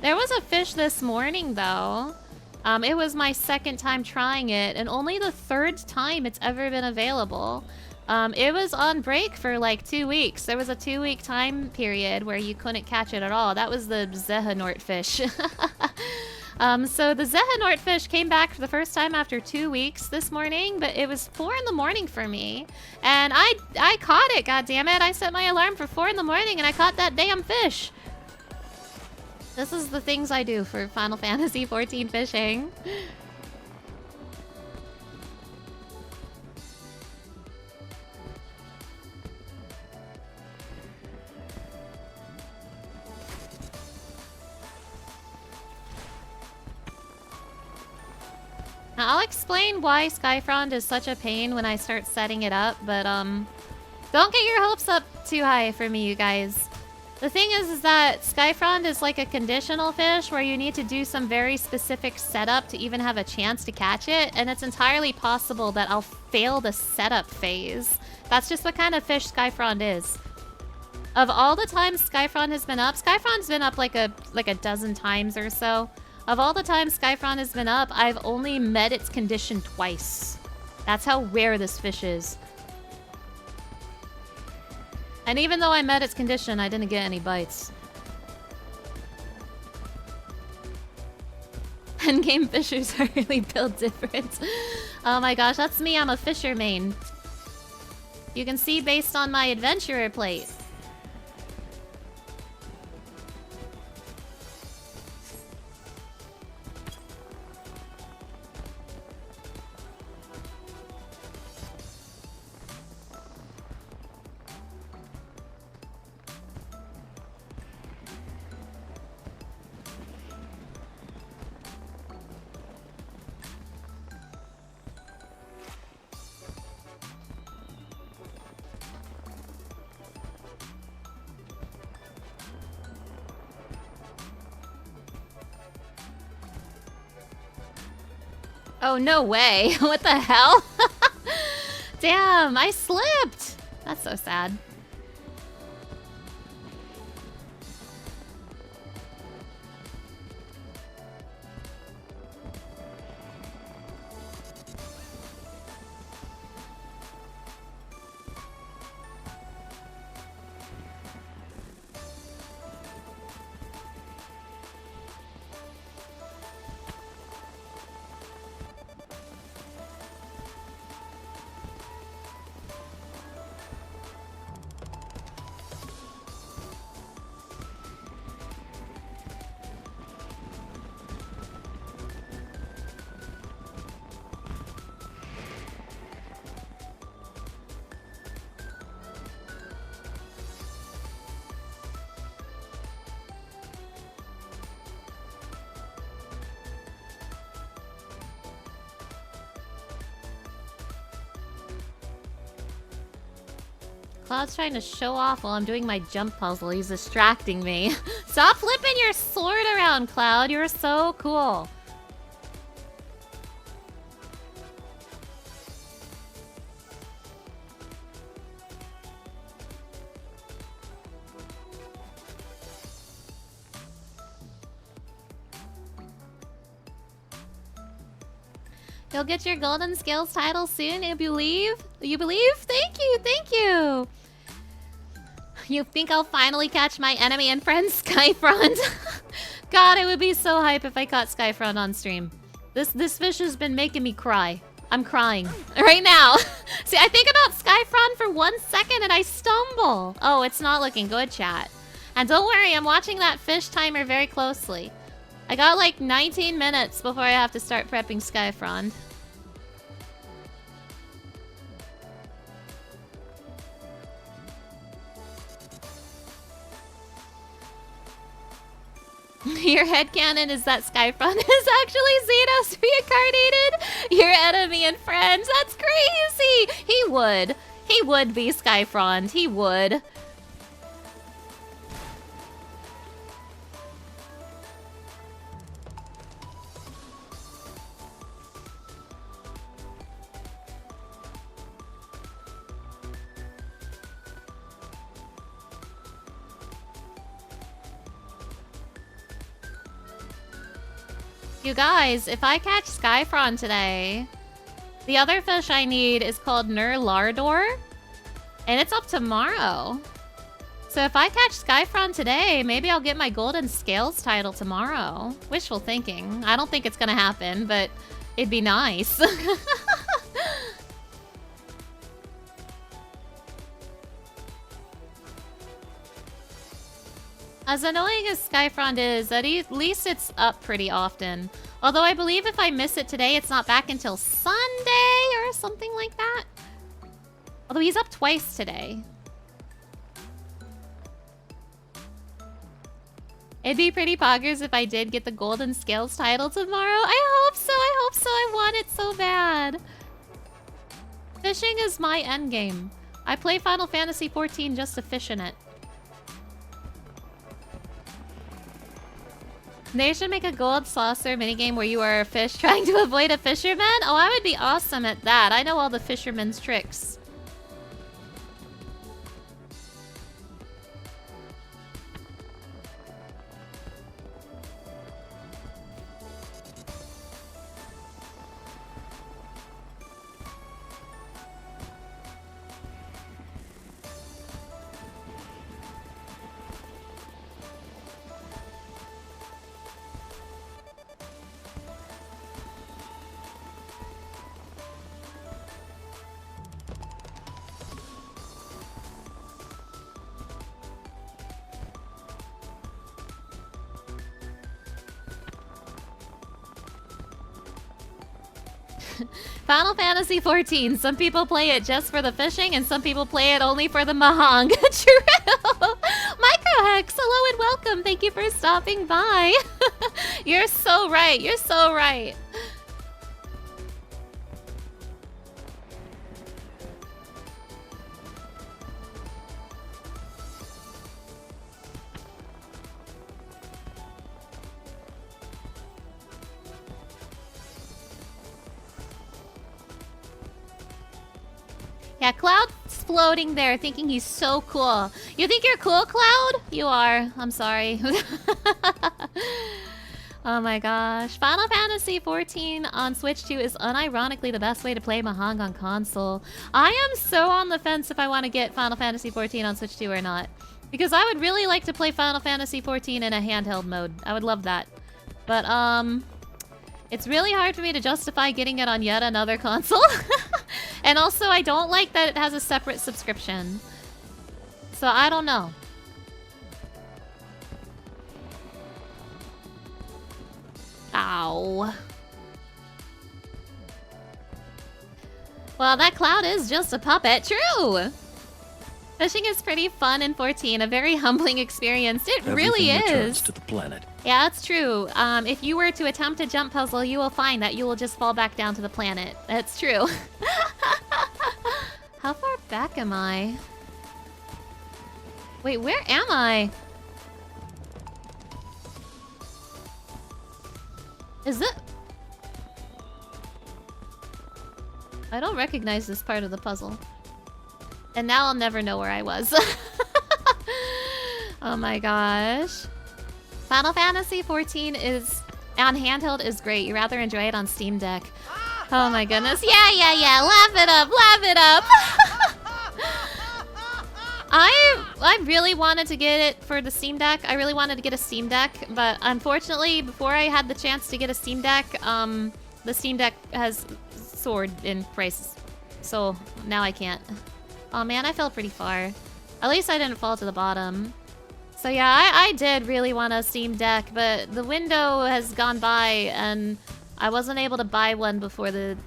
There was a fish this morning though. It was my second time trying it and only the third time it's ever been available. It was on break for like 2 weeks. There was a 2-week time period where you couldn't catch it at all. That was the Zehanort fish. So the Zehanort fish came back for the first time after 2 weeks this morning, but it was 4 in the morning for me. And I caught it, goddammit. I set my alarm for 4 in the morning and I caught that damn fish. This is the things I do for Final Fantasy XIV fishing. Now, I'll explain why Skyfront is such a pain when I start setting it up, but don't get your hopes up too high for me, you guys. The thing is that Skyfront is like a conditional fish where you need to do some very specific setup to even have a chance to catch it, and it's entirely possible that I'll fail the setup phase. That's just what kind of fish Skyfront is. Of all the times Skyfront has been up, Skyfront's been up like a dozen times or so. Of all the times Skyfront has been up, I've only met its condition twice. That's how rare this fish is. And even though I met its condition, I didn't get any bites. Endgame fishers are really built different. Oh my gosh, that's me. I'm a fisherman. You can see based on my adventurer plate. Oh, no way. What the hell? Damn, I slipped. That's so sad. Cloud's trying to show off while I'm doing my jump puzzle. He's distracting me. Stop flipping your sword around, Cloud. You're so cool. You'll get your Golden Scales title soon, you believe? You believe? Thank you, thank you! You think I'll finally catch my enemy and friend Skyfront? God, it would be so hype if I caught Skyfront on stream. This fish has been making me cry. I'm crying right now. See, I think about Skyfront for 1 second and I stumble. Oh, it's not looking good, chat. And don't worry, I'm watching that fish timer very closely. I got like 19 minutes before I have to start prepping Skyfront. Your headcanon is that Skyfront is actually Xenos reincarnated? Your enemy and friends? That's crazy! He would. He would be Skyfront. He would. You guys, if I catch Skyfront today, the other fish I need is called Lardor, and it's up tomorrow. So if I catch Skyfront today, maybe I'll get my Golden Scales title tomorrow. Wishful thinking. I don't think it's gonna happen, but it'd be nice. As annoying as Skyfront is, at least it's up pretty often. Although I believe if I miss it today, it's not back until Sunday or something like that. Although he's up twice today. It'd be pretty poggers if I did get the Golden Scales title tomorrow. I hope so, I hope so. I want it so bad. Fishing is my endgame. I play Final Fantasy XIV just to fish in it. They should make a gold saucer minigame where you are a fish trying to avoid a fisherman. Oh, I would be awesome at that. I know all the fisherman's tricks. Final Fantasy XIV. Some people play it just for the fishing, and some people play it only for the mahang. True! Microhex, hello and welcome. Thank you for stopping by. You're so right. You're so right. Yeah, Cloud's floating there thinking he's so cool. You think you're cool, Cloud? You are. I'm sorry. Oh my gosh. Final Fantasy XIV on Switch 2 is unironically the best way to play Mahang on console. I am so on the fence if I want to get Final Fantasy XIV on Switch 2 or not. Because I would really like to play Final Fantasy XIV in a handheld mode. I would love that. But, it's really hard for me to justify getting it on yet another console. And also, I don't like that it has a separate subscription. So, I don't know. Ow. Well, that Cloud is just a puppet. True! Fishing is pretty fun in 14. A very humbling experience. It really is. To the planet. Yeah, that's true. If you were to attempt a jump puzzle, you will find that you will just fall back down to the planet. That's true. How far back am I? Wait, where am I? Is it? I don't recognize this part of the puzzle. And now I'll never know where I was. Oh my gosh. Final Fantasy XIV is on handheld is great. You rather enjoy it on Steam Deck. Oh my goodness. Yeah. Laugh it up. Laugh it up. I really wanted to get it for the Steam Deck. I really wanted to get a Steam Deck, but unfortunately, before I had the chance to get a Steam Deck, the Steam Deck has soared in prices. So now I can't. Oh man, I fell pretty far. At least I didn't fall to the bottom. So yeah, I did really want a Steam Deck, but the window has gone by and I wasn't able to buy one before the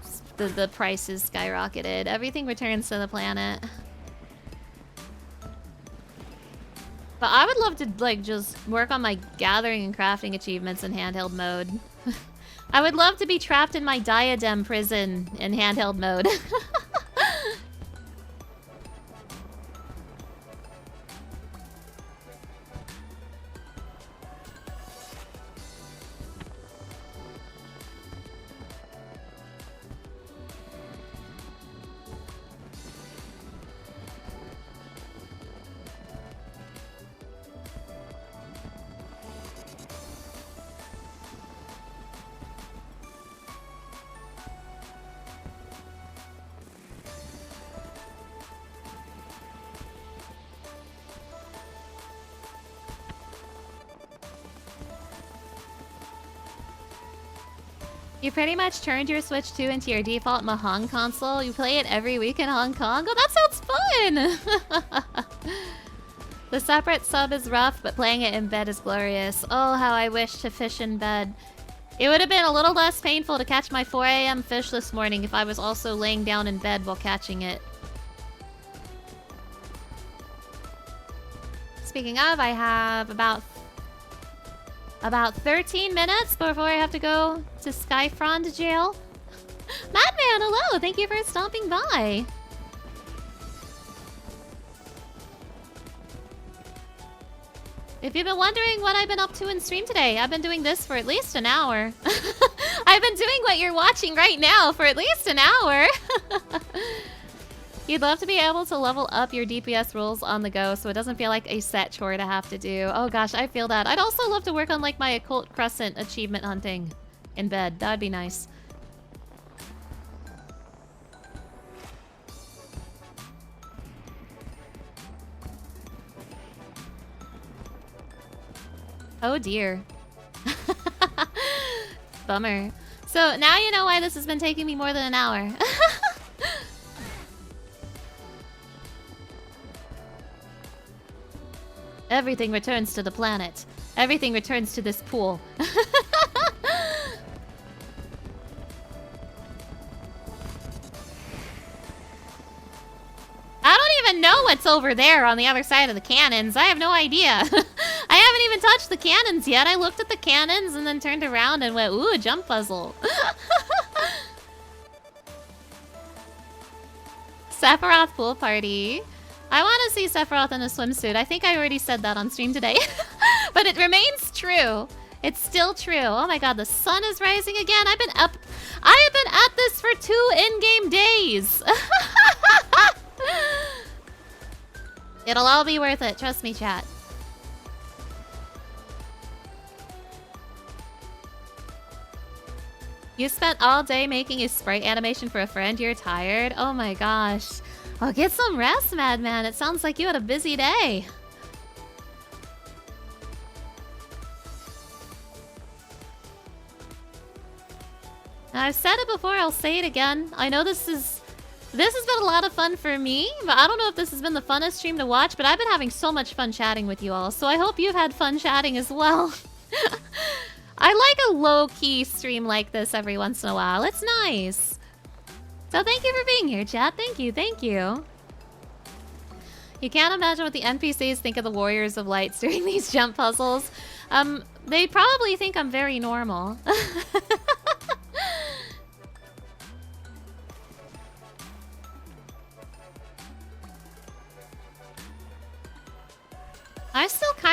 prices skyrocketed. Everything returns to the planet. But I would love to like just work on my gathering and crafting achievements in handheld mode. I would love to be trapped in my diadem prison in handheld mode. You pretty much turned your Switch 2 into your default Mahong console. You play it every week in Hong Kong? Oh, that sounds fun! The separate sub is rough, but playing it in bed is glorious. Oh, how I wish to fish in bed. It would have been a little less painful to catch my 4 a.m. fish this morning if I was also laying down in bed while catching it. Speaking of, I have about 13 minutes before I have to go to Skyfrond jail. Madman, hello! Thank you for stopping by. If you've been wondering what I've been up to in stream today, I've been doing this for at least an hour. I've been doing what you're watching right now for at least an hour. You'd love to be able to level up your DPS rolls on the go so it doesn't feel like a set chore to have to do. Oh gosh, I feel that. I'd also love to work on like my Occult Crescent achievement hunting in bed. That'd be nice. Oh dear. Bummer. So now you know why this has been taking me more than an hour. Everything returns to the planet. Everything returns to this pool. I don't even know what's over there on the other side of the cannons. I have no idea. I haven't even touched the cannons yet. I looked at the cannons and then turned around and went, ooh, a jump puzzle. Sephiroth pool party. I want to see Sephiroth in a swimsuit. I think I already said that on stream today. But it remains true. It's still true. Oh my god, the sun is rising again. I have been at this for 2 in-game days. It'll all be worth it. Trust me, chat. You spent all day making a sprite animation for a friend. You're tired? Oh my gosh. Oh, get some rest, Madman. It sounds like you had a busy day. I've said it before, I'll say it again. I know this has been a lot of fun for me, but I don't know if this has been the funnest stream to watch, but I've been having so much fun chatting with you all, so I hope you've had fun chatting as well. I like a low-key stream like this every once in a while. It's nice. So thank you for being here, chat. Thank you, thank you. You can't imagine what the NPCs think of the Warriors of Lights doing these jump puzzles. They probably think I'm very normal.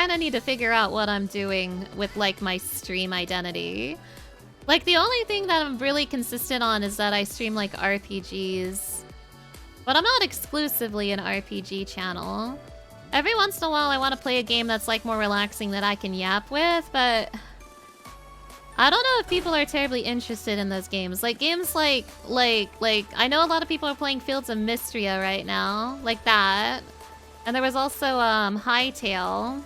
kind of need to figure out what I'm doing with, like, my stream identity. Like, the only thing that I'm really consistent on is that I stream, like, RPGs. But I'm not exclusively an RPG channel. Every once in a while I want to play a game that's, like, more relaxing that I can yap with, but... I don't know if people are terribly interested in those games. Like, games like, I know a lot of people are playing Fields of Mystria right now. Like that. And there was also, Hightail.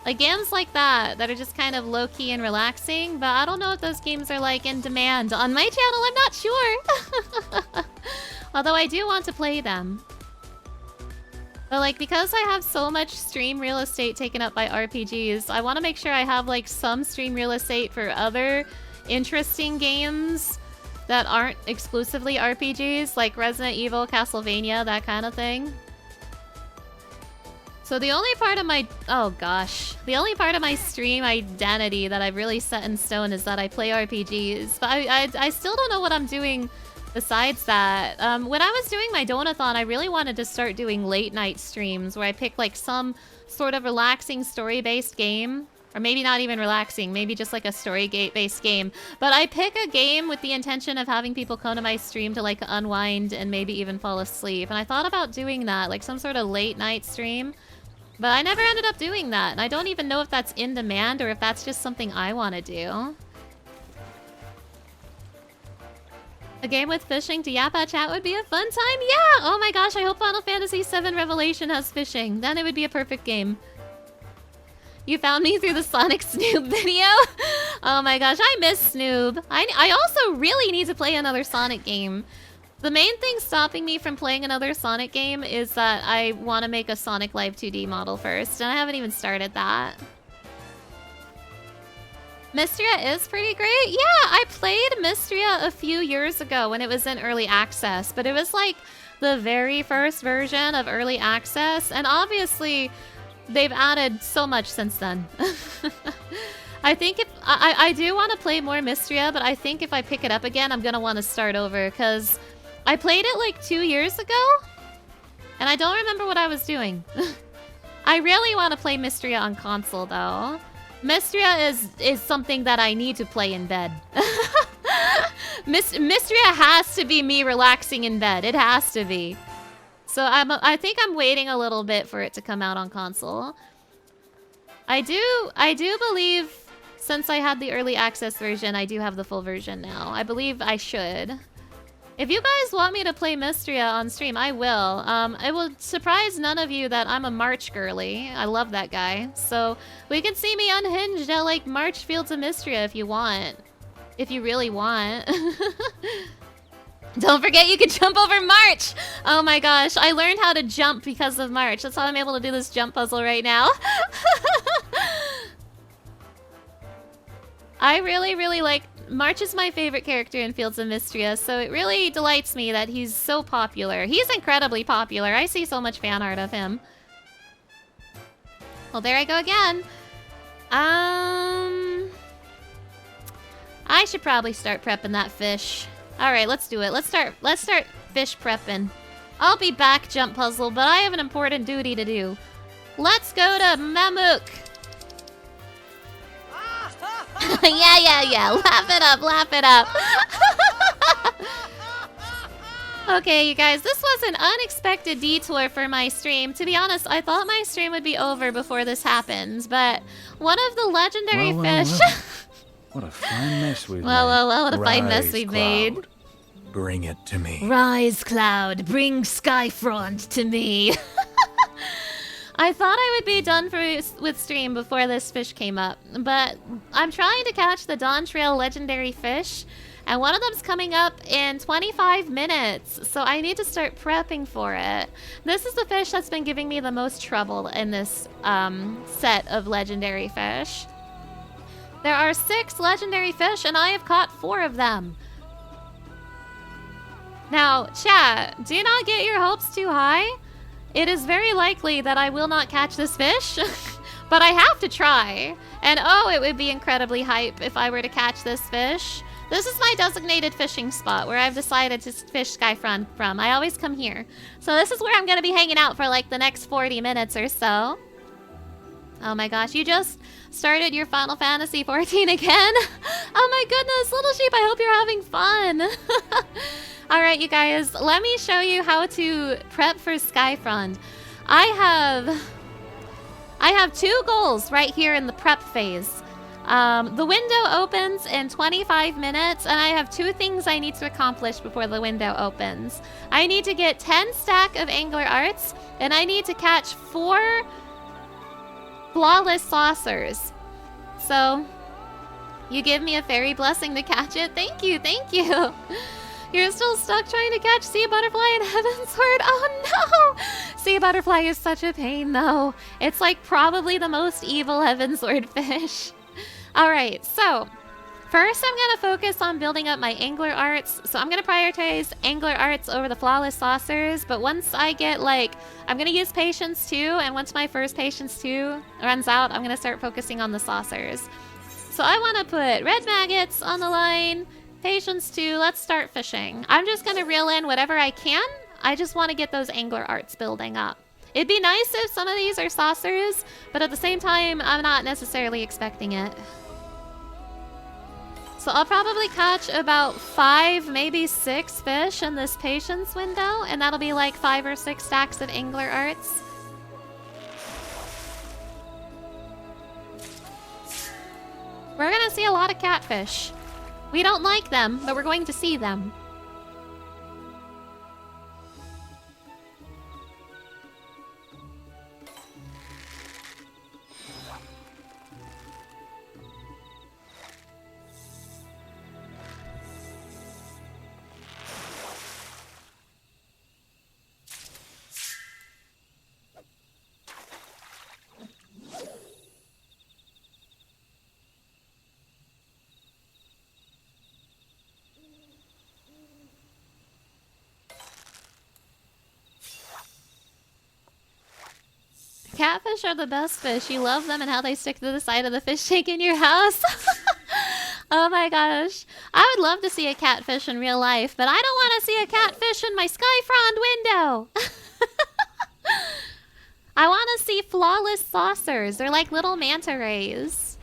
Like, games like that are just kind of low-key and relaxing, but I don't know if those games are, like, in demand. On my channel, I'm not sure! Although I do want to play them. But, like, because I have so much stream real estate taken up by RPGs, I want to make sure I have, like, some stream real estate for other interesting games that aren't exclusively RPGs, like Resident Evil, Castlevania, that kind of thing. So the only part of my... Oh, gosh. The only part of my stream identity that I've really set in stone is that I play RPGs. But I still don't know what I'm doing... Besides that, when I was doing my donathon, I really wanted to start doing late night streams where I pick like some sort of relaxing story-based game. Or maybe not even relaxing, maybe just like a story-based game. But I pick a game with the intention of having people come to my stream to like unwind and maybe even fall asleep. And I thought about doing that, like some sort of late night stream. But I never ended up doing that. And I don't even know if that's in demand or if that's just something I want to do. A game with fishing to yap at chat would be a fun time? Yeah! Oh my gosh, I hope Final Fantasy VII Revelation has fishing. Then it would be a perfect game. You found me through the Sonic Snoob video? Oh my gosh, I miss Snoob. I also really need to play another Sonic game. The main thing stopping me from playing another Sonic game is that I want to make a Sonic Live 2D model first, and I haven't even started that. Mystria is pretty great. Yeah, I played Mystria a few years ago when it was in early access, but it was like the very first version of early access, and obviously they've added so much since then. I think if I do want to play more Mystria, but I think if I pick it up again, I'm gonna want to start over because I played it like 2 years ago, and I don't remember what I was doing. I really want to play Mystria on console though. Mystria is something that I need to play in bed. Mystria has to be me relaxing in bed. It has to be. So I think I'm waiting a little bit for it to come out on console. I do believe since I had the early access version, I do have the full version now. I believe I should. If you guys want me to play Mystria on stream, I will. It will surprise none of you that I'm a March girly. I love that guy. So we can see me unhinged at like March Fields of Mystria if you want. If you really want. Don't forget you can jump over March! Oh my gosh, I learned how to jump because of March. That's how I'm able to do this jump puzzle right now. I really like... March is my favorite character in Fields of Mystria, so it really delights me that he's so popular. He's incredibly popular. I see so much fan art of him. Well, there I go again. I should probably start prepping that fish. Alright, let's do it. Let's start fish prepping. I'll be back, jump puzzle, but I have an important duty to do. Let's go to Mammook. yeah. Laugh it up. Okay, you guys, this was an unexpected detour for my stream. To be honest, I thought my stream would be over before this happened, but one of the legendary fish... What a fine mess we've made. Well, what a fine mess we've made. Bring it to me. Rise, Cloud, bring Skyfront to me. I thought I would be done with stream before this fish came up, but I'm trying to catch the Dawn Trail legendary fish, and one of them's coming up in 25 minutes, so I need to start prepping for it. This is the fish that's been giving me the most trouble in this set of legendary fish. There are 6 legendary fish, and I have caught 4 of them. Now, chat, do not get your hopes too high. It is very likely that I will not catch this fish, but I have to try. And oh, it would be incredibly hype if I were to catch this fish. This is my designated fishing spot where I've decided to fish Skyfront from. I always come here. So this is where I'm going to be hanging out for like the next 40 minutes or so. Oh my gosh, you just started your Final Fantasy XIV again? Oh my goodness, Little Sheep, I hope you're having fun. Alright, you guys, let me show you how to prep for Skyfront. I have 2 goals right here in the prep phase. The window opens in 25 minutes, and I have 2 things I need to accomplish before the window opens. I need to get 10 stack of Angler Arts, and I need to catch 4 flawless saucers. So, you give me a fairy blessing to catch it. Thank you, thank you. You're still stuck trying to catch Sea Butterfly and Heavensward. Oh no! Sea Butterfly is such a pain though. It's like probably the most evil Heavensward fish. Alright, so first I'm gonna focus on building up my Angler Arts. So I'm gonna prioritize Angler Arts over the Flawless Saucers, but once I get I'm gonna use Patience 2, and once my first Patience 2 runs out, I'm gonna start focusing on the Saucers. So I wanna put Red Maggots on the line, Patience 2, let's start fishing. I'm just gonna reel in whatever I can. I just wanna get those Angler Arts building up. It'd be nice if some of these are saucers, but at the same time, I'm not necessarily expecting it. So I'll probably catch about 5, maybe 6 fish in this patience window, and that'll be like 5 or 6 stacks of Angler Arts. We're gonna see a lot of catfish. We don't like them, but we're going to see them. Catfish are the best fish. You love them and how they stick to the side of the fish tank in your house. Oh my gosh. I would love to see a catfish in real life, but I don't want to see a catfish in my Skyfront window. I want to see flawless saucers. They're like little manta rays.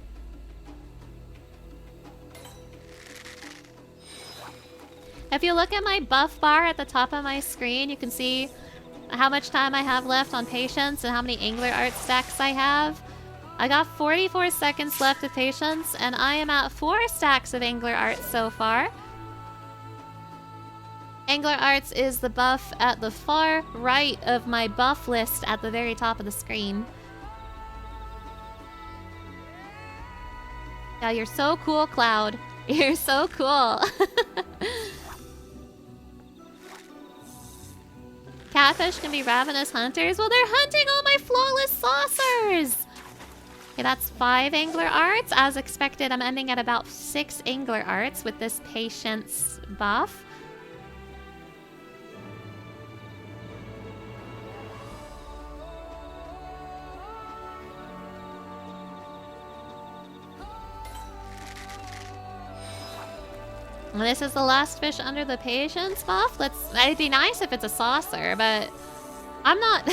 If you look at my buff bar at the top of my screen, you can see how much time I have left on Patience and how many Angler Art stacks I have. I got 44 seconds left of Patience, and I am at 4 stacks of Angler Arts so far. Angler Arts is the buff at the far right of my buff list at the very top of the screen. Yeah, you're so cool, Cloud. You're so cool. Catfish can be ravenous hunters. Well, they're hunting all my flawless saucers! Okay, that's 5 Angler Arts. As expected, I'm ending at about 6 Angler Arts with this Patience buff. And this is the last fish under the Patience buff. It'd be nice if it's a saucer, but I'm not...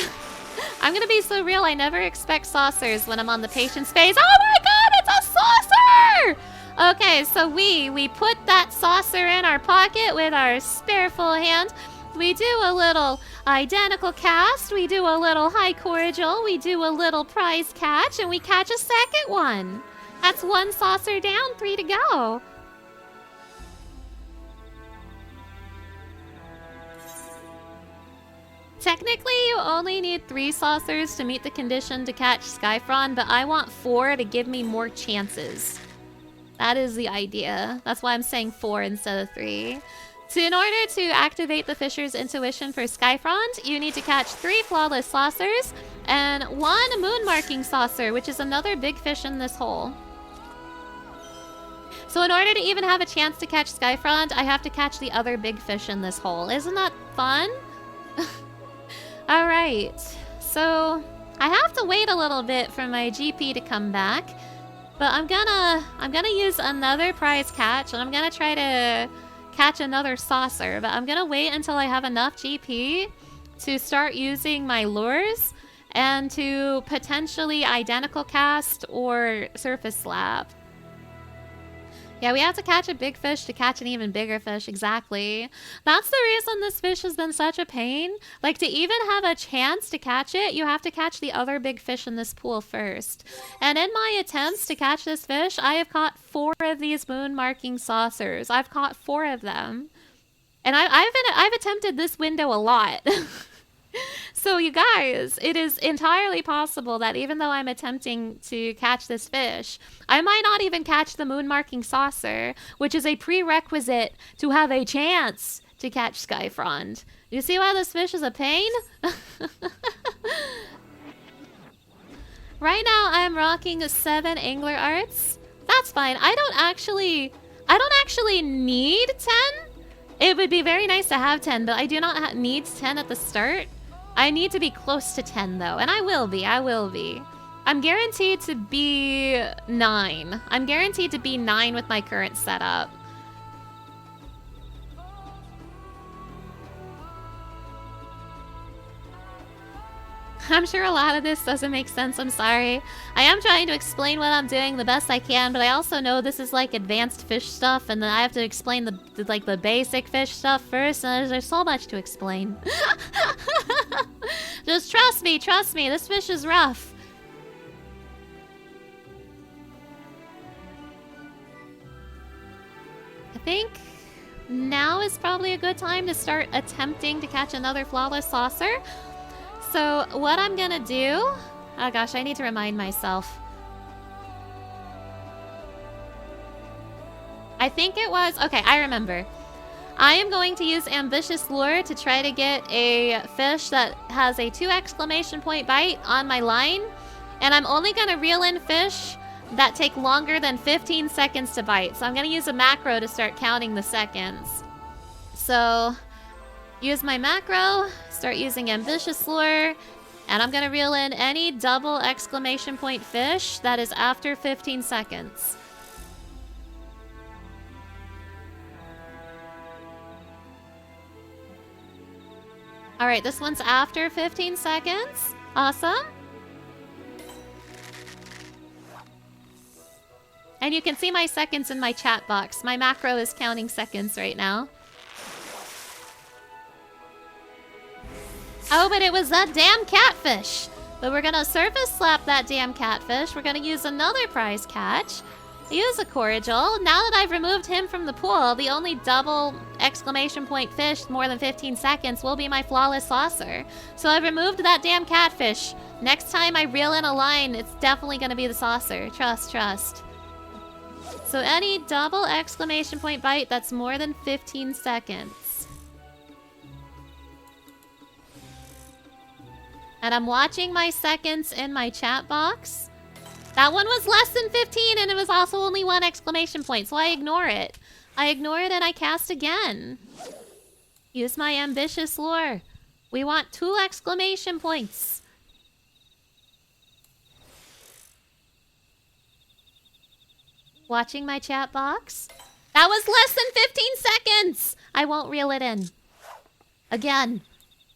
I'm gonna be so real, I never expect saucers when I'm on the Patience phase. Oh my god, it's a saucer! Okay, so we put that saucer in our pocket with our spare full hand. We do a little identical cast, we do a little high cordial, we do a little prize catch, and we catch a second one. That's 1 saucer down, 3 to go. Technically, you only need 3 saucers to meet the condition to catch Skyfront, but I want 4 to give me more chances. That is the idea. That's why I'm saying 4 instead of 3. So in order to activate the Fisher's Intuition for Skyfront, you need to catch 3 flawless saucers and 1 moon marking saucer, which is another big fish in this hole. So in order to even have a chance to catch Skyfront, I have to catch the other big fish in this hole. Isn't that fun? Alright, so I have to wait a little bit for my GP to come back, but I'm gonna use another prize catch, and I'm gonna try to catch another saucer, but I'm gonna wait until I have enough GP to start using my lures, and to potentially identical cast or surface slap. Yeah, we have to catch a big fish to catch an even bigger fish, exactly. That's the reason this fish has been such a pain. Like, to even have a chance to catch it, you have to catch the other big fish in this pool first. And in my attempts to catch this fish, I have caught 4 of these moon marking saucers. I've caught 4 of them. And I've attempted this window a lot. So you guys, it is entirely possible that even though I'm attempting to catch this fish, I might not even catch the moon marking saucer, which is a prerequisite to have a chance to catch Skyfrond. You see why this fish is a pain? Right now I'm rocking 7 angler arts. That's fine. I don't actually need 10. It would be very nice to have 10, but I do not need 10 at the start. I need to be close to 10 though, and I will be. I'm guaranteed to be 9. I'm guaranteed to be 9 with my current setup. I'm sure a lot of this doesn't make sense, I'm sorry. I am trying to explain what I'm doing the best I can, but I also know this is like advanced fish stuff, and then I have to explain the basic fish stuff first, and there's so much to explain. Just trust me, this fish is rough. I think now is probably a good time to start attempting to catch another flawless saucer. So what I'm gonna do... Oh gosh, I need to remind myself. I think it was... Okay, I remember. I am going to use Ambitious Lure to try to get a fish that has a 2 exclamation point bite on my line. And I'm only gonna reel in fish that take longer than 15 seconds to bite. So I'm gonna use a macro to start counting the seconds. So... use my macro, start using Ambitious Lure, and I'm gonna reel in any double exclamation point fish that is after 15 seconds. Alright, this one's after 15 seconds. Awesome. And you can see my seconds in my chat box. My macro is counting seconds right now. Oh, but it was that damn catfish. But we're gonna surface slap that damn catfish. We're gonna use another prize catch. Use a cordial. Now that I've removed him from the pool, the only double exclamation point fish more than 15 seconds will be my flawless saucer. So I've removed that damn catfish. Next time I reel in a line, it's definitely gonna be the saucer. Trust, trust. So any double exclamation point bite that's more than 15 seconds. And I'm watching my seconds in my chat box. That one was less than 15 and it was also only 1 exclamation point, so I ignore it. I ignore it and I cast again. Use my Ambitious Lure. We want 2 exclamation points. Watching my chat box. That was less than 15 seconds! I won't reel it in. Again.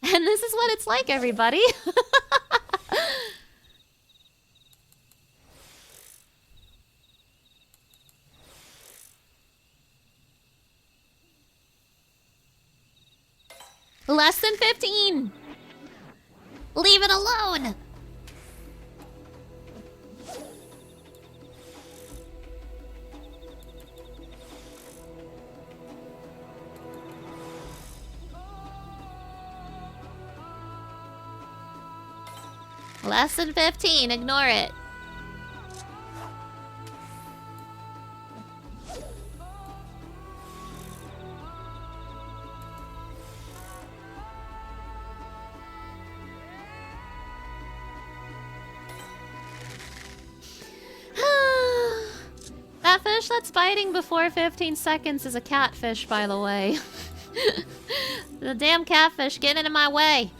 And this is what it's like, everybody. Less than 15. Leave it alone. Less than 15, ignore it. That fish that's biting before 15 seconds is a catfish, by the way. The damn catfish getting in my way.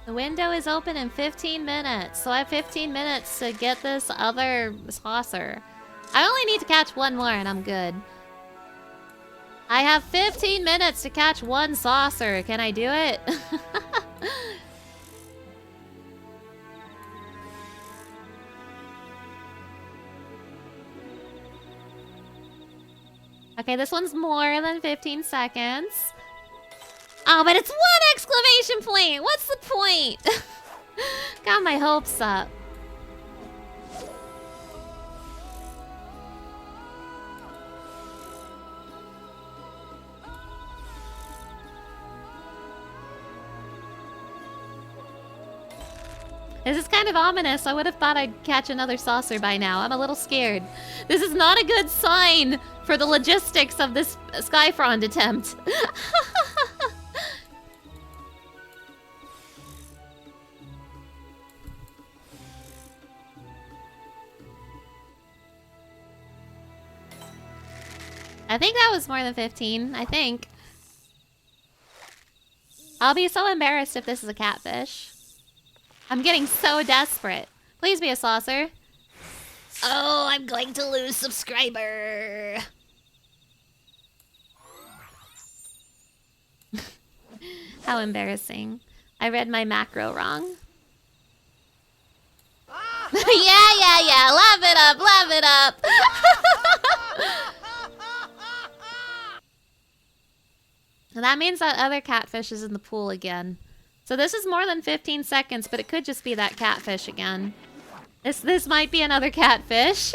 The window is open in 15 minutes, so I have 15 minutes to get this other saucer. I only need to catch one more and I'm good. I have 15 minutes to catch one saucer. Can I do it? Okay, this one's more than 15 seconds. Oh, but it's 1 exclamation point! What's the point? Got my hopes up. This is kind of ominous. I would have thought I'd catch another saucer by now. I'm a little scared. This is not a good sign for the logistics of this Skyfrond attempt. I think that was more than 15. I think. I'll be so embarrassed if this is a catfish. I'm getting so desperate. Please be a saucer. Oh, I'm going to lose subscriber. How embarrassing. I read my macro wrong. yeah. Laugh it up, laugh it up. That means that other catfish is in the pool again. So this is more than 15 seconds, but it could just be that catfish again. This might be another catfish.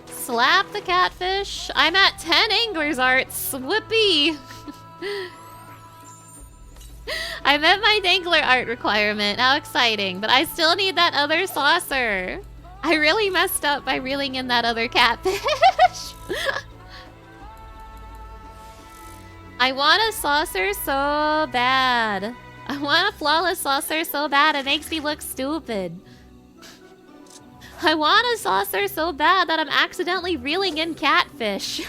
Slap the catfish. I'm at 10 Angler's Arts. Whoopee. I met my dangler art requirement. How exciting. But I still need that other saucer. I really messed up by reeling in that other catfish. I want a saucer so bad. I want a flawless saucer so bad it makes me look stupid. I want a saucer so bad that I'm accidentally reeling in catfish.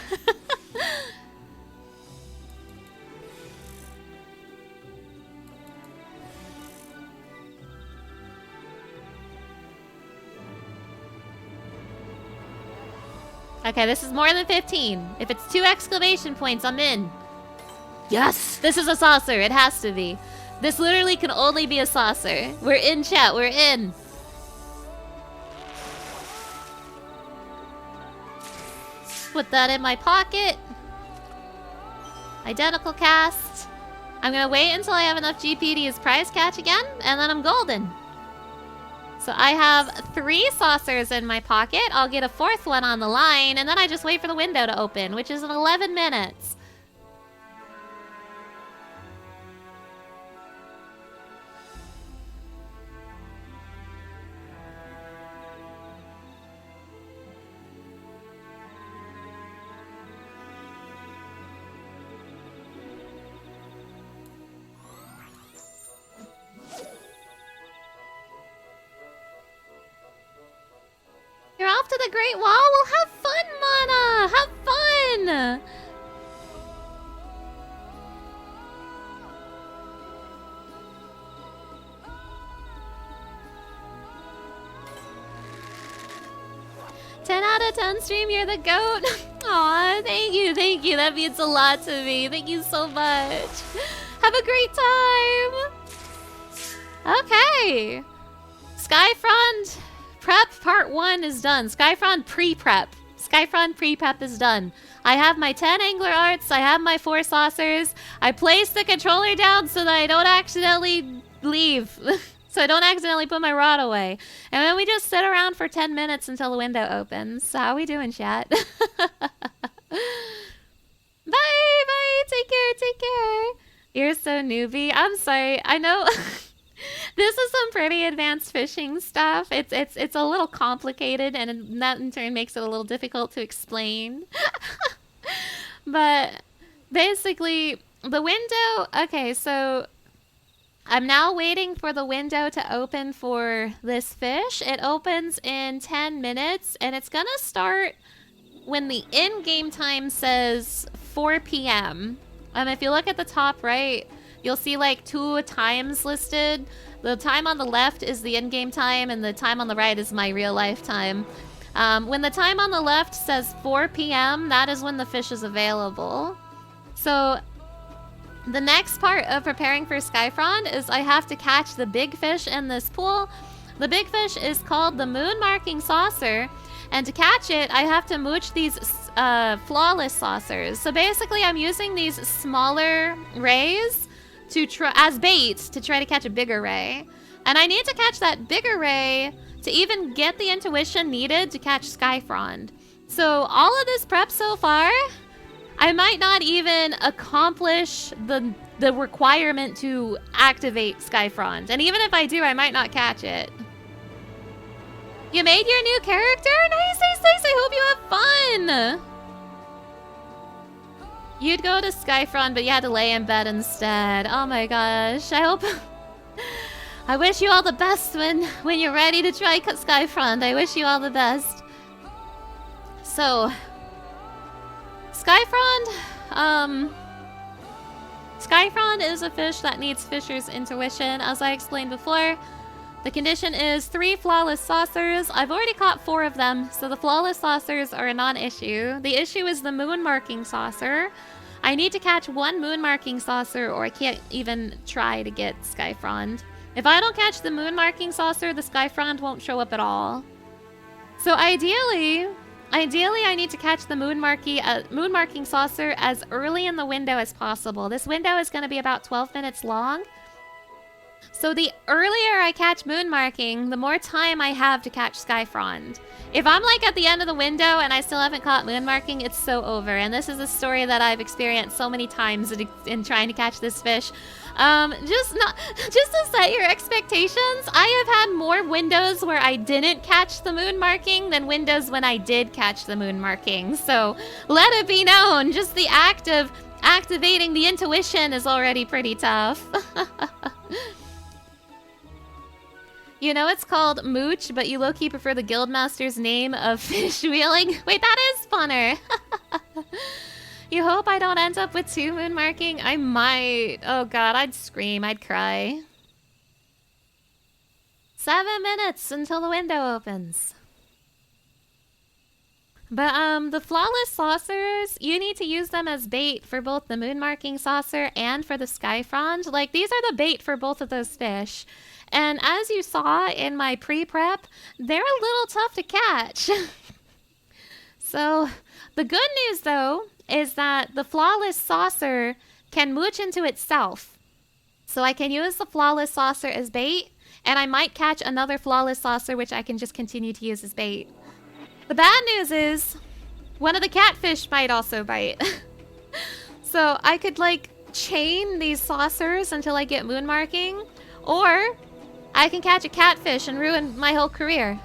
Okay, this is more than 15. If it's 2 exclamation points, I'm in. Yes! This is a saucer. It has to be. This literally can only be a saucer. We're in, chat. We're in. Put that in my pocket. Identical cast. I'm gonna wait until I have enough GP to use prize catch again, and then I'm golden. So I have 3 saucers in my pocket. I'll get a 4th one on the line, and then I just wait for the window to open, which is in 11 minutes. You're off to the Great Wall? Well, have fun, Mana! Have fun! #10 stream, you're the goat. Aw, thank you. That means a lot to me. Thank you so much. Have a great time. Okay. Skyfrond Prep Part 1 is done. Skyfrond Pre-Prep. Skyfrond Pre-Prep is done. I have my 10 Angler Arts. I have my 4 saucers. I placed the controller down so that I don't accidentally leave. So I don't accidentally put my rod away. And then we just sit around for 10 minutes until the window opens. So how we doing, chat? Bye! Take care. You're so newbie. I'm sorry. I know... This is some pretty advanced fishing stuff. It's a little complicated, and that in turn makes it a little difficult to explain. But basically, the window... Okay, so I'm now waiting for the window to open for this fish. It opens in 10 minutes, and it's gonna start when the in-game time says 4 p.m. If you look at the top right, you'll see like 2 times listed. The time on the left is the in-game time, and the time on the right is my real-life time. When the time on the left says 4 p.m., that is when the fish is available. So the next part of preparing for Skyfrond is I have to catch the big fish in this pool. The big fish is called the moon marking saucer, and to catch it, I have to mooch these flawless saucers. So basically, I'm using these smaller rays as bait to try to catch a bigger ray. And I need to catch that bigger ray to even get the intuition needed to catch Skyfrond. So all of this prep so far, I might not even accomplish the requirement to activate Skyfrond. And even if I do, I might not catch it. You made your new character? Nice, nice, nice. I hope you have fun. You'd go to Skyfrond, but you had to lay in bed instead. Oh my gosh. I hope... I wish you all the best when you're ready to try Skyfrond. I wish you all the best. So... Skyfrond is a fish that needs fisher's intuition, as I explained before. The condition is 3 flawless saucers. I've already caught 4 of them, so the flawless saucers are a non-issue. The issue is the moon marking saucer. I need to catch 1 moon marking saucer, or I can't even try to get Skyfrond. If I don't catch the moon marking saucer, the Skyfrond won't show up at all. So ideally, I need to catch the moon marking saucer as early in the window as possible. This window is going to be about 12 minutes long. So the earlier I catch moon marking, the more time I have to catch Skyfrond. If I'm like at the end of the window and I still haven't caught moon marking, it's so over. And this is a story that I've experienced so many times in trying to catch this fish. Just to set your expectations, I have had more windows where I didn't catch the moon marking than windows when I did catch the moon marking. So let it be known, just the act of activating the intuition is already pretty tough. You know it's called Mooch, but you low-key prefer the Guildmaster's name of fish wheeling? Wait, that is funner! You hope I don't end up with 2 moon marking? I might. Oh god, I'd scream, I'd cry. 7 minutes until the window opens. But the flawless saucers, you need to use them as bait for both the moon marking saucer and for the Skyfrond. Like, these are the bait for both of those fish. And as you saw in my pre-prep, they're a little tough to catch. So, the good news though, is that the flawless saucer can mooch into itself. So I can use the flawless saucer as bait, and I might catch another flawless saucer which I can just continue to use as bait. The bad news is, one of the catfish might also bite. So I could like chain these saucers until I get moon marking, or I can catch a catfish and ruin my whole career.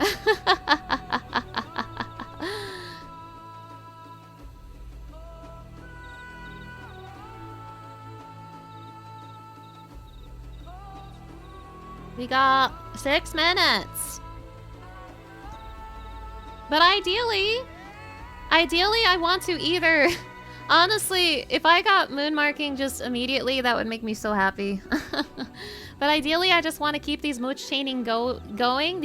We got 6 minutes. But ideally I want to either... Honestly, if I got moon marking just immediately, that would make me so happy. But ideally, I just want to keep these mooch chains going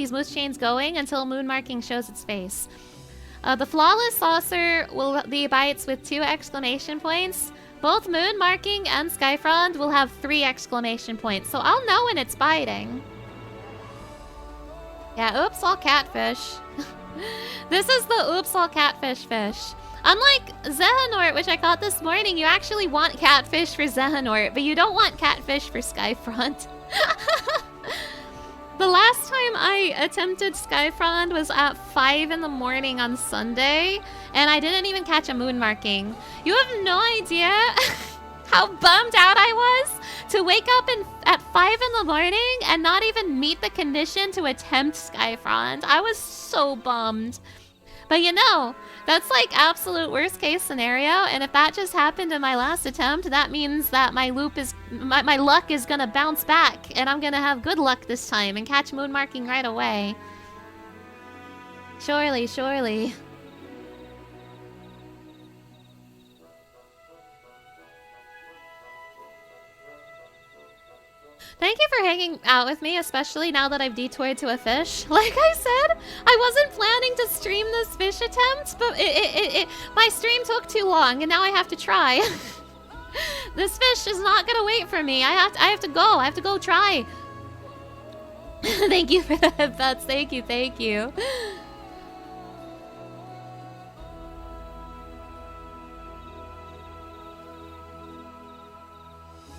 until moon marking shows its face. The flawless saucer will be bites with 2 exclamation points. Both moon marking and Skyfrond will have 3 exclamation points, so I'll know when it's biting. Yeah, oops, all catfish. This is the oops, all catfish fish. Unlike Zehanort, which I caught this morning, you actually want catfish for Zehanort, but you don't want catfish for Skyfrond. The last time I attempted Skyfrond was at 5 in the morning on Sunday, and I didn't even catch a moon marking. You have no idea how bummed out I was to wake up at 5 in the morning and not even meet the condition to attempt Skyfrond. I was so bummed. But you know, that's like absolute worst case scenario, and if that just happened in my last attempt, that means that my luck is gonna bounce back, and I'm gonna have good luck this time and catch moon marking right away. Surely, surely. Thank you for hanging out with me, especially now that I've detoured to a fish. Like I said, I wasn't planning to stream this fish attempt, but my stream took too long, and now I have to try. This fish is not gonna wait for me. I have to go. I have to go try. Thank you for the headbutts. Thank you, thank you.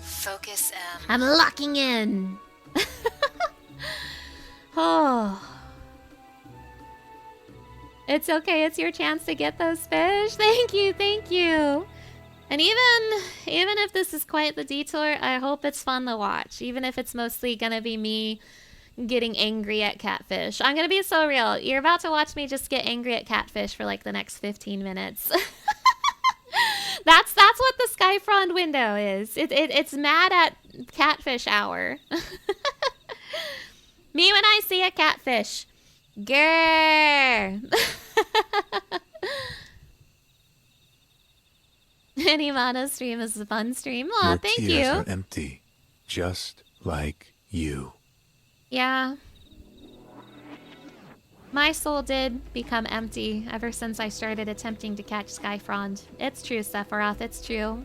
Focus M. I'm locking in. Oh. It's okay. It's your chance to get those fish. Thank you. Thank you. And even if this is quite the detour, I hope it's fun to watch. Even if it's mostly gonna be me getting angry at catfish. I'm gonna be so real. You're about to watch me just get angry at catfish for like the next 15 minutes. That's what the Skyfrond window is. It's mad at catfish hour. Me when I see a catfish. Grrr. Animana stream is a fun stream. Aw, Your thank tears you. are empty, just like you. Yeah. My soul did become empty ever since I started attempting to catch Skyfrond. It's true, Sephiroth, it's true.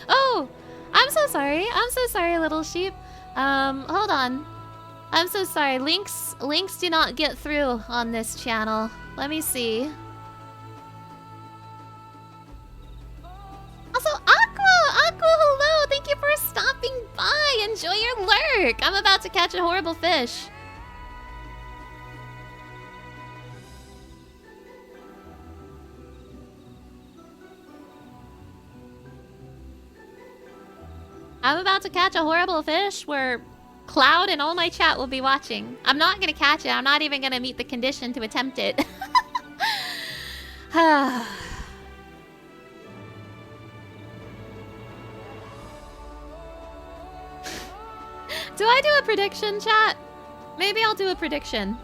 Oh, I'm so sorry. I'm so sorry, little sheep. Hold on. I'm so sorry. Links do not get through on this channel. Let me see. Also, Aqua, hello. Thank you for stopping by. Enjoy your lurk. I'm about to catch a horrible fish. I'm about to catch a horrible fish where Cloud and all my chat will be watching. I'm not gonna catch it. I'm not even gonna meet the condition to attempt it. Do I do a prediction, chat? Maybe I'll do a prediction.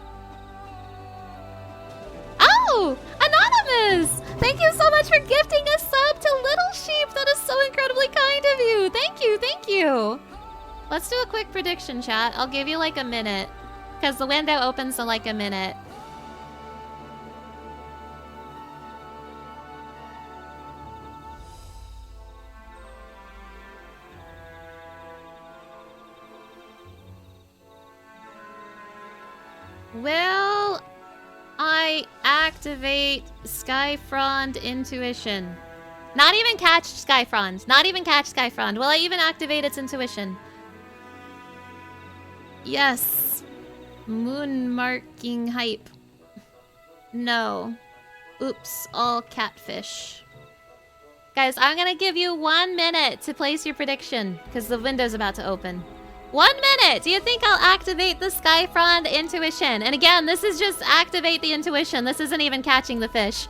Oh! Anonymous! Thank you so much for gifting a sub to Little Sheep. That is so incredibly kind of you. Thank you, thank you. Let's do a quick prediction, chat. I'll give you like a minute. Because the window opens in like a minute. Will I activate Skyfrond intuition? Not even catch Skyfrond. Not even catch Skyfrond. Will I even activate its intuition? Yes. Moon marking hype. No. Oops. All catfish. Guys, I'm gonna give you 1 minute to place your prediction because the window's about to open. 1 minute! Do you think I'll activate the Skyfrond intuition? And again, this is just activate the intuition. This isn't even catching the fish.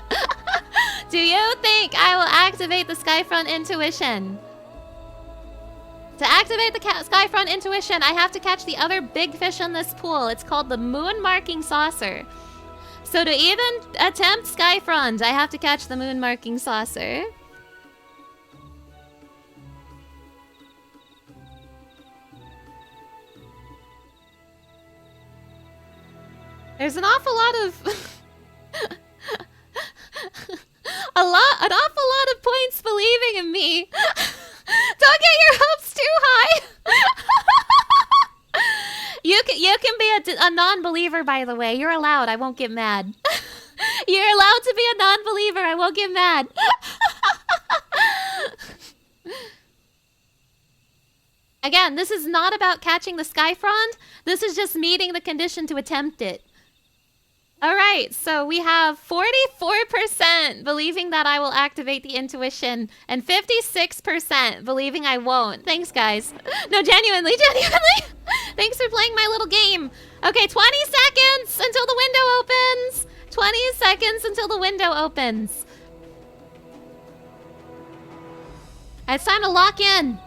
Do you think I will activate the Skyfront intuition? To activate the Skyfront intuition, I have to catch the other big fish in this pool. It's called the moon marking saucer. So to even attempt Skyfront, I have to catch the moon marking saucer. There's an awful lot of an awful lot of points believing in me. Don't get your hopes too high. You can be a non-believer, by the way. You're allowed. I won't get mad. You're allowed to be a non-believer. I won't get mad. Again, this is not about catching the Skyfrond. This is just meeting the condition to attempt it. All right, so we have 44% believing that I will activate the intuition and 56% believing I won't. Thanks, guys. No, genuinely. Thanks for playing my little game. Okay, 20 seconds until the window opens. 20 seconds until the window opens. It's time to lock in.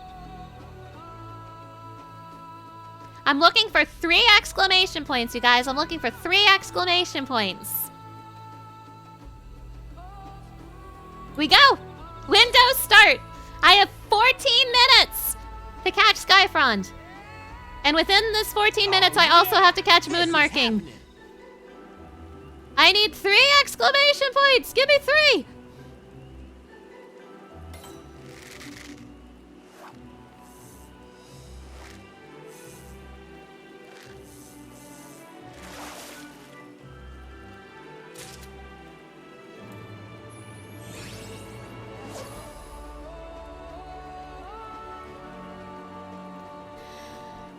I'm looking for 3 exclamation points, you guys. I'm looking for 3 exclamation points. We go. Window start. I have 14 minutes to catch Skyfrond. And within this 14 minutes, I also have to catch moon marking. I need 3 exclamation points. Give me 3.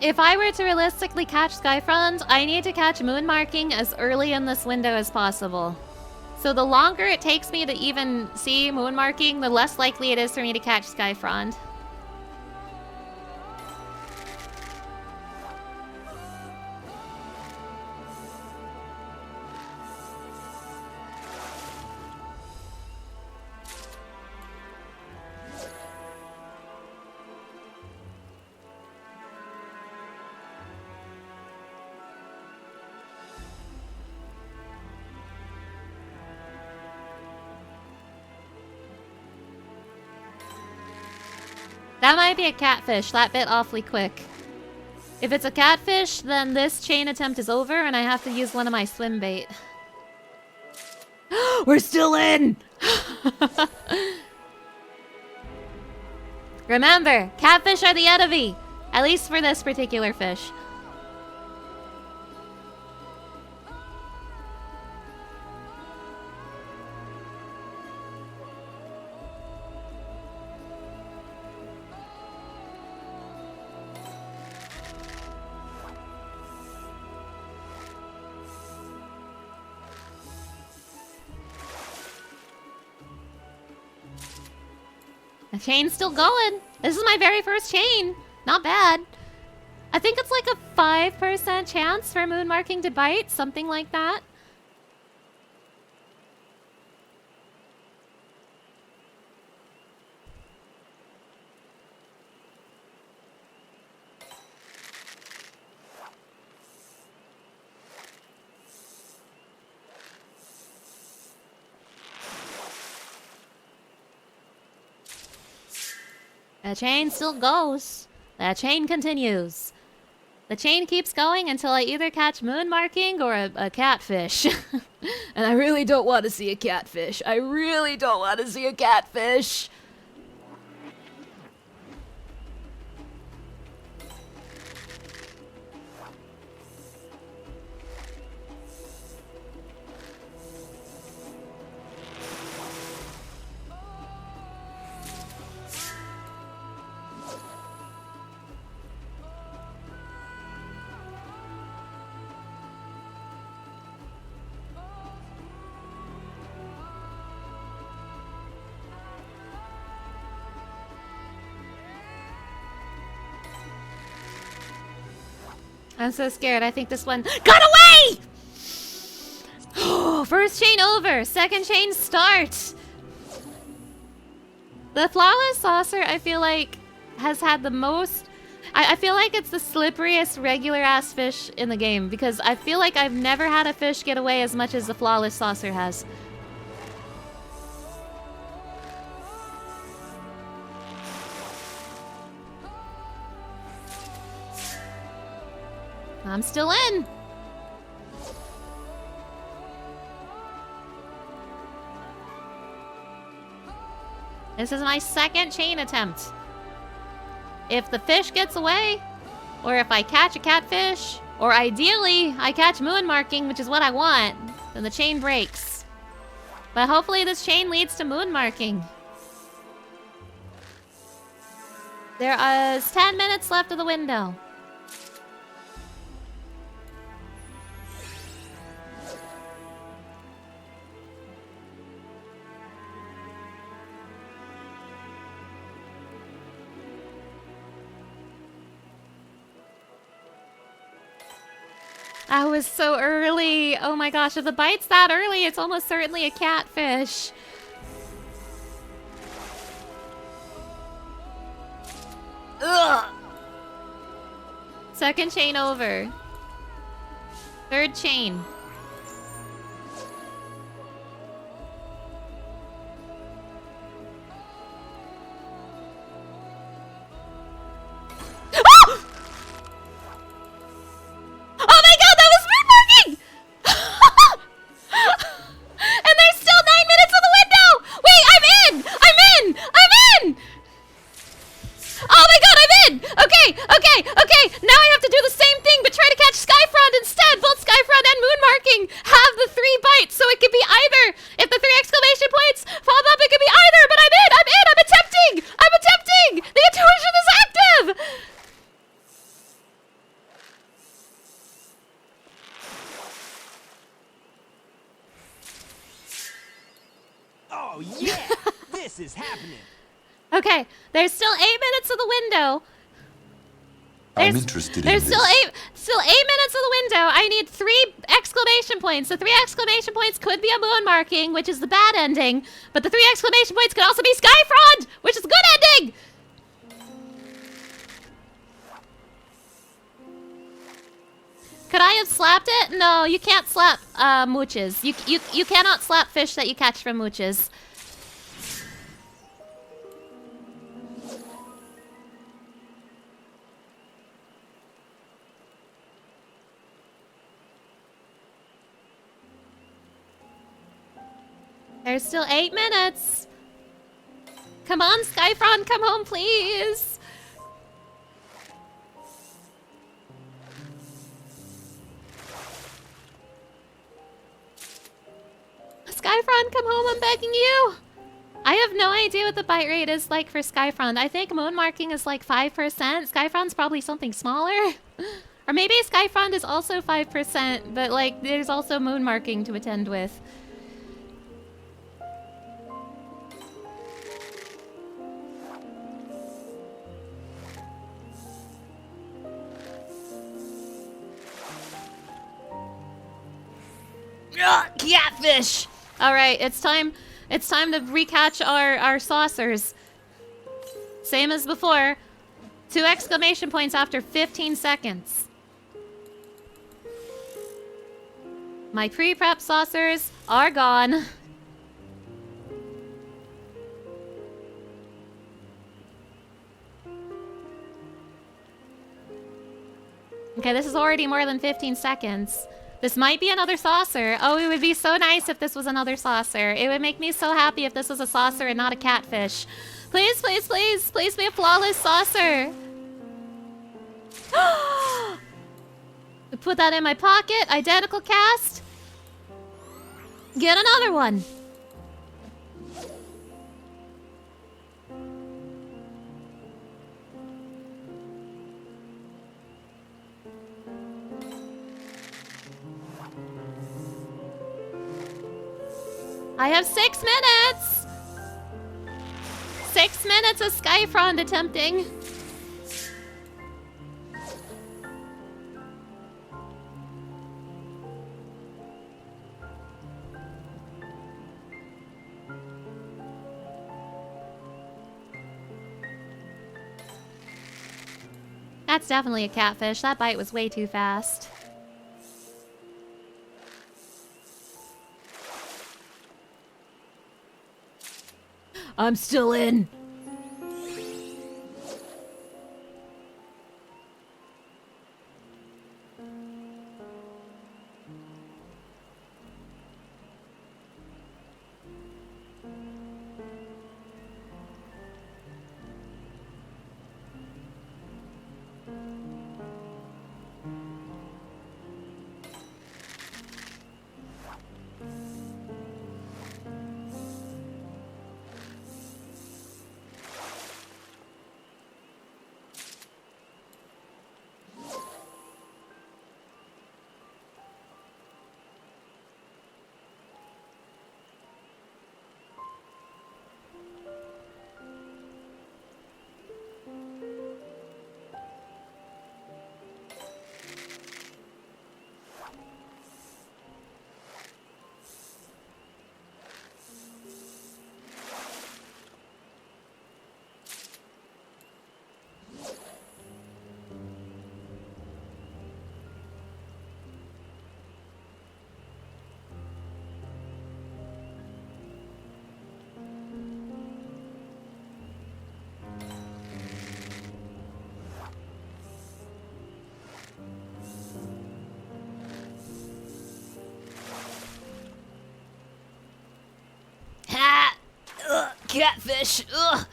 If I were to realistically catch Skyfront, I need to catch moon marking as early in this window as possible. So the longer it takes me to even see moon marking, the less likely it is for me to catch Skyfront. That might be a catfish. That bit awfully quick. If it's a catfish, then this chain attempt is over and I have to use one of my swim bait. We're still in! Remember, catfish are the enemy. At least for this particular fish. The chain's still going. This is my very first chain. Not bad. I think it's like a 5% chance for moon marking to bite, something like that. The chain still goes. That chain continues. The chain keeps going until I either catch moon marking or a catfish. And I really don't want to see a catfish. I really don't want to see a catfish. I'm so scared. I think this one got away! First chain over. Second chain start. The flawless saucer, I feel like, has had the most... I feel like it's the slipperiest regular-ass fish in the game, because I feel like I've never had a fish get away as much as the flawless saucer has. I'm still in. This is my second chain attempt. If the fish gets away, or if I catch a catfish, or ideally I catch moon marking, which is what I want, then the chain breaks. But hopefully this chain leads to moon marking. There is 10 minutes left of the window. That was so early. Oh my gosh, if the bite's that early, it's almost certainly a catfish. Ugh! Second chain over. Third chain. Oh yeah! This is happening! Okay, there's still 8 minutes of the window. I'm interested in There's this. still 8 minutes of the window. I need 3 exclamation points. The 3 exclamation points could be a moon marking, which is the bad ending, but the 3 exclamation points could also be Skyfront, which is the good ending. Could I have slapped it? No, you can't slap mooches. You cannot slap fish that you catch from mooches. There's still 8 minutes. Come on, Skyfront, come home, please. Skyfront, come home, I'm begging you. I have no idea what the bite rate is like for Skyfront. I think moon marking is like 5%. Skyfront's probably something smaller. Or maybe Skyfront is also 5%, but like there's also moon marking to attend with. Catfish! Alright, it's time to recatch our saucers. Same as before. 2 exclamation points after 15 seconds. My pre-prep saucers are gone. Okay, this is already more than 15 seconds. This might be another saucer. Oh, it would be so nice if this was another saucer. It would make me so happy if this was a saucer and not a catfish. Please, please, please, please be a flawless saucer. Put that in my pocket. Identical cast. Get another one. I have 6 minutes! 6 minutes of Skyfront attempting. That's definitely a catfish. That bite was way too fast. I'm still in. Ha! Ugh, catfish! Ugh!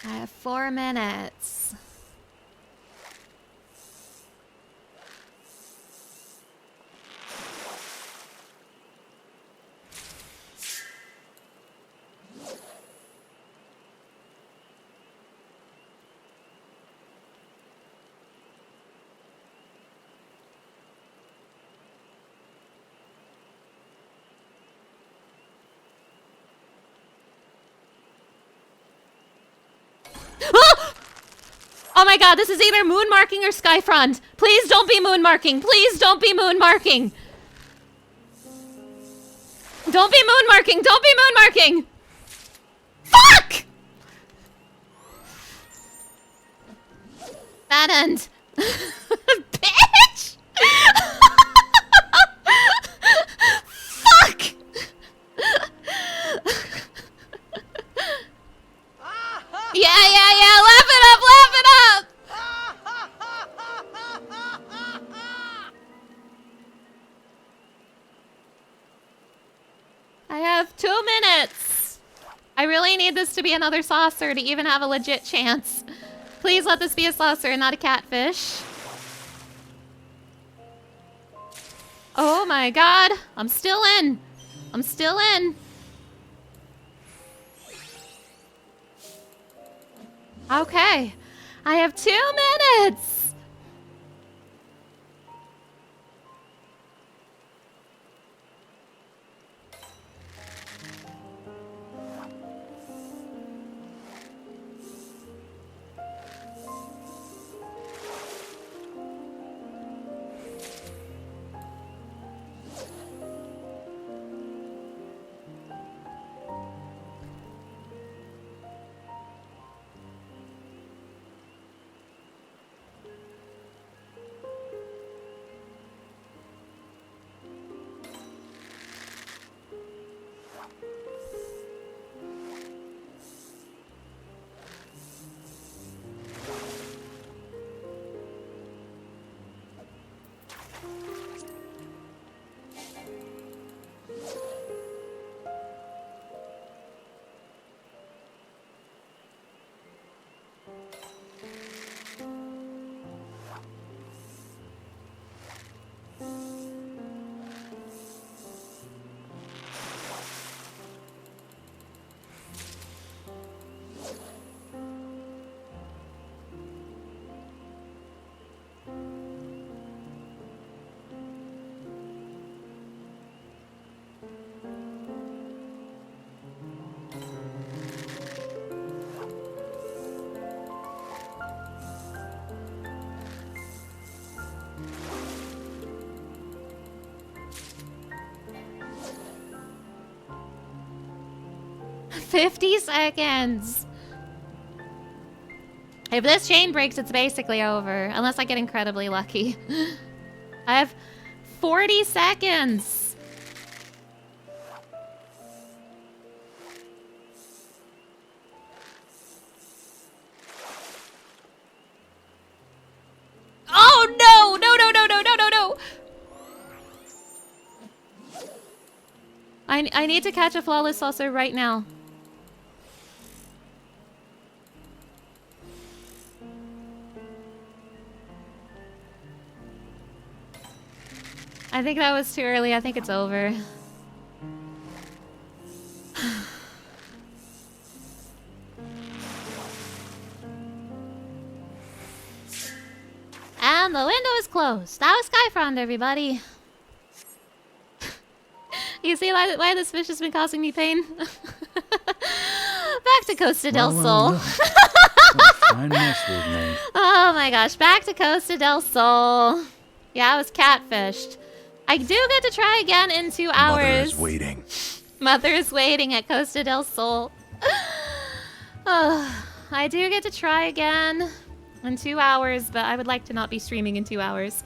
I have 4 minutes. Oh my god, this is either moon marking or Skyfront. Please don't be moon marking. Please don't be moon marking. Don't be moon marking. Don't be moon marking. Fuck! Bad end. Bitch! Fuck! Yeah, laugh it up, laugh it up! I have 2 minutes. I really need this to be another saucer to even have a legit chance. Please let this be a saucer and not a catfish. Oh my god. I'm still in. I'm still in. Okay. I have 2 minutes. $50 seconds. If this chain breaks, it's basically over. Unless I get incredibly lucky. I have 40 seconds. Oh no! No, no, no, no, no, no, no! I need to catch a flawless saucer right now. I think that was too early. I think it's over. And the window is closed. That was Skyfront, everybody. You see why this fish has been causing me pain? Back to Costa del Sol. Fine mess we've made. Oh my gosh, back to Costa del Sol. Yeah, I was catfished. I do get to try again in 2 hours. Mother is waiting. Mother is waiting at Costa del Sol. Oh, I do get to try again in 2 hours, but I would like to not be streaming in 2 hours.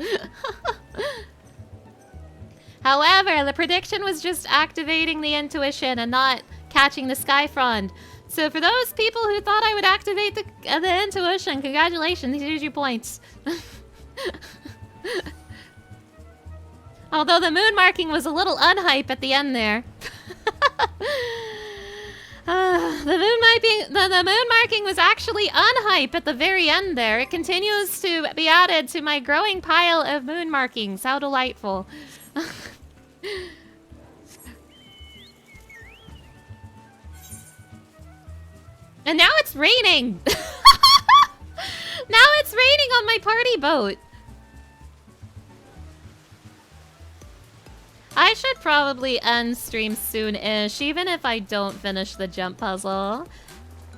However, the prediction was just activating the intuition and not catching the Skyfront. So for those people who thought I would activate the intuition, congratulations, here's your points. Although the moon marking was a little unhype at the end there. The moon marking was actually unhype at the very end there. It continues to be added to my growing pile of moon markings. How delightful. And now it's raining. Now it's raining on my party boat. I should probably end stream soon-ish, even if I don't finish the jump puzzle.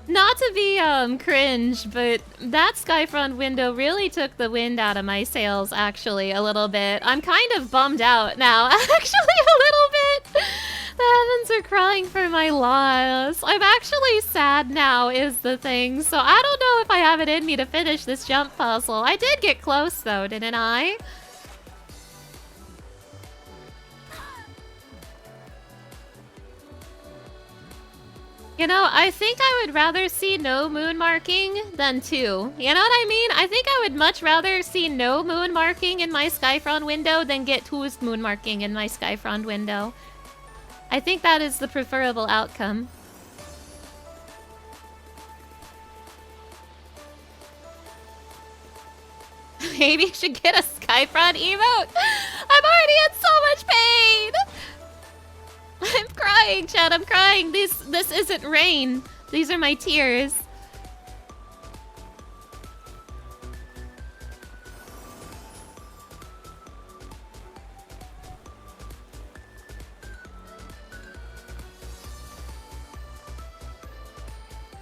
Not to be cringe, but that Skyfront window really took the wind out of my sails, actually, a little bit. I'm kind of bummed out now, actually, a little bit. The heavens are crying for my loss. I'm actually sad now, is the thing. So I don't know if I have it in me to finish this jump puzzle. I did get close, though, didn't I? You know, I think I would rather see no moon marking than 2. You know what I mean? I think I would much rather see no moon marking in my Skyfront window than get 2's moon marking in my Skyfront window. I think that is the preferable outcome. Maybe I should get a Skyfront emote. I'm already in so much pain. I'm crying, Chad. I'm crying. This isn't rain. These are my tears.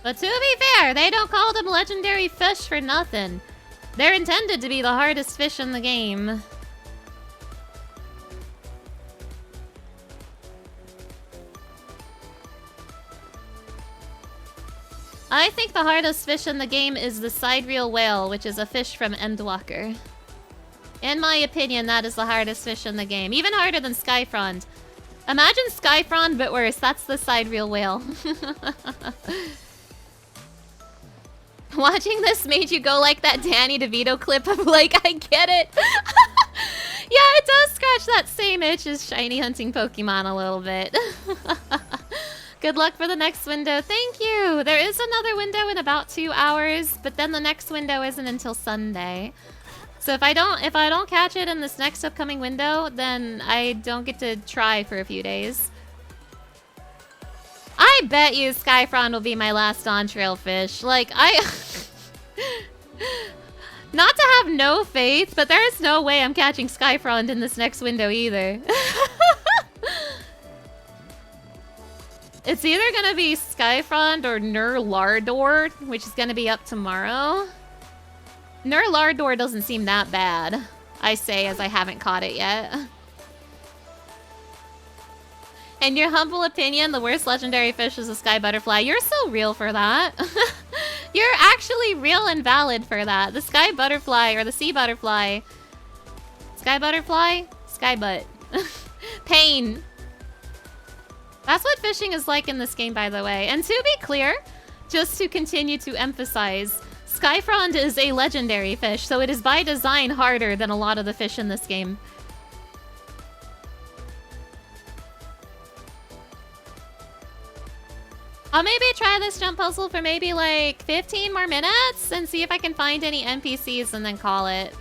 But to be fair, they don't call them legendary fish for nothing. They're intended to be the hardest fish in the game. I think the hardest fish in the game is the sidereal whale, which is a fish from Endwalker. In my opinion, that is the hardest fish in the game. Even harder than Skyfrond. Imagine Skyfrond, but worse. That's the sidereal whale. Watching this made you go like that Danny DeVito clip of like, I get it. Yeah, it does scratch that same itch as shiny hunting Pokemon a little bit. Good luck for the next window. Thank you. There is another window in about 2 hours, but then the next window isn't until Sunday. So if I don't catch it in this next upcoming window, then I don't get to try for a few days. I bet you Skyfrond will be my last on-trail fish. Like, not to have no faith, but there's no way I'm catching Skyfrond in this next window either. It's either gonna be Skyfrond or Nurlardor, which is gonna be up tomorrow. Nurlardor doesn't seem that bad, I say, as I haven't caught it yet. In your humble opinion, the worst legendary fish is a sky butterfly. You're so real for that. You're actually real and valid for that. The sky butterfly or the sea butterfly. Sky butterfly? Sky butt. Pain. That's what fishing is like in this game, by the way. And to be clear, just to continue to emphasize, Skyfrond is a legendary fish, so it is by design harder than a lot of the fish in this game. I'll maybe try this jump puzzle for maybe like 15 more minutes and see if I can find any NPCs and then call it.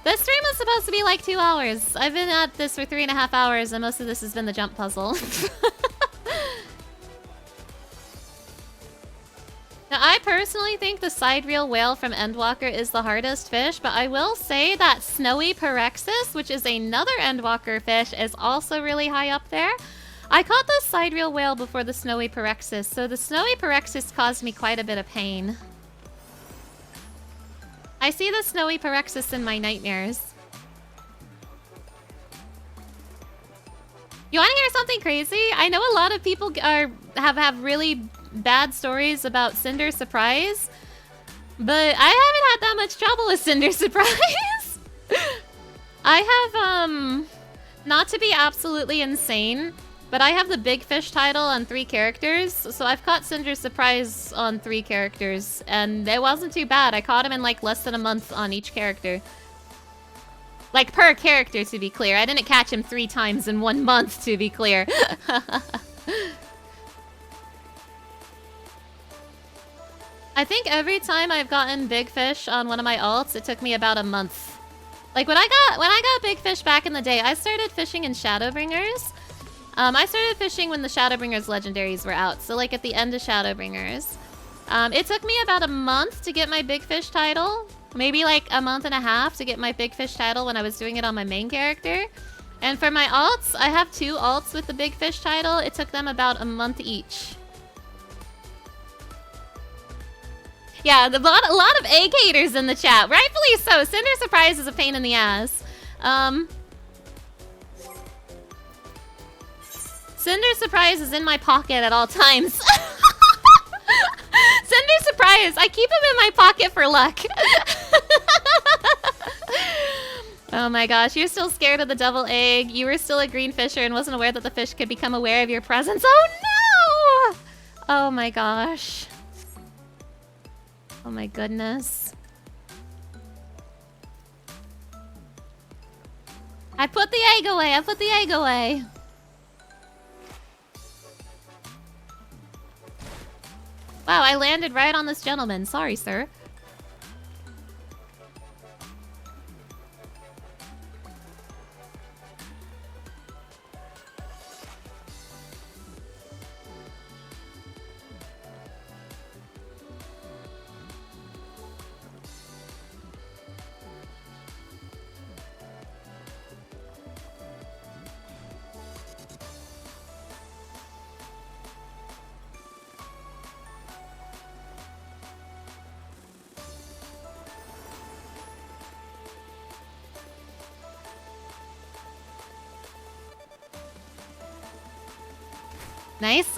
This stream was supposed to be like 2 hours. I've been at this for 3.5 hours and most of this has been the jump puzzle. Now, I personally think the sidereal whale from Endwalker is the hardest fish, but I will say that Snowy Parexis, which is another Endwalker fish, is also really high up there. I caught the sidereal whale before the Snowy Parexis, so the Snowy Parexis caused me quite a bit of pain. I see the Snowy Parexis in my nightmares. You want to hear something crazy? I know a lot of people have really bad stories about Cinder Surprise, but I haven't had that much trouble with Cinder Surprise. I have, not to be absolutely insane, but I have the Big Fish title on 3 characters, so I've caught Cinder Surprise on 3 characters, and it wasn't too bad. I caught him in like less than a month on each character. Like per character, to be clear. I didn't catch him 3 times in 1 month, to be clear. I think every time I've gotten Big Fish on one of my alts, it took me about a month. Like when I got Big Fish back in the day, I started fishing in Shadowbringers. I started fishing when the Shadowbringers legendaries were out, so like at the end of Shadowbringers. It took me about a month to get my Big Fish title. Maybe like a month and a half to get my Big Fish title when I was doing it on my main character. And for my alts, I have 2 alts with the Big Fish title. It took them about a month each. Yeah, a lot of egg haters in the chat. Rightfully so. Cinder Surprise is a pain in the ass. Cinder Surprise is in my pocket at all times. Cinder Surprise! I keep him in my pocket for luck. Oh my gosh, you're still scared of the double egg. You were still a green fisher and wasn't aware that the fish could become aware of your presence. Oh no! Oh my gosh. Oh my goodness. I put the egg away. I put the egg away. Wow, I landed right on this gentleman. Sorry, sir. Nice.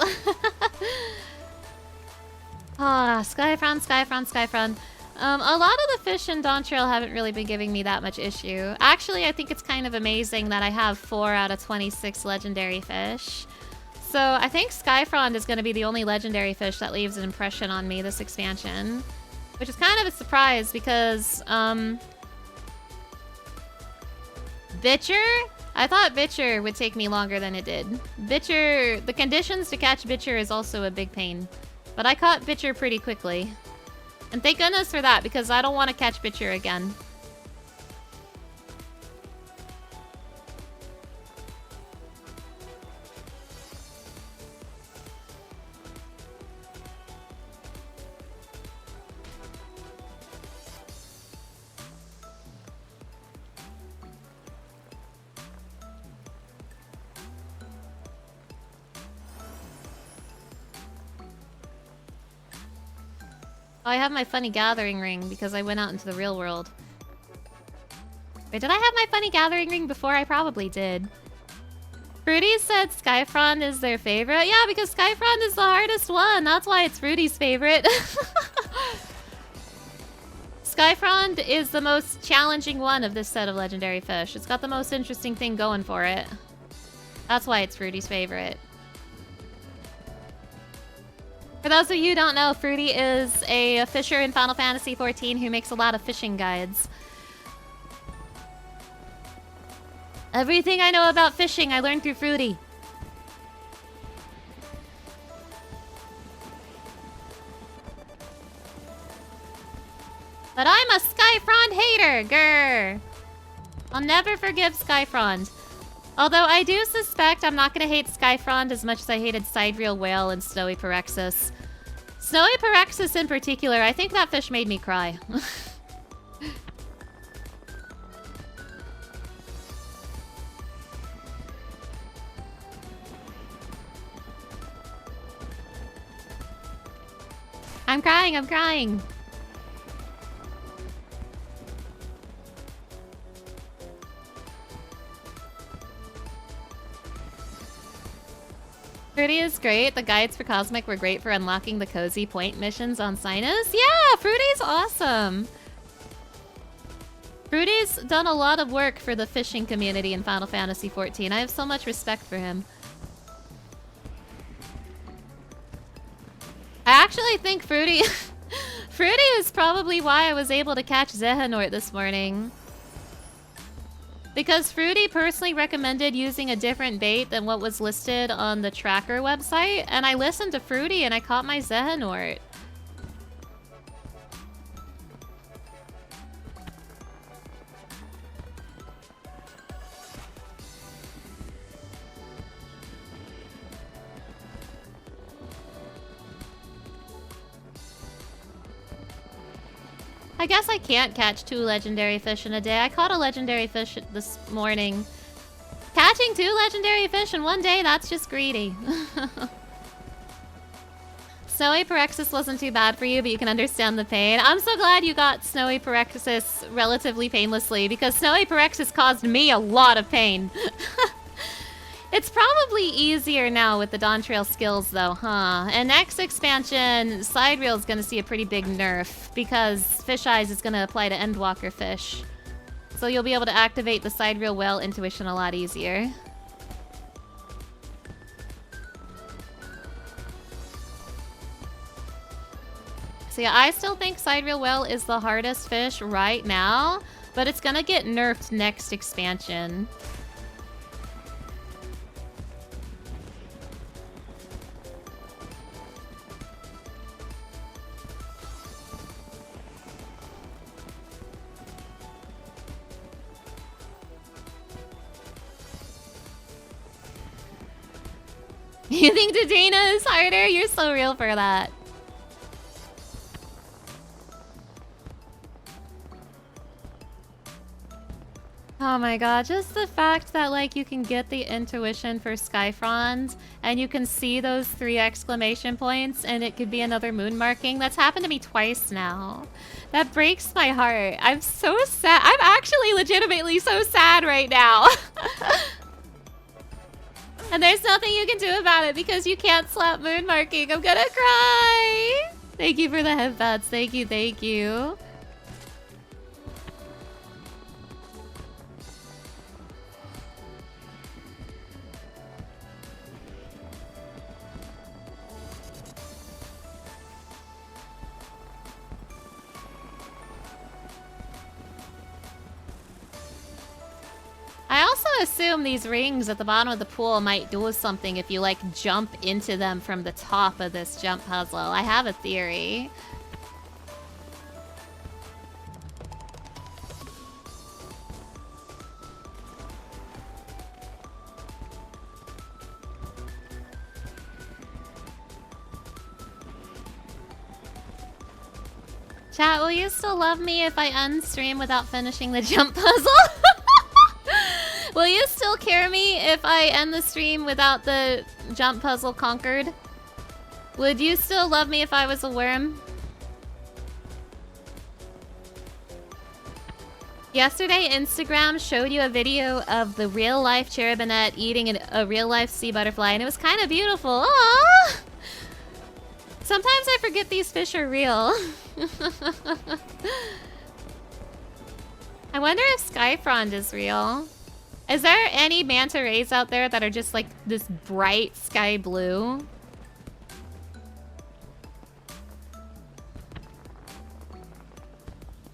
Ah, Skyfront, Skyfront, Skyfront. A lot of the fish in Dawn Trail haven't really been giving me that much issue. Actually, I think it's kind of amazing that I have 4 out of 26 legendary fish. So I think Skyfront is going to be the only legendary fish that leaves an impression on me this expansion. Which is kind of a surprise because, Bitcher? I thought Bitcher would take me longer than it did. Bitcher, the conditions to catch Bitcher is also a big pain. But I caught Bitcher pretty quickly. And thank goodness for that, because I don't want to catch Bitcher again. Oh, I have my funny gathering ring because I went out into the real world. Wait, did I have my funny gathering ring before? I probably did. Fruity said Skyfront is their favorite. Yeah, because Skyfront is the hardest one. That's why it's Fruity's favorite. Skyfront is the most challenging one of this set of legendary fish. It's got the most interesting thing going for it. That's why it's Fruity's favorite. For those of you who don't know, Fruity is a fisher in Final Fantasy XIV who makes a lot of fishing guides. Everything I know about fishing, I learned through Fruity. But I'm a Skyfront hater, grr. I'll never forgive Skyfront. Although I do suspect I'm not going to hate Skyfront as much as I hated Sidereal Whale and Snowy Pyrexis. Snowy Pyrexis in particular, I think that fish made me cry. I'm crying, I'm crying. Fruity is great. The guides for Cosmic were great for unlocking the Cozy Point missions on Sinus. Yeah, Fruity's awesome. Fruity's done a lot of work for the fishing community in Final Fantasy XIV. I have so much respect for him. I actually think Fruity... Fruity is probably why I was able to catch Xehanort this morning. Because Fruity personally recommended using a different bait than what was listed on the tracker website, and I listened to Fruity and I caught my Xehanort. I guess I can't catch 2 legendary fish in a day. I caught a legendary fish this morning. Catching 2 legendary fish in one day, that's just greedy. Snowy Parexis wasn't too bad for you, but you can understand the pain. I'm so glad you got Snowy Parexis relatively painlessly, because Snowy Parexis caused me a lot of pain. It's probably easier now with the Dawn Trail skills, though, huh? And next expansion, Side Reel is going to see a pretty big nerf, because Fish Eyes is going to apply to Endwalker Fish. So you'll be able to activate the Side Reel Whale intuition a lot easier. So yeah, I still think Side Reel Whale is the hardest fish right now, but it's gonna get nerfed next expansion. You think Tadina is harder? You're so real for that. Oh my god, just the fact that like you can get the intuition for Skyfrond and you can see those 3 exclamation points and it could be another moon marking. That's happened to me twice now. That breaks my heart. I'm so sad. I'm actually legitimately so sad right now. And there's nothing you can do about it because you can't slap moon marking. I'm gonna cry. Thank you for the headbats. Thank you, thank you. I also assume these rings at the bottom of the pool might do something if you, like, jump into them from the top of this jump puzzle. I have a theory. Chat, will you still love me if I unstream without finishing the jump puzzle? Will you still carry me if I end the stream without the jump puzzle conquered? Would you still love me if I was a worm? Yesterday, Instagram showed you a video of the real-life cherubinette eating a real-life sea butterfly, and it was kind of beautiful. Aww! Sometimes I forget these fish are real. I wonder if Skyfrond is real. Is there any manta rays out there that are just like this bright sky blue?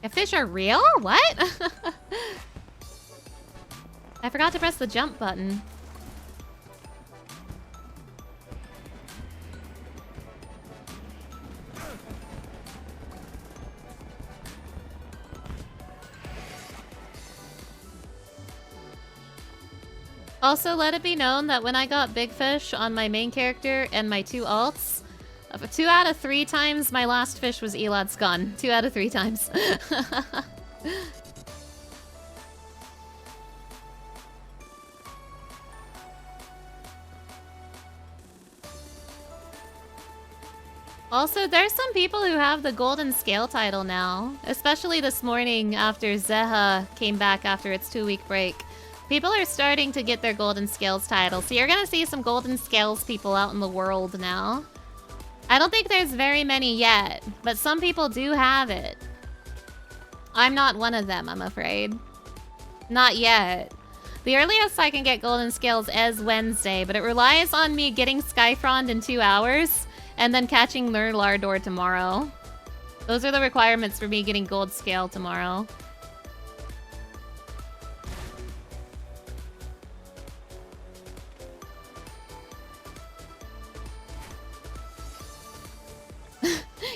If fish are real? What? I forgot to press the jump button. Also, let it be known that when I got Big Fish on my main character and my 2 alts, 2 out of 3 times my last fish was Elad's gun. 2 out of 3 times. Also, there's some people who have the Golden Scale title now. Especially this morning after Zeha came back after its 2-week break. People are starting to get their Golden Scales title, so you're gonna see some Golden Scales people out in the world now. I don't think there's very many yet, but some people do have it. I'm not one of them, I'm afraid. Not yet. The earliest I can get Golden Scales is Wednesday, but it relies on me getting Skyfrond in 2 hours, and then catching Lurlardor tomorrow. Those are the requirements for me getting Gold Scale tomorrow.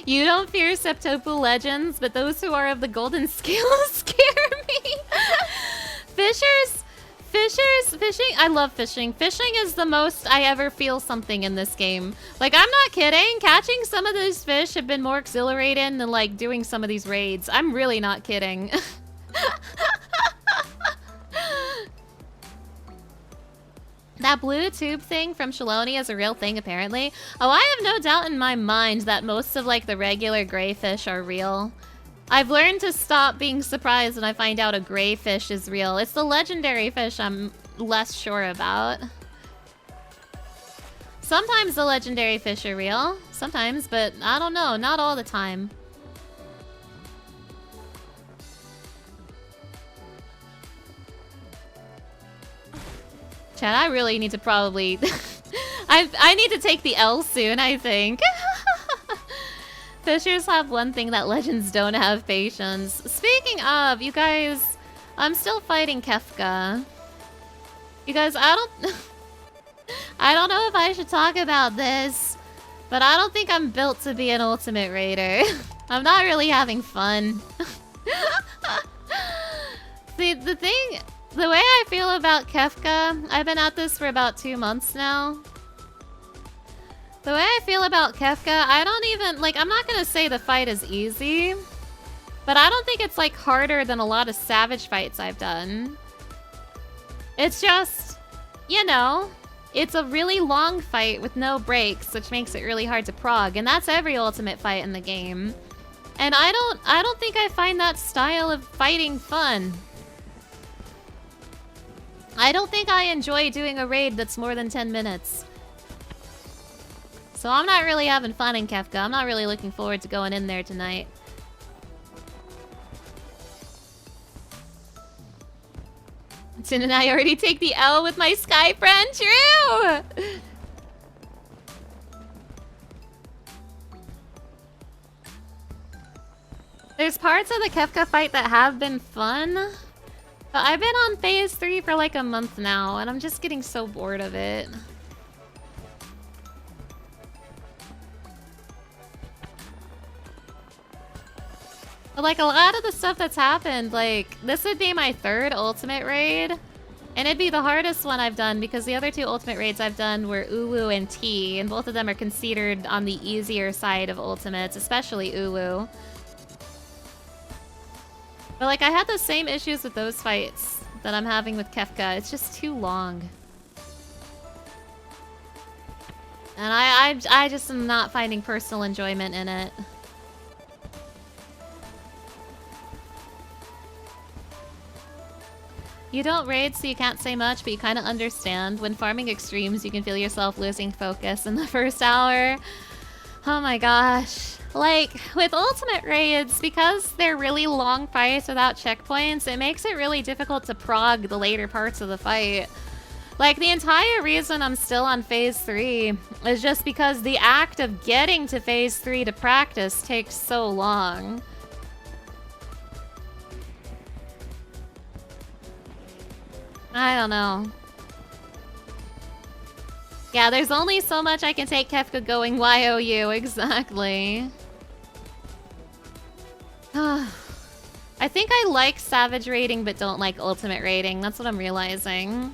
You don't fear Septuple legends, but those who are of the Golden Scale scare me. Fishing, I love fishing. Fishing is the most I ever feel something in this game. Like, I'm not kidding. Catching some of these fish have been more exhilarating than, like, doing some of these raids. I'm really not kidding. That blue tube thing from Shaloni is a real thing, apparently. Oh, I have no doubt in my mind that most of, like, the regular gray fish are real. I've learned to stop being surprised when I find out a gray fish is real. It's the legendary fish I'm less sure about. Sometimes the legendary fish are real. Sometimes, but I don't know. Not all the time. Chad, I really need to probably... I need to take the L soon, I think. Fishers have one thing that legends don't have: patience. Speaking of, you guys, I'm still fighting Kefka. You guys, I don't know if I should talk about this, but I don't think I'm built to be an ultimate raider. I'm not really having fun. See, the way I feel about Kefka, I've been at this for about 2 months now. The way I feel about Kefka, I don't even, like, I'm not gonna say the fight is easy, but I don't think it's, like, harder than a lot of Savage fights I've done. It's just, you know, it's a really long fight with no breaks, which makes it really hard to prog, and that's every ultimate fight in the game. And I don't think I find that style of fighting fun. I don't think I enjoy doing a raid that's more than 10 minutes. So I'm not really having fun in Kefka. I'm not really looking forward to going in there tonight. Tin and I already take the L with my Sky friend. True! There's parts of the Kefka fight that have been fun. But I've been on phase 3 for like a month now, and I'm just getting so bored of it. But like a lot of the stuff that's happened, like this would be my 3rd ultimate raid, and it'd be the hardest one I've done because the other 2 ultimate raids I've done were Uwu and T, and both of them are considered on the easier side of ultimates, especially Uwu. But like I had the same issues with those fights that I'm having with Kefka. It's just too long. And I just am not finding personal enjoyment in it. You don't raid, so you can't say much, but you kind of understand. When farming extremes, you can feel yourself losing focus in the first hour. Oh my gosh. Like, with ultimate raids, because they're really long fights without checkpoints, it makes it really difficult to prog the later parts of the fight. Like, the entire reason I'm still on phase 3 is just because the act of getting to phase 3 to practice takes so long. I don't know. Yeah, there's only so much I can take Kefka going YOU, exactly. I think I like Savage raiding but don't like Ultimate raiding. That's what I'm realizing.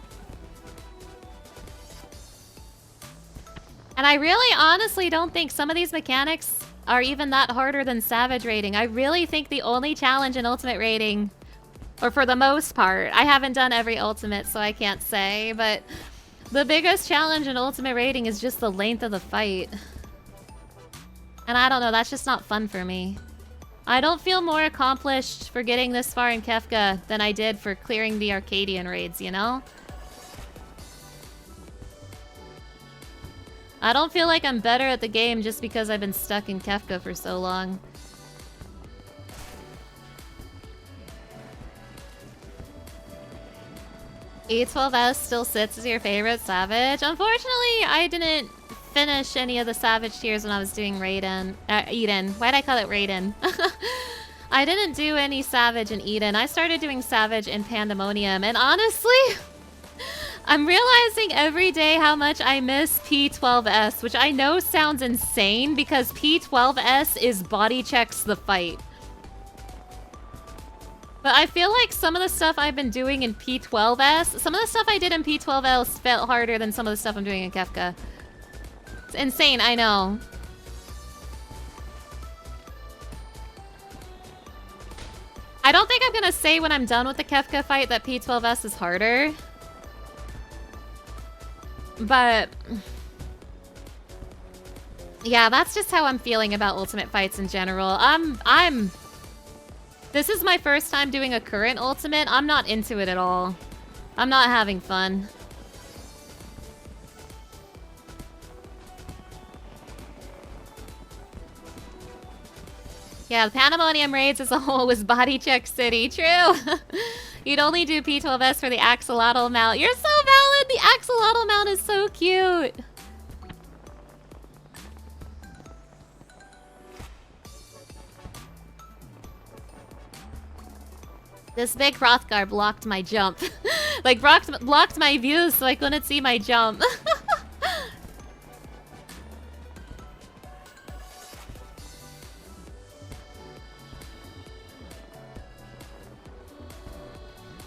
And I really honestly don't think some of these mechanics are even that harder than Savage raiding. I really think the only challenge in Ultimate raiding, or for the most part, I haven't done every Ultimate so I can't say, but the biggest challenge in Ultimate raiding is just the length of the fight. And I don't know, that's just not fun for me. I don't feel more accomplished for getting this far in Kefka than I did for clearing the Arcadian raids, you know? I don't feel like I'm better at the game just because I've been stuck in Kefka for so long. E12S still sits as your favorite Savage? Unfortunately, I didn't finish any of the Savage tiers when I was doing Eden. Why'd I call it Raiden? I didn't do any Savage in Eden. I started doing Savage in Pandemonium, and honestly, I'm realizing every day how much I miss P12S, which I know sounds insane because P12S is body checks the fight. But I feel like some of the stuff I've been doing in P12S, some of the stuff I did in P12S felt harder than some of the stuff I'm doing in Kefka. It's insane, I know. I don't think I'm gonna say when I'm done with the Kefka fight that P12S is harder. But yeah, that's just how I'm feeling about ultimate fights in general. This is my first time doing a current ultimate. I'm not into it at all. I'm not having fun. Yeah, the Pandemonium raids as a whole was body check city. True. You'd only do P12S for the axolotl mount. You're so valid. The axolotl mount is so cute. This big Hrothgar blocked my jump. Like, blocked my views so I couldn't see my jump.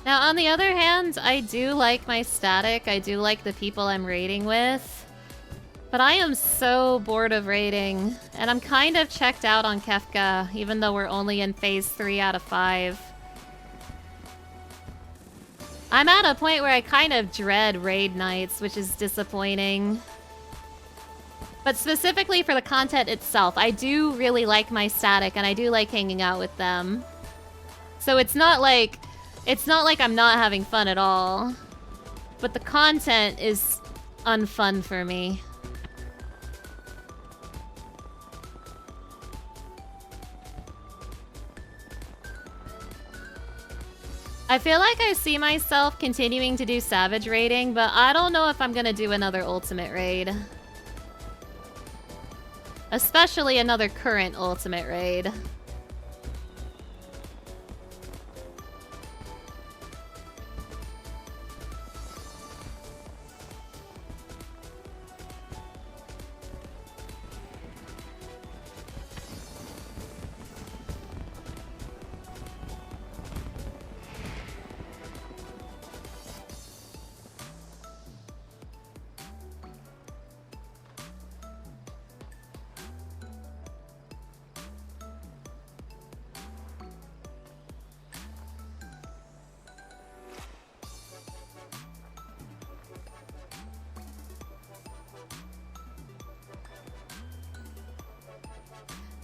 Now, on the other hand, I do like my static. I do like the people I'm raiding with. But I am so bored of raiding. And I'm kind of checked out on Kefka, even though we're only in phase 3 out of 5. I'm at a point where I kind of dread raid nights, which is disappointing. But specifically for the content itself, I do really like my static, and I do like hanging out with them. So it's not like I'm not having fun at all. But the content is unfun for me. I feel like I see myself continuing to do Savage raiding, but I don't know if I'm gonna do another Ultimate raid. Especially another current Ultimate raid.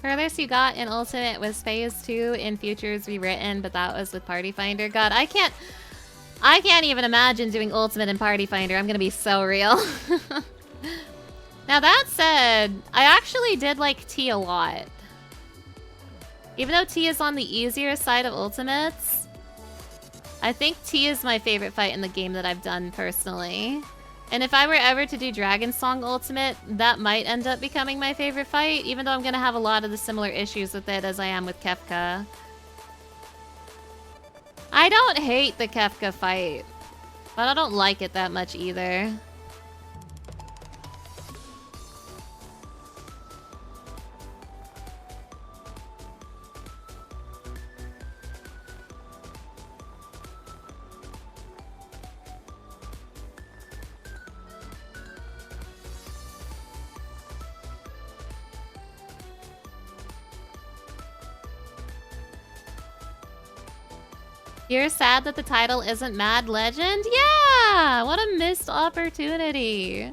Furthest you got in Ultimate was Phase 2 in Futures Rewritten, but that was with Party Finder. God, I can't even imagine doing Ultimate in Party Finder. I'm gonna be so real. Now that said, I actually did like T a lot. Even though T is on the easier side of Ultimates, I think T is my favorite fight in the game that I've done personally. And if I were ever to do Dragon Song Ultimate, that might end up becoming my favorite fight, even though I'm gonna have a lot of the similar issues with it as I am with Kefka. I don't hate the Kefka fight, but I don't like it that much either. You're sad that the title isn't Mad Legend? Yeah! What a missed opportunity.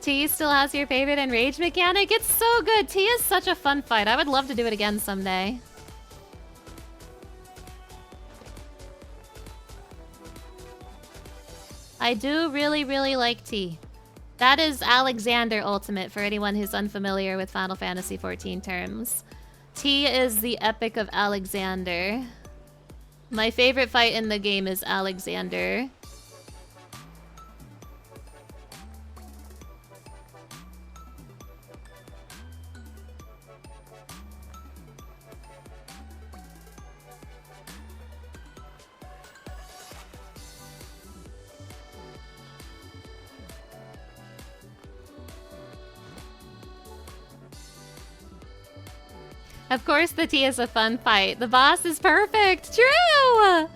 T still has your favorite enrage mechanic? It's so good. T is such a fun fight. I would love to do it again someday. I do really, really like T. That is Alexander Ultimate for anyone who's unfamiliar with Final Fantasy XIV terms. T is the Epic of Alexander. My favorite fight in the game is Alexander. Of course the T is a fun fight. The boss is perfect. True!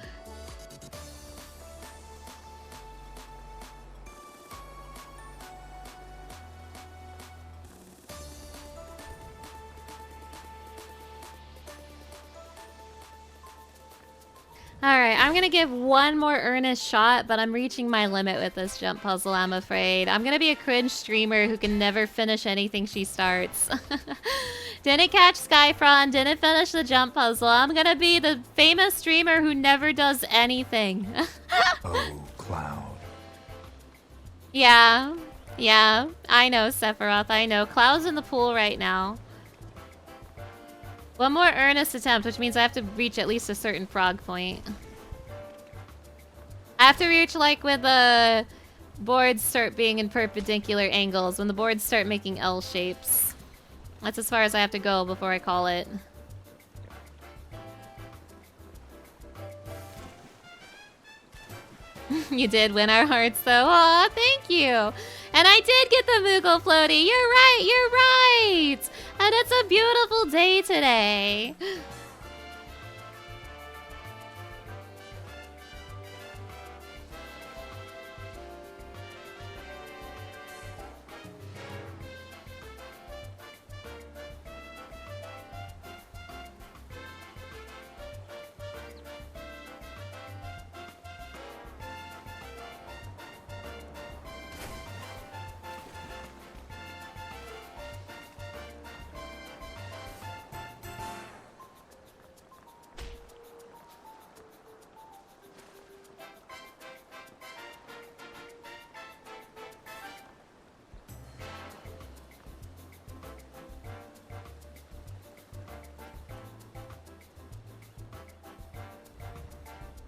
Alright, I'm gonna give one more earnest shot, but I'm reaching my limit with this jump puzzle, I'm afraid. I'm gonna be a cringe streamer who can never finish anything she starts. Didn't catch Skyfron, didn't finish the jump puzzle. I'm gonna be the famous streamer who never does anything. Oh, Cloud. Yeah, I know, Sephiroth, I know. Cloud's in the pool right now. One more earnest attempt, which means I have to reach at least a certain frog point. I have to reach, like, when the boards start being in perpendicular angles, when the boards start making L shapes. That's as far as I have to go before I call it. You did win our hearts, though. Aw, thank you. And I did get the Moogle floaty. You're right, you're right. And it's a beautiful day today.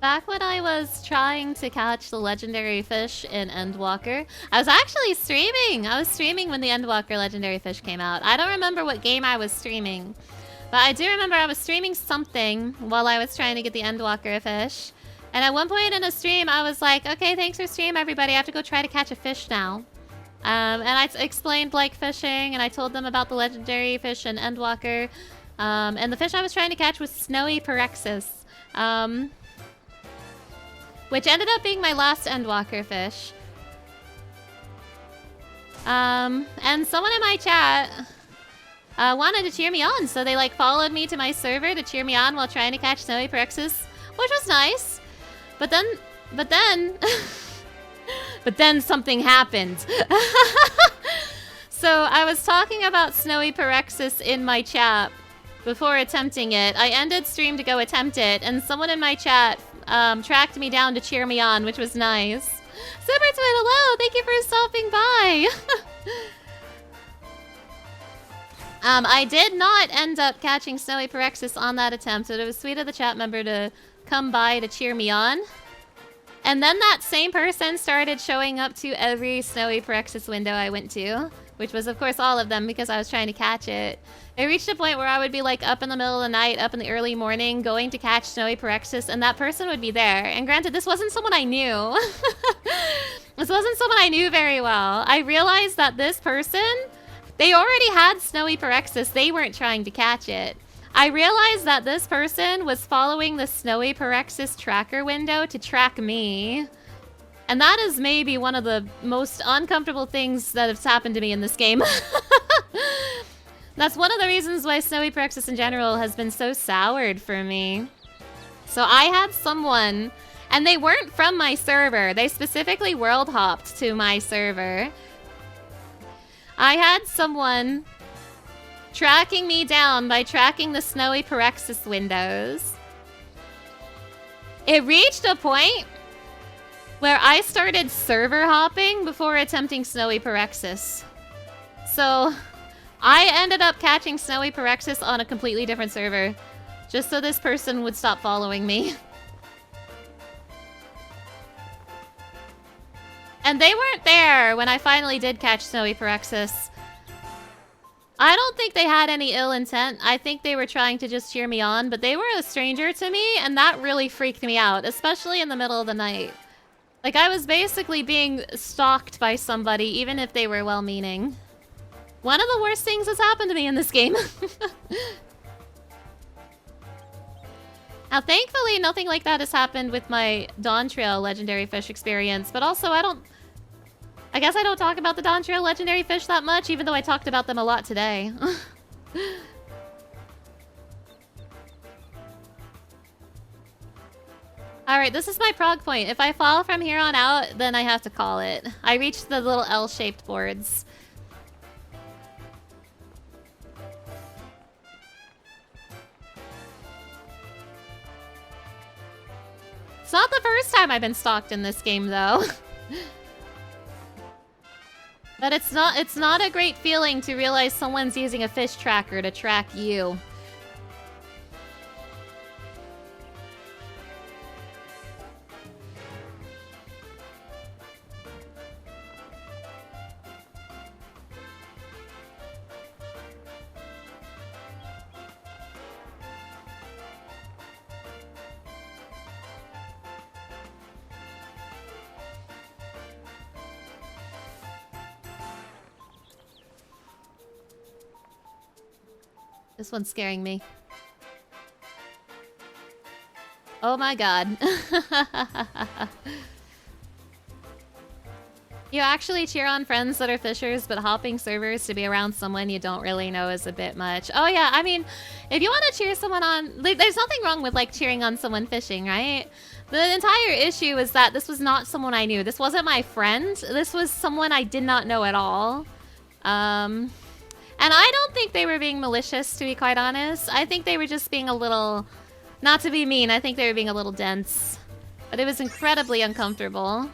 Back when I was trying to catch the legendary fish in Endwalker, I was actually streaming! I was streaming when the Endwalker legendary fish came out. I don't remember what game I was streaming, but I do remember I was streaming something while I was trying to get the Endwalker fish. And at one point in a stream, I was like, okay, thanks for stream, everybody. I have to go try to catch a fish now. And I explained like fishing, and I told them about the legendary fish in Endwalker. And the fish I was trying to catch was Snowy Pyrexis. Which ended up being my last Endwalker fish. And someone in my chat wanted to cheer me on, so they like followed me to my server to cheer me on while trying to catch Snowy Pyrexis, which was nice. But then something happened. So I was talking about Snowy Pyrexis in my chat before attempting it. I ended stream to go attempt it, and someone in my chat tracked me down to cheer me on, which was nice. Super Twin, hello! Thank you for stopping by! I did not end up catching Snowy Pyrexis on that attempt, but it was sweet of the chat member to come by to cheer me on. And then that same person started showing up to every Snowy Pyrexis window I went to, which was of course all of them because I was trying to catch it. It reached a point where I would be like up in the middle of the night, up in the early morning, going to catch Snowy Pyrexis, and that person would be there. And granted, this wasn't someone I knew. This wasn't someone I knew very well. I realized that this person, they already had Snowy Pyrexis. They weren't trying to catch it. I realized that this person was following the Snowy Pyrexis tracker window to track me. And that is maybe one of the most uncomfortable things that has happened to me in this game. That's one of the reasons why Snowy Pyrexis in general has been so soured for me. So I had someone, and they weren't from my server. They specifically world hopped to my server. I had someone tracking me down by tracking the Snowy Pyrexis windows. It reached a point where I started server hopping before attempting Snowy Pyrexis. So I ended up catching Snowy Pyrexis on a completely different server, just so this person would stop following me. And they weren't there when I finally did catch Snowy Pyrexis. I don't think they had any ill intent. I think they were trying to just cheer me on, but they were a stranger to me, and that really freaked me out, especially in the middle of the night. Like, I was basically being stalked by somebody, even if they were well-meaning. One of the worst things that's happened to me in this game. Now, thankfully, nothing like that has happened with my Dawn Trail legendary fish experience, but also I guess I don't talk about the Dawn Trail legendary fish that much, even though I talked about them a lot today. Alright, this is my prog point. If I fall from here on out, then I have to call it. I reached the little L-shaped boards. It's not the first time I've been stalked in this game, though. But it's not a great feeling to realize someone's using a fish tracker to track you. This one's scaring me. Oh my god. You actually cheer on friends that are fishers, but hopping servers to be around someone you don't really know is a bit much. Oh yeah, I mean, if you want to cheer someone on... There's nothing wrong with, like, cheering on someone fishing, right? The entire issue is that this was not someone I knew. This wasn't my friend. This was someone I did not know at all. And I don't think they were being malicious, to be quite honest. I think they were just being a little... Not to be mean, I think they were being a little dense. But it was incredibly uncomfortable.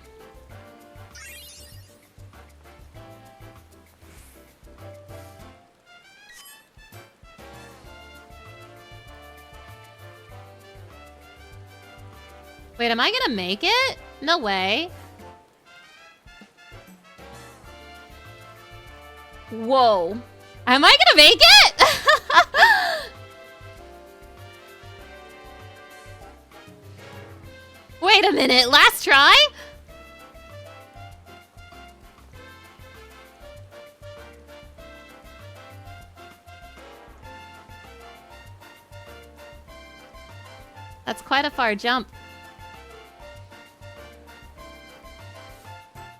Wait, am I gonna make it? No way. Whoa. Am I gonna make it? Wait a minute, last try? That's quite a far jump.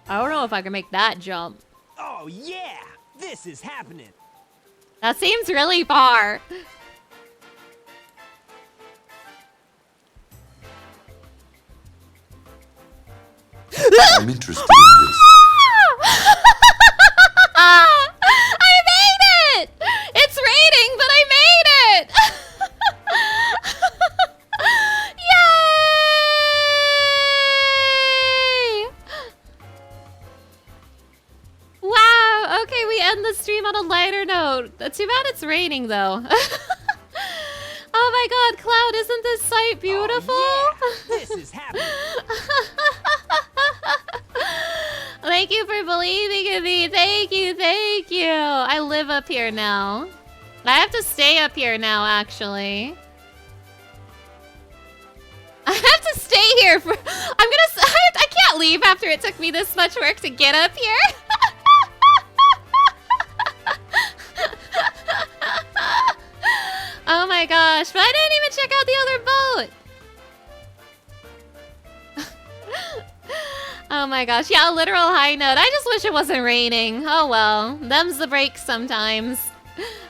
I don't know if I can make that jump. Oh yeah! This is happening! That seems really far. I'm interested in this. I made it! It's raining, but I made it! Yay! Wow, okay, we end the stream on a lighter note. Too bad it's raining, though. Oh my god, Cloud, isn't this site beautiful? Oh, yeah. This is happening! Thank you for believing in me. Thank you, thank you. I live up here now. I have to stay up here now, actually. I have to stay here for... I can't leave after it took me this much work to get up here. Oh my gosh, but I didn't even check out the other boat. Oh my gosh, yeah, a literal high note. I just wish it wasn't raining. Oh well, them's the breaks sometimes.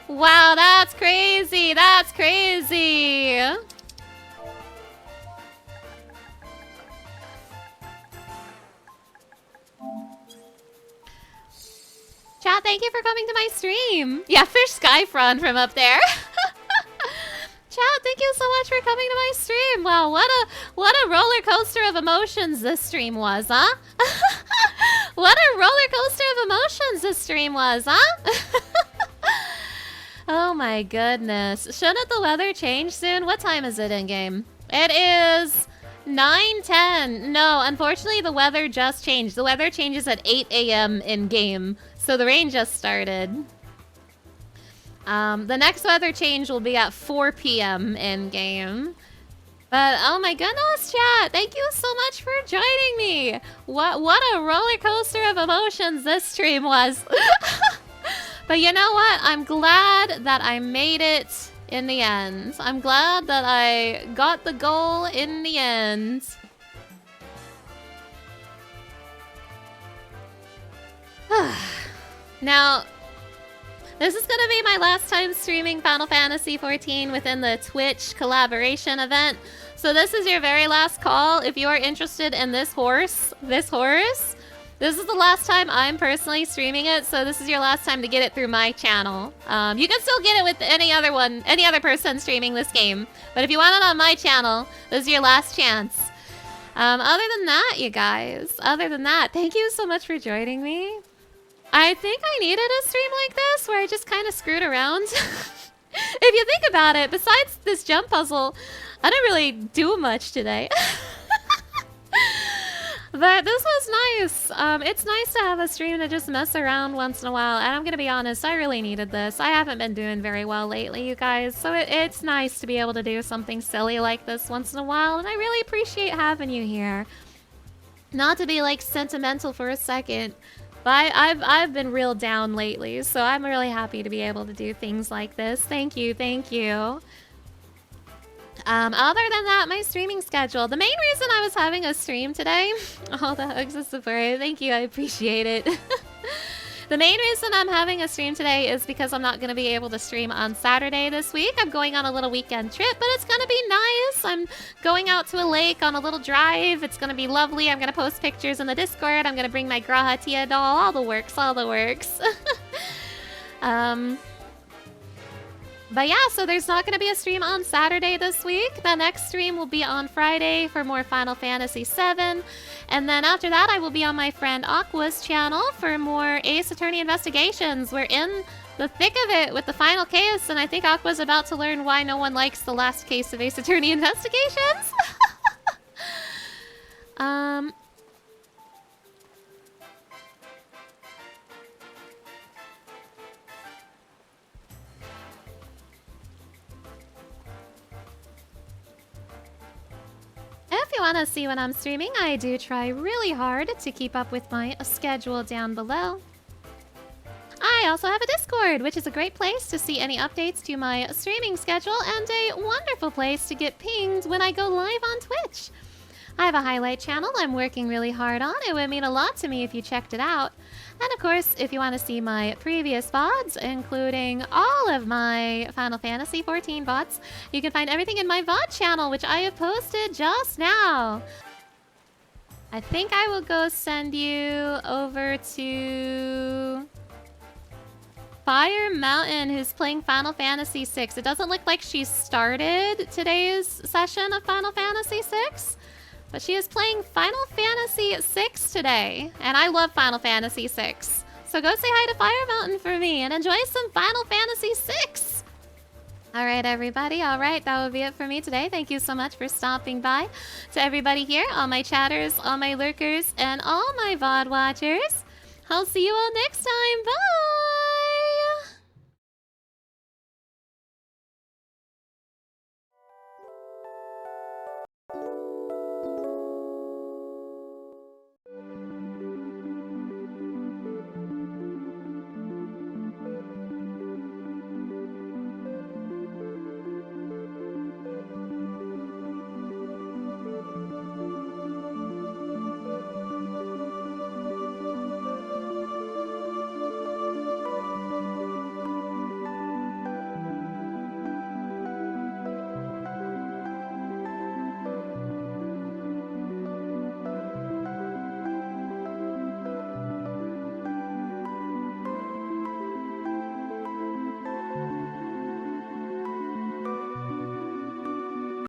Wow, that's crazy, that's crazy. Chat, thank you for coming to my stream. Yeah, fish Skyfron from up there. Chat, thank you so much for coming to my stream. Wow, what a roller coaster of emotions this stream was, huh? What a roller coaster of emotions this stream was, huh? Oh my goodness. Shouldn't the weather change soon? What time is it in game? It is 9:10. No, unfortunately the weather just changed. The weather changes at 8 a.m. in game, so the rain just started. The next weather change will be at 4 p.m. in game. But oh my goodness, chat! Thank you so much for joining me. What a roller coaster of emotions this stream was. But you know what? I'm glad that I made it in the end. I'm glad that I got the goal in the end. Now, This is gonna be my last time streaming Final Fantasy XIV within the Twitch collaboration event. So this is your very last call. If you are interested in this horse, this is the last time I'm personally streaming it, so this is your last time to get it through my channel. You can still get it with any other person streaming this game. But if you want it on my channel, this is your last chance. Other than that, you guys, thank you so much for joining me. I think I needed a stream like this where I just kind of screwed around. If you think about it, besides this jump puzzle, I didn't really do much today. But this was nice. It's nice to have a stream to just mess around once in a while. And I'm gonna be honest, I really needed this. I haven't been doing very well lately, you guys. So it's nice to be able to do something silly like this once in a while. And I really appreciate having you here. Not to be like sentimental for a second, but I've been real down lately. So I'm really happy to be able to do things like this. Thank you, thank you. Other than that, my streaming schedule. The main reason I was having a stream today... Oh, the hugs of Sephora. Thank you, I appreciate it. The main reason I'm having a stream today is because I'm not going to be able to stream on Saturday this week. I'm going on a little weekend trip, but it's going to be nice. I'm going out to a lake on a little drive. It's going to be lovely. I'm going to post pictures in the Discord. I'm going to bring my Graha Tia doll. All the works, all the works. But yeah, so there's not going to be a stream on Saturday this week. The next stream will be on Friday for more Final Fantasy VII. And then after that, I will be on my friend Aqua's channel for more Ace Attorney Investigations. We're in the thick of it with the final case, and I think Aqua's about to learn why no one likes the last case of Ace Attorney Investigations. If you want to see when I'm streaming, I do try really hard to keep up with my schedule down below. I also have a Discord, which is a great place to see any updates to my streaming schedule and a wonderful place to get pinged when I go live on Twitch. I have a highlight channel I'm working really hard on. It would mean a lot to me if you checked it out. And of course, if you want to see my previous VODs, including all of my Final Fantasy XIV VODs, you can find everything in my VOD channel, which I have posted just now. I think I will go send you over to Fire Mountain, who's playing Final Fantasy VI. It doesn't look like she started today's session of Final Fantasy VI. But she is playing Final Fantasy VI today, and I love Final Fantasy VI. So go say hi to Fire Mountain for me and enjoy some Final Fantasy VI! Alright everybody, alright, that will be it for me today. Thank you so much for stopping by. To everybody here, all my chatters, all my lurkers, and all my VOD watchers, I'll see you all next time. Bye!